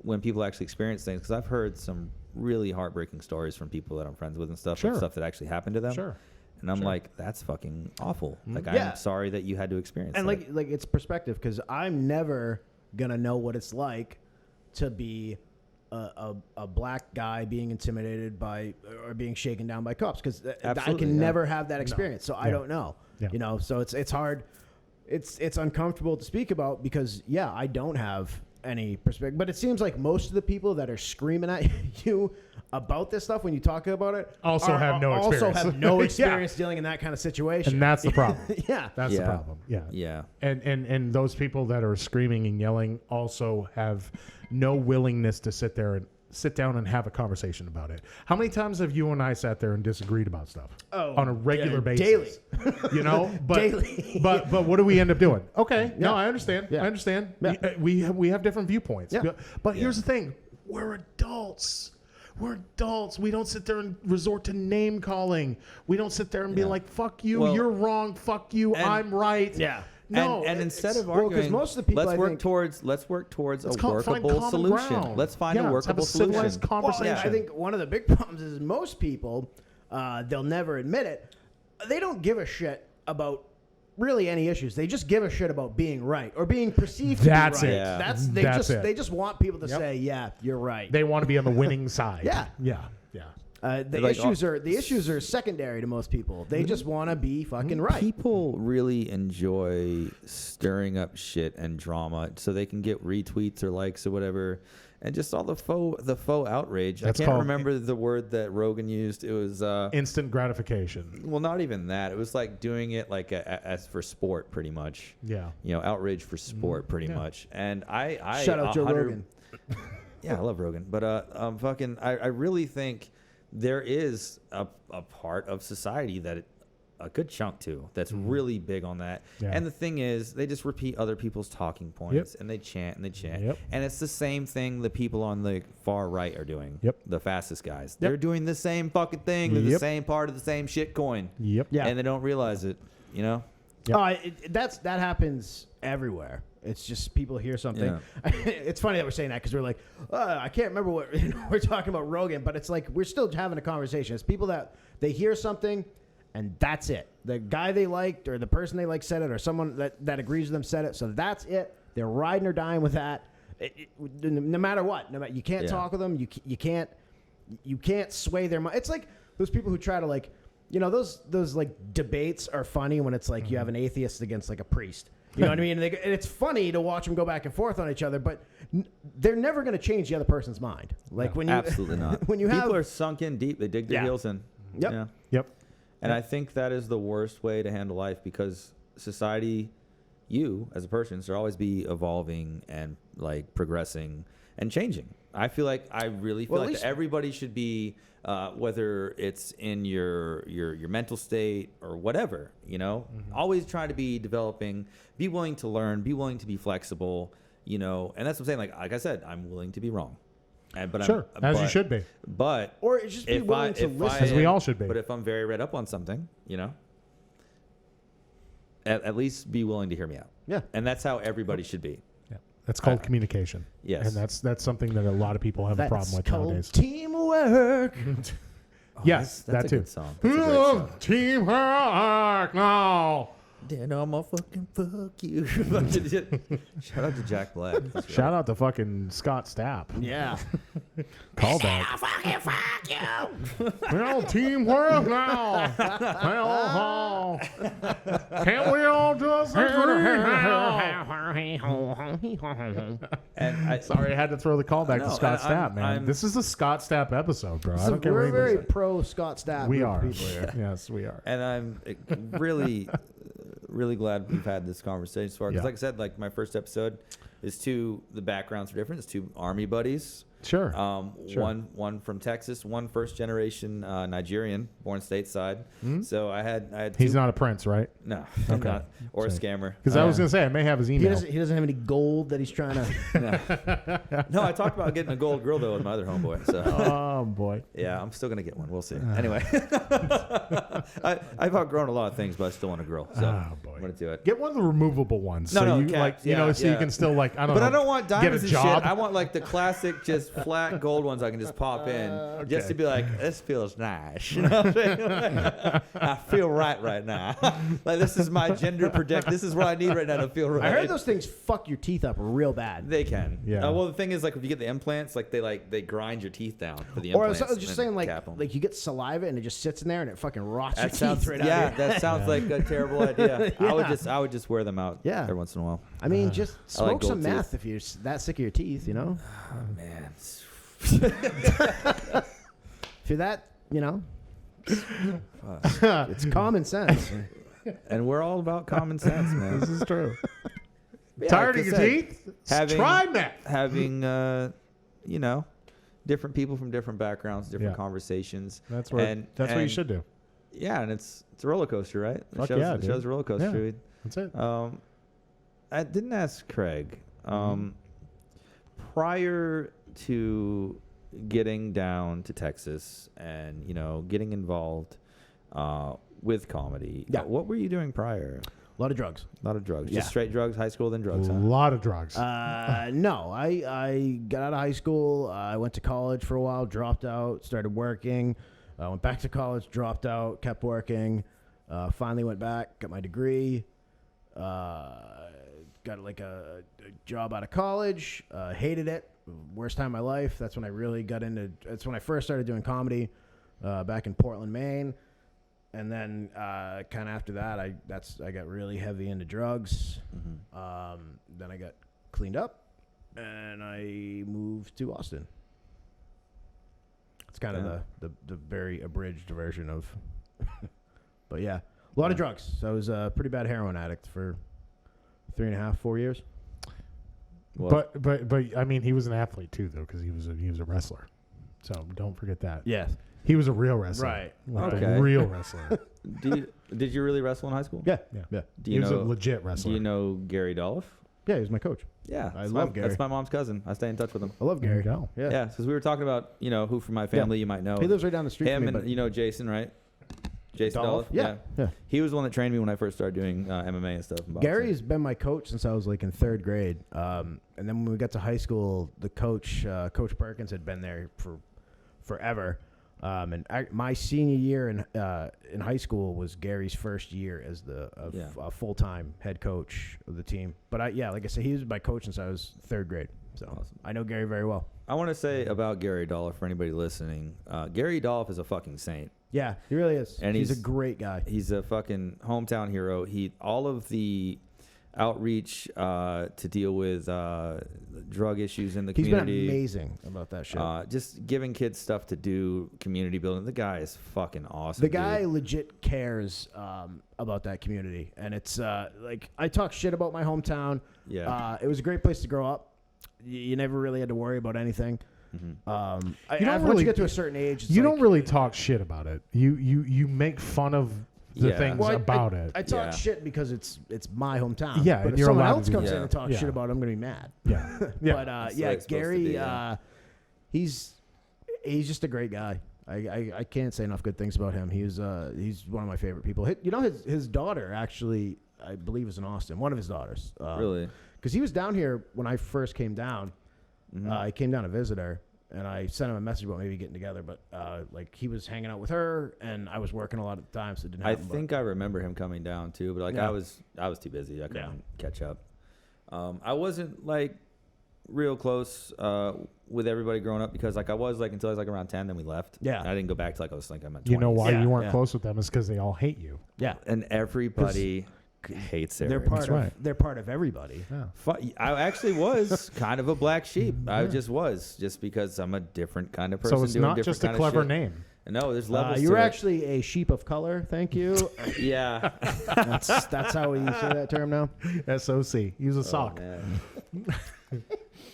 when people actually experience things, because I've heard some really heartbreaking stories from people that I'm friends with and stuff, stuff that actually happened to them. Sure. And I'm like, that's fucking awful. Like I'm sorry that you had to experience that. And like it's perspective, because I'm never gonna know what it's like to be a black guy being intimidated by or being shaken down by cops, because I can never have that experience. So I don't know. Yeah. So it's hard. It's uncomfortable to speak about because I don't have any perspective. But it seems like most of the people that are screaming at you about this stuff when you talk about it also have no experience dealing in that kind of situation. And that's the problem. That's the problem. Yeah. And those people that are screaming and yelling also have no willingness to sit down and have a conversation about it. How many times have you and I sat there and disagreed about stuff on a regular basis? Daily. But daily. but what do we end up doing? Okay, no, I understand. I understand. We have different viewpoints. Yeah. But here's the thing. we're adults. We're adults. We don't sit there and resort to name calling. We don't sit there and be like, fuck you, Well, you're wrong, fuck you, I'm right. Yeah. No, and instead of well, 'cause arguing, most of the people, let's I work think- towards a find workable common solution. ground. Let's find Yeah, a let's have workable a civilized solution. conversation. Well, I think one of the big problems is most people, they'll never admit it. They don't give a shit about really any issues. They just give a shit about being right or being perceived That's to be right. it. Yeah. That's it. They just want people to say, "Yeah, you're right." They want to be on the winning side. Yeah. Yeah. The Like, issues are secondary to most people. They just want to be fucking right. People really enjoy stirring up shit and drama so they can get retweets or likes or whatever, and just all the faux outrage. That's I can't called- remember the word that Rogan used. It was Instant gratification. well, not even that. It was like doing it like as for sport, pretty much. Yeah. You know, outrage for sport, pretty Yeah. much. And I Shout out Joe 100 Rogan. Yeah, I love Rogan, but I really think there is a part of society that a good chunk too that's really big on that. Yeah. And the thing is, they just repeat other people's talking points and they chant and they chant. Yep. And it's the same thing the people on the far right are doing. Yep. The fastest guys. Yep. They're doing the same fucking thing. They're the Yep. same part of the same shit coin. Yep. Yeah. And they don't realize it, you know? Yep. That happens everywhere. It's just people hear something. Yeah. It's funny that we're saying that because we're like, I can't remember what we're talking about Rogan, but it's like we're still having a conversation. It's people that they hear something and that's it. The guy they liked or the person they liked said it or someone that agrees with them said it. So that's it. They're riding or dying with that. No matter what. No matter, you can't talk with them. You can't sway their mind. It's like those people who try to like, those like debates are funny when it's like you have an atheist against like a priest. You know what I mean? And it's funny to watch them go back and forth on each other, but they're never going to change the other person's mind. Like when you Absolutely not. when you people have are sunk in deep. They dig their Yeah. heels in. Yep. Yeah. Yep. And I think that is the worst way to handle life because society, you as a person, should always be evolving and like progressing and changing. I really feel Well, at like least- everybody should be, whether it's in your mental state or whatever, always try to be developing, be willing to learn, be willing to be flexible, and that's what I'm saying. Like I said, I'm willing to be wrong. Sure, as you should be. But or just be willing to listen. As we all should be. But if I'm very read up on something, at least be willing to hear me out. Yeah. And that's how everybody should be. Yeah. That's called communication. Yes. And that's something that a lot of people have a problem with called nowadays. teamwork. Yes, That's that a too. good song. That's a great song. Teamwork now. Then I'ma fucking fuck you. Shout out to Jack Black. That's Shout out to fucking Scott Stapp. Yeah. Call that. Fucking fuck you. Well, teamwork now. Well, can't we all just agree now? And Sorry, I had to throw the call back No, to Scott and Stapp, man. This is a Scott Stapp episode, bro. I don't care what We're anybody very says. pro Scott Stapp. We group are. of people here. Yes, we are. And I'm really, really glad we've had this conversation so far. Because Yeah. like I said, like my first episode is the backgrounds are different. It's two Army buddies. Sure. Sure. One from Texas, one first generation Nigerian, born stateside. So I had He's two, not a prince, right? no, Okay. not, or a So- scammer. Because I was going to say, I may have his He email. doesn't have any gold that he's trying to. No, I talked about getting a gold grill though with my other homeboy. So Oh, boy. yeah, I'm still gonna get one. We'll see. Anyway, I've outgrown a lot of things, but I still want a grill. So Oh, boy. I'm gonna do it. Get one of the removable ones. No, so no, you caps, like, yeah, so you yeah. can still like, I don't But know. I don't want get diamonds a and job. shit. I want like the classic, just flat gold ones I can just pop in, just to be like, this feels nice. You know what I'm saying? I feel right now. Like this is my gender protect. This is what I need right now to feel right. I heard those things fuck your teeth up real bad. They can. Yeah. Well, the thing is, like, if you get the implants, they grind your teeth down for the Or I implants. was just and saying, like, cap 'em. like you get saliva and it just sits in there and it fucking rots your That sounds teeth right out. yeah. of your- That sounds like a terrible idea. I would just wear them out. Yeah. Every once in a while. I mean, just I like smoke some gold teeth. meth if you're that sick of your teeth. Oh man. If you're that, it's common sense. And we're all about common sense, man. This is true. Yeah, Tired like of I your said, teeth? having- Try meth. Having different people from different backgrounds, different Yeah. conversations. That's what you should do. Yeah, and it's a roller coaster, right? Fuck yeah, It dude. shows a roller coaster. Yeah. That's it. I didn't ask Craig. Mm-hmm. Prior to getting down to Texas and, getting involved with comedy, Yeah. what were you doing prior? A lot of drugs. A lot of drugs. Yeah. Just straight drugs, high school, then drugs, A huh? lot of drugs. No, I got out of high school. I went to college for a while, dropped out, started working. Went back to college, dropped out, kept working. Finally went back, got my degree. Got like a job out of college. Hated it. Worst time of my life. That's when I really got into. That's when I first started doing comedy, back in Portland, Maine. And then kind of after that, I got really heavy into drugs. Mm-hmm. Then I got cleaned up, and I moved to Austin. It's kind of the very abridged version of, but yeah, a lot of drugs. So I was a pretty bad heroin addict for 3.5, 4 years. Well, But I mean, he was an athlete too, though, because he was a wrestler. So don't forget that. Yes. He was a real wrestler. Right. Like Okay. a real wrestler. did you really wrestle in high school? Yeah. Yeah. Yeah. Do He you was know? a legit Do wrestler. you know Gary Dolph? Yeah, he was my coach. Yeah, I that's love my, Gary. That's my mom's cousin. I stay in touch with him. I love There you Gary. go. Yeah. Yeah, because we were talking about who from my family you might know. He lives right down the street Him from me. and But Jason, right? Jason Dolph? Dolph. Yeah. He was the one that trained me when I first started doing MMA and stuff. And boxing. Gary's been my coach since I was like in 3rd grade. And then when we got to high school, the coach, Coach Perkins, had been there for forever. And my senior year in high school was Gary's first year as the full-time head coach of the team. But like I said, he was my coach since I was 3rd grade. So Awesome. I know Gary very well. I want to say about Gary Dolph for anybody listening. Gary Dolph is a fucking saint. Yeah, he really is. And he's a he's- great guy. He's a fucking hometown hero. All of the outreach to deal with drug issues in the He's been community. amazing about that shit. Just giving kids stuff to do, community building. The guy is fucking awesome. The guy dude. legit cares about that community, and it's like I talk shit about my hometown. Yeah. It was a great place to grow up. You never really had to worry about anything. Mm-hmm. Once really- you get to a certain age, it's You like, don't really talk shit about it. You make fun of the Yeah. things Well, about it. I talk Yeah. shit because it's my hometown. Yeah, but if you're someone allowed to else do comes that. in and talks Yeah. shit about it, I'm gonna be mad. Yeah. Yeah. But That's the way it's supposed to Gary, be, yeah. he's just a great guy. I can't say enough good things about him. He's one of my favorite people. His daughter actually, I believe, is in Austin. One of his daughters. Really? Because he was down here when I first came down. Mhm. I came down to visit her, and I sent him a message about maybe getting together. But like he was hanging out with her, and I was working a lot at the time, so it didn't I happen. but- think I remember him coming down too, but like Yeah. I was too busy. I couldn't Yeah. catch up. I wasn't like real close with everybody growing up because like I was like until I was like around 10, then we left. Yeah. And I didn't go back to like I was like I'm at 20. You know why Yeah, you weren't yeah. close with them is because they all hate you. yeah, And everybody hates Eric. they're part That's of right. they're part of everybody. Yeah. I actually was kind of a black sheep. I just was, just because I'm a different kind of person. So it's doing not different just a kind of clever shit. name. No, there's levels. You to were it. actually a sheep of color. Thank you. Yeah. that's how we say that term now. SOC. Use a sock. Man.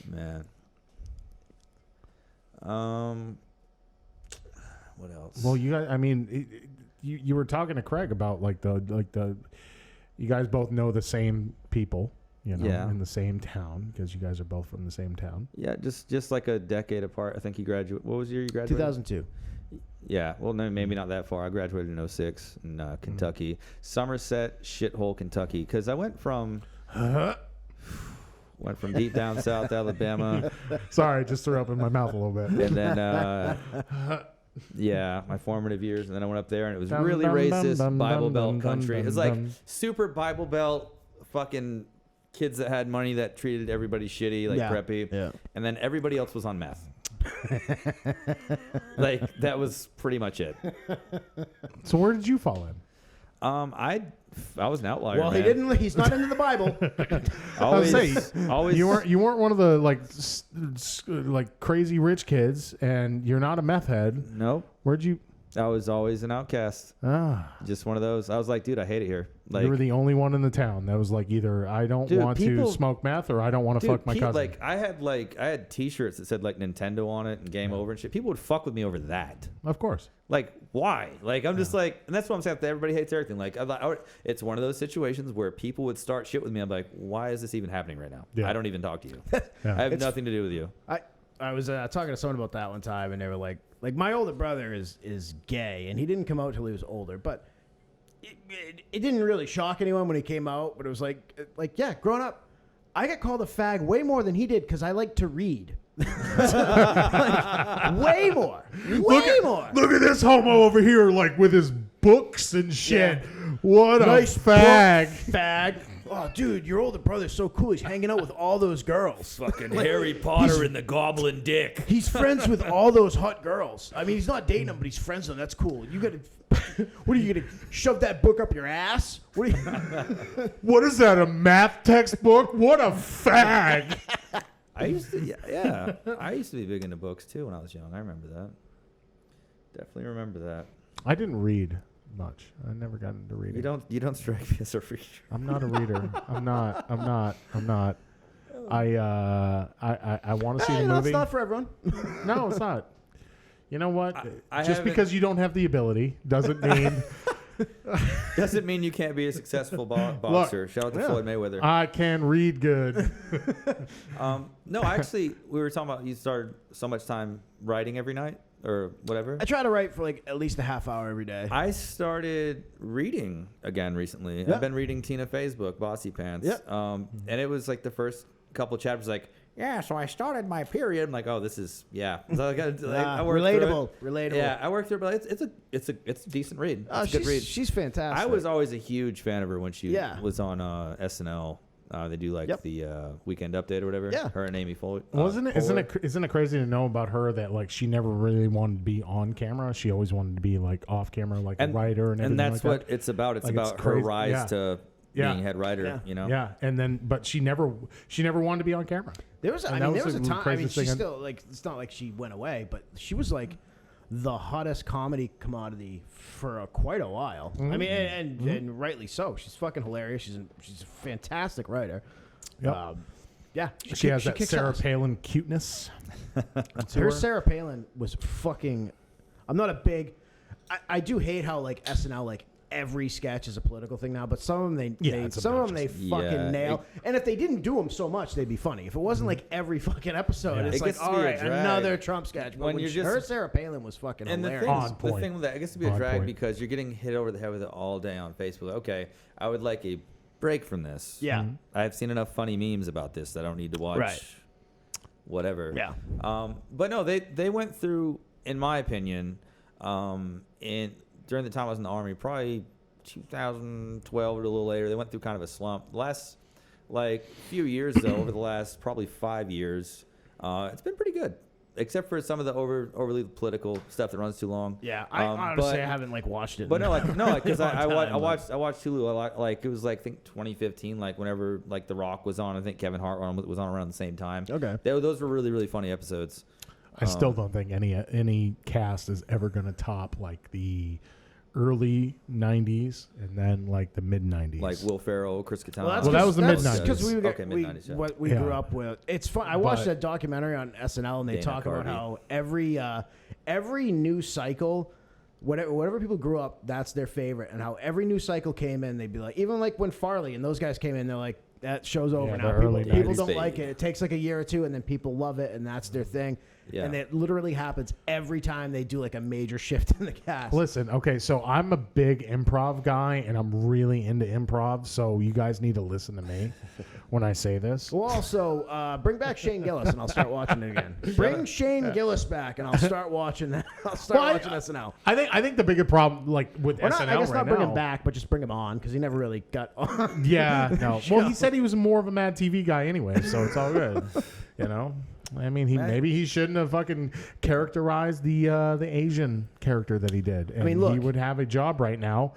Man. What else? Well, you guys, I mean, you were talking to Craig about the you guys both know the same people, Yeah. in the same town because you guys are both from the same town. Yeah, just like a decade apart. I think he graduated. What was the year you graduated? 2002. Yeah, well, no, maybe not that far. I graduated in 06 in Kentucky, Somerset, shithole, Kentucky. Because I went from deep down South Alabama, Sorry, just threw up in my mouth a little bit. and then yeah, my formative years, and then I went up there, and it was Dum, really dum, racist dum, Bible dum, Belt dum, country. dum, It's like dum. super Bible Belt, fucking kids that had money that treated everybody shitty, like Yeah, preppy, yeah. and then everybody else was on meth. Like that was pretty much it. So where did you fall in? I was an outlier. Well, man. he's not into the Bible. Always, I was saying, always. You weren't one of the like crazy rich kids, and you're not a meth head. Nope. Where'd you? I was always an outcast. Just one of those. I was like, dude, I hate it here. Like, You were the only one in the town that was like either I don't Dude, want people- to smoke meth or I don't want to dude, fuck my cousin. I had T-shirts that said like Nintendo on it and Game Over and shit. People would fuck with me over that. Of course. Like, why? Like, I'm just like, and that's what I'm saying. Everybody hates everything. Like, it's one of those situations where people would start shit with me. I'm like, why is this even happening right now? Yeah. I don't even talk to you. Yeah. I have nothing to do with you. I was talking to someone about that one time, and they were like my older brother is gay, and he didn't come out till he was older, but it didn't really shock anyone when he came out. But it was like yeah, growing up, I got called a fag way more than he did because I like to read. Way more. Look at this homo over here, like with his books and shit. Yeah. What Nice a fag. Fag. Oh, dude, your older brother's so cool. He's hanging out with all those girls. Fucking Harry Potter and the Goblin Dick. He's friends with all those hot girls. I mean, he's not dating them, but he's friends with them. That's cool. You gotta. What are you gonna shove that book up your ass? What are you? What is that? A math textbook? What a fag. I used to, yeah. I used to be big into books too when I was young. I remember that. Definitely remember that. I didn't read much. I never got into reading. You don't strike me as a reader. I'm not a reader. I'm not. I want to see the movie. It's not for everyone. No, it's not. You know what? I Just haven't- because you don't have the ability doesn't mean Doesn't mean you can't be a successful boxer. Shout out to Floyd Mayweather. I can read good. No, actually, we were talking about you started so much time writing every night or whatever. I try to write for like at least a half hour every day. I started reading again recently. Yeah. I've been reading Tina Fey's book, Bossy Pants. Yeah. And it was like the first couple chapters, like, yeah, so I started my period. I'm like, oh, this is, yeah. So I worked relatable. through it. Relatable. Yeah, I worked through it, but it's a decent read. It's a good read. She's fantastic. I was always a huge fan of her when she Yeah. was on SNL. They do like the Weekend Update or whatever. Yeah. Her and Amy Foley. Isn't it crazy to know about her that like she never really wanted to be on camera? She always wanted to be like off camera, like a writer and everything. And that's like what that. it's about. It's Like, about it's her crazy. rise Yeah. to Yeah. being head writer. Yeah. You know. Yeah, and then but she never wanted to be on camera. There was, And I that mean, there was was a the time. I mean, craziest she's thing still like. It's not like she went away, but she was like the hottest comedy commodity for quite a while. I mean, and rightly so. She's fucking hilarious. She's a fantastic writer. Yep. Yeah, She has that kicks Sarah ass. Palin cuteness. Her Sarah Palin was fucking. I'm not a big. I do hate how like SNL like every sketch is a political thing now, but some of them some of them they fucking Yeah, nail. And if they didn't do them so much, they'd be funny. If it wasn't like every fucking episode, Yeah. it's It like gets to all be a right, drag. another Trump sketch. But When when you're just- her Sarah Palin was fucking And the hilarious. On thing with that, it gets to be a On drag point. because you're getting hit over the head with it all day on Facebook. Okay, I would like a break from this. Yeah. I've seen enough funny memes about this that I don't need to watch Right. whatever. Yeah. But no, they went through, in my opinion, during the time I was in the Army, probably 2012 or a little later, they went through kind of a slump. The last few years though, over the last probably 5 years, it's been pretty good. Except for some of the overly political stuff that runs too long. Yeah, I honestly I haven't like watched it. But no, because I long watched time, Hulu a lot. Like it was like I think 2015, like whenever like The Rock was on. I think Kevin Hart was on around the same time. Okay. Those were really really funny episodes. I still don't think any cast is ever going to top like the early 90s and then like the mid 90s. Like Will Ferrell, Chris Katana. Well, that was the mid-90s. because we Okay, mid-90s, yeah. what we Yeah. grew up with. It's fun. I watched But- that documentary on SNL, and they Dana talk about Carvey. how every new cycle, whatever people grew up, that's their favorite, and how every new cycle came in, they'd be like, even like when Farley and those guys came in, they're like, that show's over Yeah, now. the early People 90s don't baby. like it. It takes like a year or two, and then people love it, and that's their thing. Yeah. And it literally happens every time they do like a major shift in the cast. Listen, okay, so I'm a big improv guy and I'm really into improv, so you guys need to listen to me when I say this. We'll also bring back Shane Gillis, and I'll start watching it again. Bring Shane Gillis back, and I'll start watching that. I'll start Well, watching SNL. I think the bigger problem like with Or SNL not, I guess right not bring now. him back, but just bring him on because he never really got on. Yeah, no. Well, he said he was more of a Mad TV guy anyway, so it's all good. You know, I mean, maybe he shouldn't have fucking characterized the Asian character that he did. And mean, he look. would have a job right now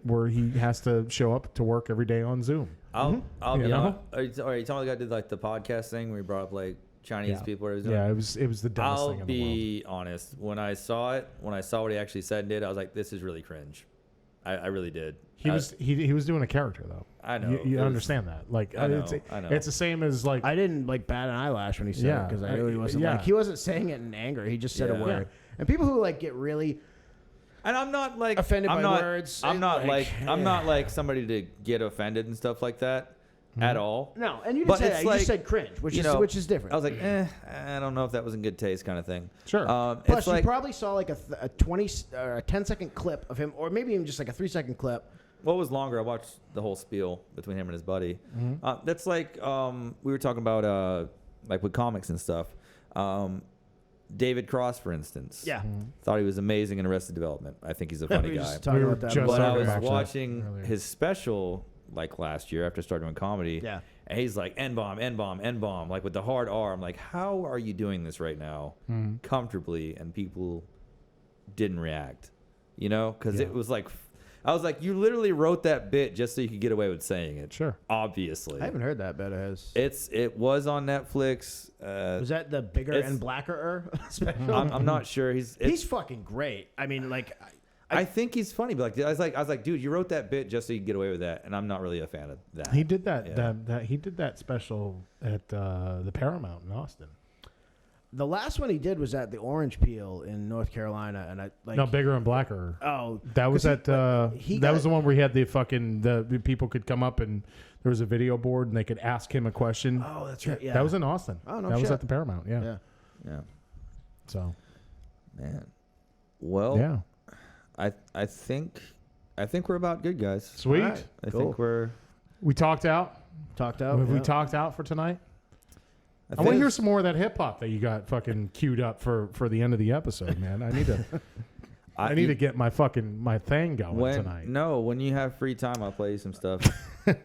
where he has to show up to work every day on Zoom. I'll You be know? honest. Are you talking about the guy who did like the podcast thing where he brought up like Chinese Yeah. people? Or he was doing? Yeah, it was the dumbest I'll thing in the world. be honest. When I saw what he actually said and did, I was like, this is really cringe. I really did. He was doing a character though. I know. You It was- understand that? Like I know, it's I know. it's the same as like I didn't like bat an eyelash when he said Yeah, it because I knew he wasn't yeah. like he wasn't saying it in anger. He just said a Yeah. word. And people who like get really And I'm not like offended I'm by not, words, I'm not like, I'm not like somebody to get offended and stuff like that. at all. No, and you But didn't say it's that. You like, just said cringe, which you is know, which is different. I was like, I don't know if that was in good taste, kind of thing. Sure. Plus, It's you like, probably saw like a 20 or a 10-second clip of him, or maybe even just like a 3-second clip. what was longer? I watched the whole spiel between him and his buddy. That's like we were talking about like with comics and stuff. David Cross, for instance. Yeah. Thought he was amazing in Arrested Development. I think he's a funny We were guy. just talking We were about that. just But I talking was about that watching earlier. his special like last year after I started doing comedy. Yeah. And he's like, N-bomb, N-bomb, N-bomb, like with the hard R. I'm like, how are you doing this right now comfortably? And people didn't react, you know? Because it was like, I was like, you literally wrote that bit just so you could get away with saying it. Sure. Obviously. I haven't heard that bit of his. It was on Netflix. Was that the bigger it's- and blacker special? I'm not sure. He's fucking great. I mean, like, I think he's funny, but like I was like, dude, you wrote that bit just so you could get away with that, and I'm not really a fan of that. He did that. Yeah. He did that special at the Paramount in Austin. the last one he did was at the Orange Peel in North Carolina, and I like. No, bigger and blacker. Oh, That was 'cause at he that got- was the one where he had the fucking the people could come up and there was a video board and they could ask him a question. Oh, that's right. Yeah, That was in Austin. Oh, no that was shit. at the Paramount. Yeah. Yeah. Yeah, So man. Well, yeah, I think we're about good, guys. sweet. All right. I Cool. think we're. We talked out. Talked out. Have yeah. we talked out for tonight? I think- want to hear some more of that hip hop that you got fucking queued up for the end of the episode, man. I need to. I need to get my thing going tonight. No, when you have free time, I'll play you some stuff.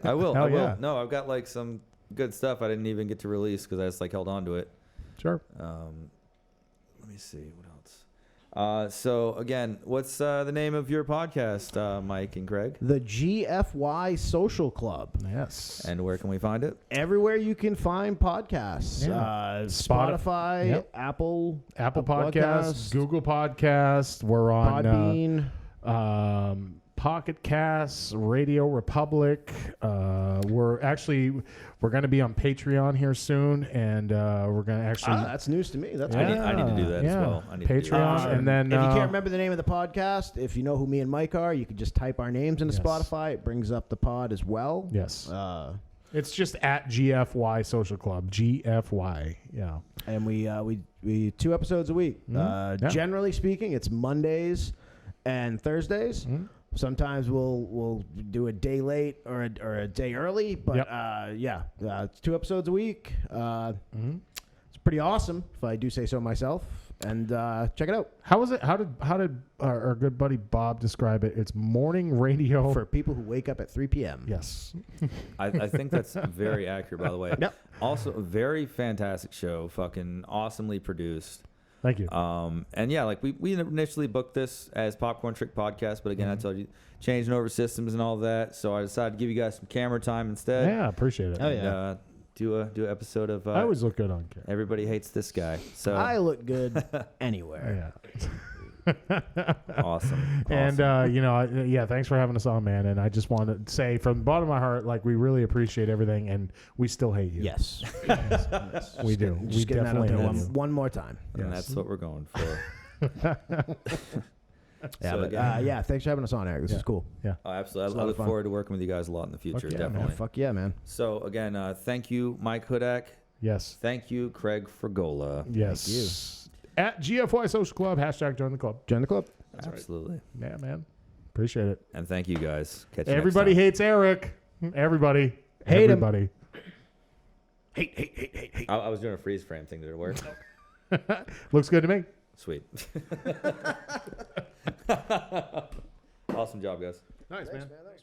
I will. Hell I will. yeah. No, I've got like some good stuff I didn't even get to release because I just like held on to it. Sure. Let me see what else. So again, what's the name of your podcast, Mike and Craig? The GFY Social Club. Yes. And where can we find it? Everywhere you can find podcasts. Yeah. Spotify, Yep. Apple Podcasts, Google Podcasts. We're on Podbean. Pocket Casts, Radio Republic. We're going to be on Patreon here soon, and we're going to actually. That's news to me. That's Yeah. I need to do that as well. I need to do Patreon, that. and then if you can't remember the name of the podcast, if you know who me and Mike are, you can just type our names into Yes. Spotify. It brings up the pod as well. yes, Uh, it's just at GFY Social Club. GFY. Yeah. and we 2 episodes a week. Yeah. Generally speaking, it's Mondays and Thursdays. Sometimes we'll do a day late or a day early, but Yep. it's 2 episodes a week. It's pretty awesome, if I do say so myself. And check it out How was it? How did our good buddy Bob describe it? It's morning radio for people who wake up at 3 p.m. Yes. I think that's very accurate, by the way. Yep. Also, a very fantastic show. Fucking awesomely produced. Thank you. And yeah, like we initially booked this as Popcorn Trick Podcast, but again, I told you changing over systems and all that, so I decided to give you guys some camera time instead. Yeah, appreciate it. Oh, And, yeah. do an episode of I always look good on camera. Everybody Hates This Guy. So I look good anywhere. Yeah. awesome. And thanks for having us on, man. And I just want to say from the bottom of my heart, like we really appreciate everything, and we still hate you. Yes. we do. Just We getting that out definitely there hate one, you. one more time. And Yes. that's what we're going for. Yeah, So but, again- thanks for having us on, Eric. This is cool. Yeah. Oh, absolutely. It's a I lot look of fun. forward to working with you guys a lot in the future. yeah, man. Definitely. Fuck yeah, man. So again, thank you, Mike Hudak. Yes. Thank you, Craig Fregola. Yes. At GFY Social Club, # join the club. Join the club. Absolutely. Yeah, man. Appreciate it. And thank you guys. Catch you Everybody next hates Eric. Everybody. Hate him. Everybody. time. I was doing a freeze frame thing. Did it work? Looks good to me. Sweet. Awesome job, guys. Nice, man. Thanks,